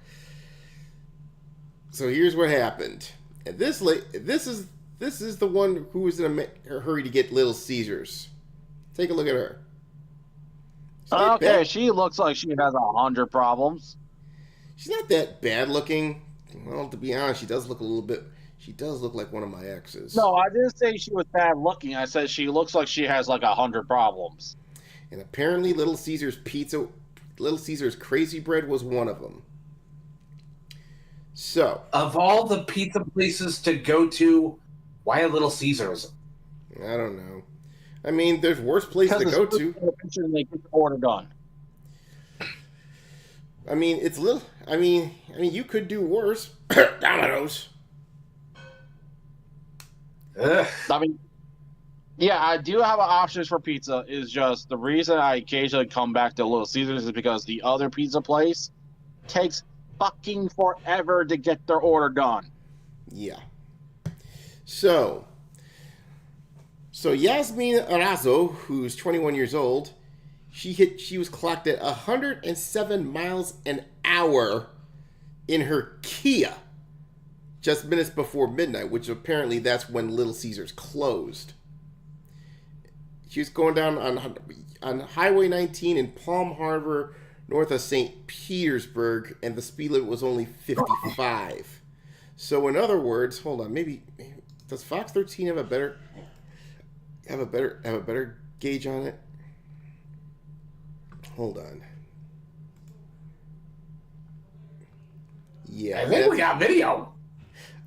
here's what happened. And this is the one who was in a hurry to get Little Caesars. Take a look at her. She's not Okay, bad. she looks like she has 100 problems. She's not that bad looking. Well, to be honest, she does look like one of my exes. No, I didn't say she was bad looking. I said she looks like she has like 100 problems. And apparently Little Caesars Crazy Bread was one of them. So, Of all the pizza places to go to Why a Little Caesars? I don't know. I mean, there's worse places to go to. They get the order done. I mean, it's little. I mean, you could do worse. Domino's. Ugh. I mean, yeah, I do have options for pizza. Is just the reason I occasionally come back to Little Caesars is because the other pizza place takes fucking forever to get their order done. Yeah. So Yasmin Arazo, who's 21 years old, she was clocked at 107 miles an hour in her Kia just minutes before midnight, which apparently that's when Little Caesars closed. She was going down on Highway 19 in Palm Harbor, north of St. Petersburg, and the speed limit was only 55. So in other words, hold on, maybe does Fox 13 have a better gauge on it? Hold on. Yeah, I think we got video.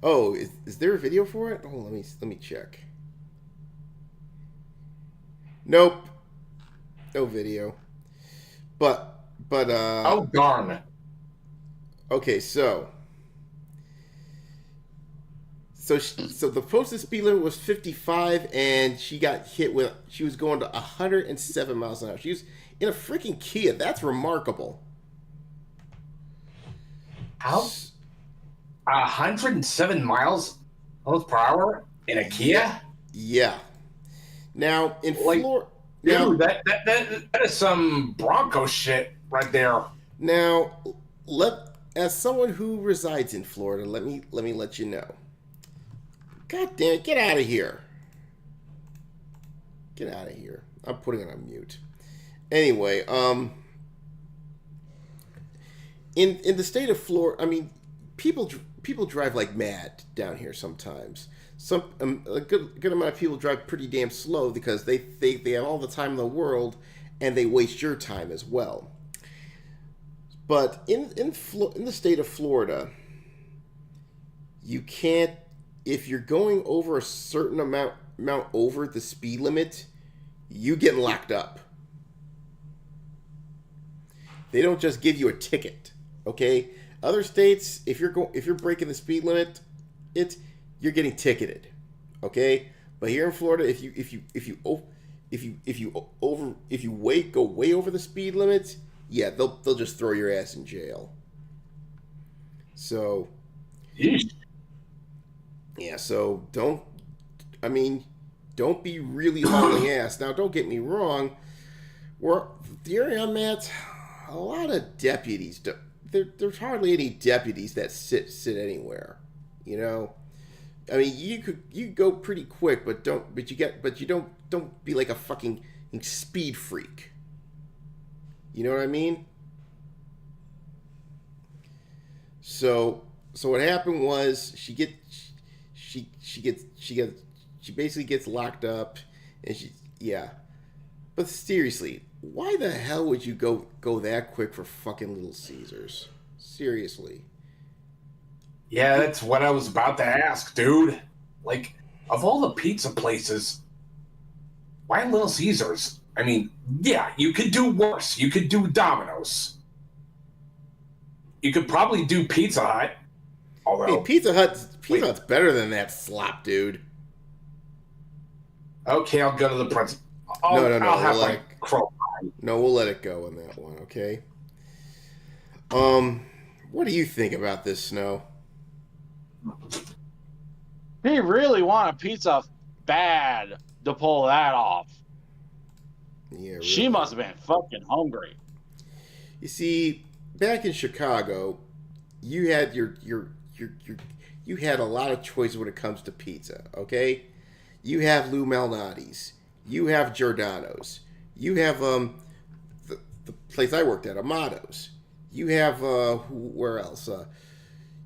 Oh, is there a video for it? Oh, let me check. Nope. No video. But Oh darn. okay, so the posted speed limit was 55 and she was going to 107 miles an hour. She was in a freaking Kia. That's remarkable. How? 107 miles per hour in a Kia? Yeah. Now in Like, Florida, dude, that is some Bronco shit right there. now as someone who resides in Florida, let me let you know. God damn it, get out of here. Get out of here. I'm putting it on mute. Anyway, in the state of Florida, I mean, people drive like mad down here sometimes. A good amount of people drive pretty damn slow because they have all the time in the world and they waste your time as well. But in the state of Florida, you can't, if you're going over a certain amount over the speed limit, you get locked up. They don't just give you a ticket, okay? Other states, if you're breaking the speed limit, you're getting ticketed, okay? But here in Florida, if you go way over the speed limit, yeah, they'll just throw your ass in jail. So, Yeesh. yeah, so don't be really hauling ass. Now, don't get me wrong. The area I'm at, a lot of deputies. There's hardly any deputies that sit anywhere. You know, I mean, you could go pretty quick, but don't be like a fucking speed freak. You know what I mean? So what happened was she basically gets locked up, and But seriously, why the hell would you go that quick for fucking Little Caesars? Seriously. Yeah, that's what I was about to ask, dude. Like, of all the pizza places, why Little Caesars? I mean, yeah, you could do worse. You could do Domino's. You could probably do Pizza Hut. Although, Hey, Pizza Hut's better than that slop, dude. okay, I'll go to the principal. No. I'll have we'll my crow pie. No, we'll let it go on that one, okay? What do you think about this, Snow? He really want a pizza bad to pull that off. Yeah, really. She must have been fucking hungry. You see, back in Chicago, you had you had a lot of choices when it comes to pizza, okay? You have Lou Malnati's, you have Giordano's, you have the place I worked at, Amato's. You have where else?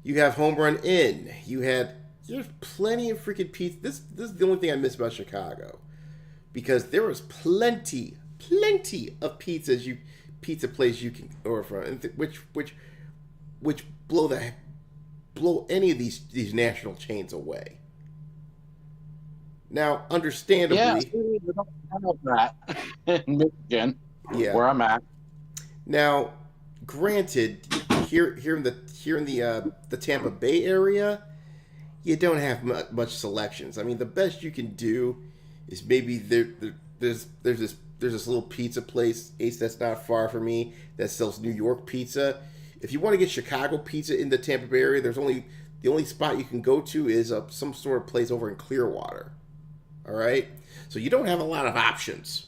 You have Home Run Inn. There's plenty of freaking pizza. This is the only thing I miss about Chicago, because there was plenty of pizza places you can order from, which blow any of these national chains away. Now, understandably, Yeah, we don't have that in Michigan, yeah. where I'm at. Now, granted, here in the Tampa Bay area, you don't have much selections. I mean, the best you can do is maybe there's this little pizza place, Ace, that's not far from me, that sells New York pizza. If you want to get Chicago pizza in the Tampa Bay area, the only spot you can go to is some sort of place over in Clearwater. All right, so you don't have a lot of options.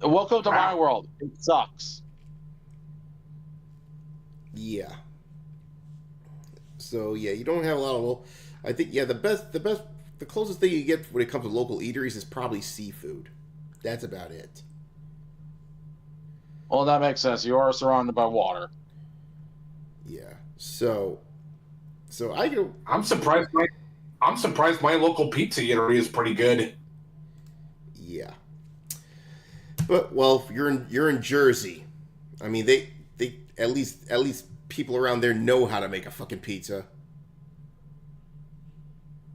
Welcome to my world. It sucks. Yeah. So yeah, you don't have a lot of. I think the closest thing you get when it comes to local eateries is probably seafood. That's about it. Well, that makes sense. You are surrounded by water. Yeah. So I go. I'm surprised my local pizza eatery is pretty good. Yeah. But well, you're in Jersey. I mean, they at least people around there know how to make a fucking pizza.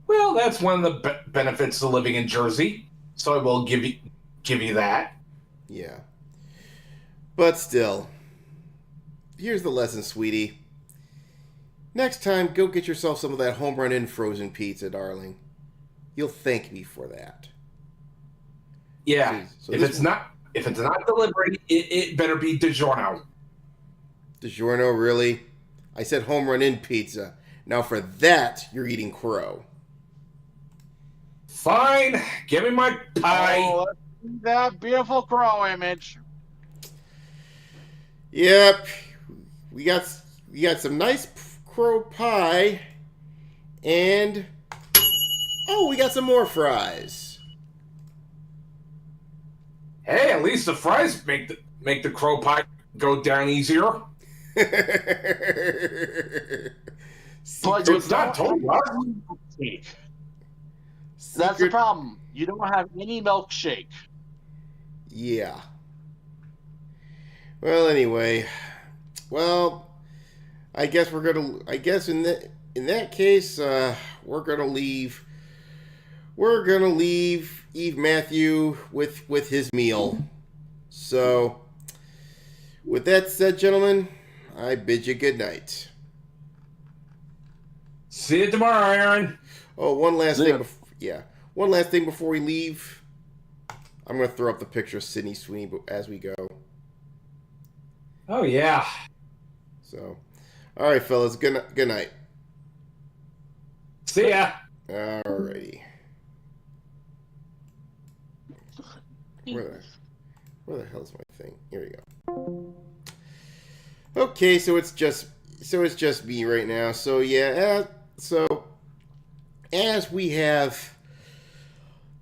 Well, that's one of the benefits of living in Jersey. So I will give you that. Yeah. But still, here's the lesson, sweetie. Next time, go get yourself some of that home run in frozen pizza, darling. You'll thank me for that. Yeah. So if it's not delivery, it better be DiGiorno. DiGiorno, really? I said home run in pizza. Now for that, you're eating crow. Fine. Give me my pie. Oh, that beautiful crow image. Yep. We got some nice crow pie, and we got some more fries. Hey, at least the fries make the crow pie go down easier. But So it's not totally milkshake. That's the problem. You don't have any milkshake. Yeah. Well, anyway, I guess in that case, we're gonna leave Eve Matthew with his meal. So, with that said, gentlemen, I bid you good night. See you tomorrow, Aaron. Oh, one last thing before we leave. I'm gonna throw up the picture of Sydney Sweeney as we go. Oh yeah. So, all right, fellas. Good night. See ya. Alrighty. Where the hell's my thing? Here we go. Okay, so it's just me right now. So yeah, so as we have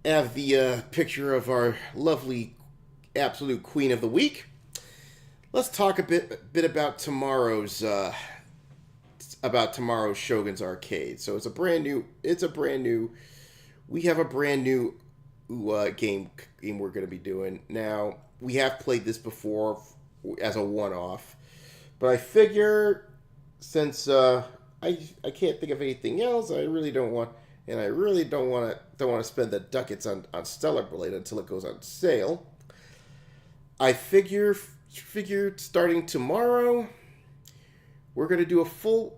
the picture of our lovely absolute queen of the week, let's talk a bit about tomorrow's Shogun's Arcade. So we have a brand new game we're going to be doing. Now, we have played this before as a one-off, but I figure since I can't think of anything else, I really don't want to spend the ducats on Stellar Blade until it goes on sale. I figured starting tomorrow, we're gonna do a full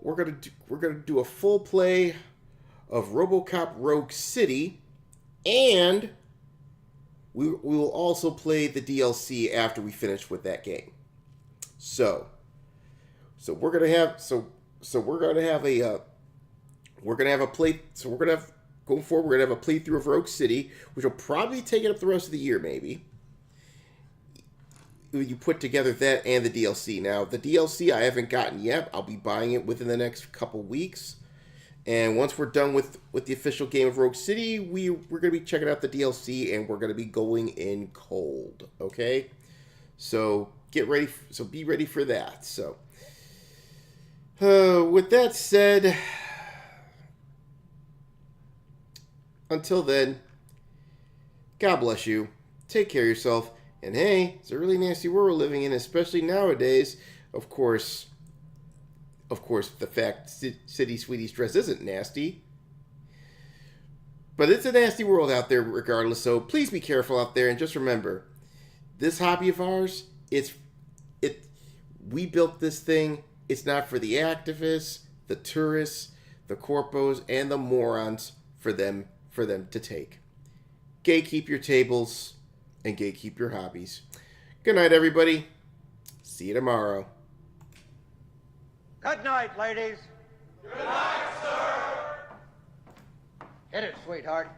play of RoboCop Rogue City, and we will also play the DLC after we finish with that game. So we're gonna have a playthrough of Rogue City, which will probably take it up the rest of the year, maybe. You put together that and the DLC. Now, the DLC I haven't gotten yet. I'll be buying it within the next couple weeks. And once we're done with the official game of Rogue City, we're going to be checking out the DLC, and we're going to be going in cold. Okay? So, get ready. So, be ready for that. So, with that said, until then, God bless you. Take care of yourself. And hey, it's a really nasty world we're living in, especially nowadays. Of course, the fact City Sweetie's dress isn't nasty. But But it's a nasty world out there regardless, so please be careful out there, and just remember, this hobby of ours, we built this thing. It's not for the activists, the tourists, the corpos, and the morons for them to take. Gatekeep your tables and gatekeep your hobbies. Good night, everybody. See you tomorrow. Good night, ladies. Good night, sir. Hit it, sweetheart.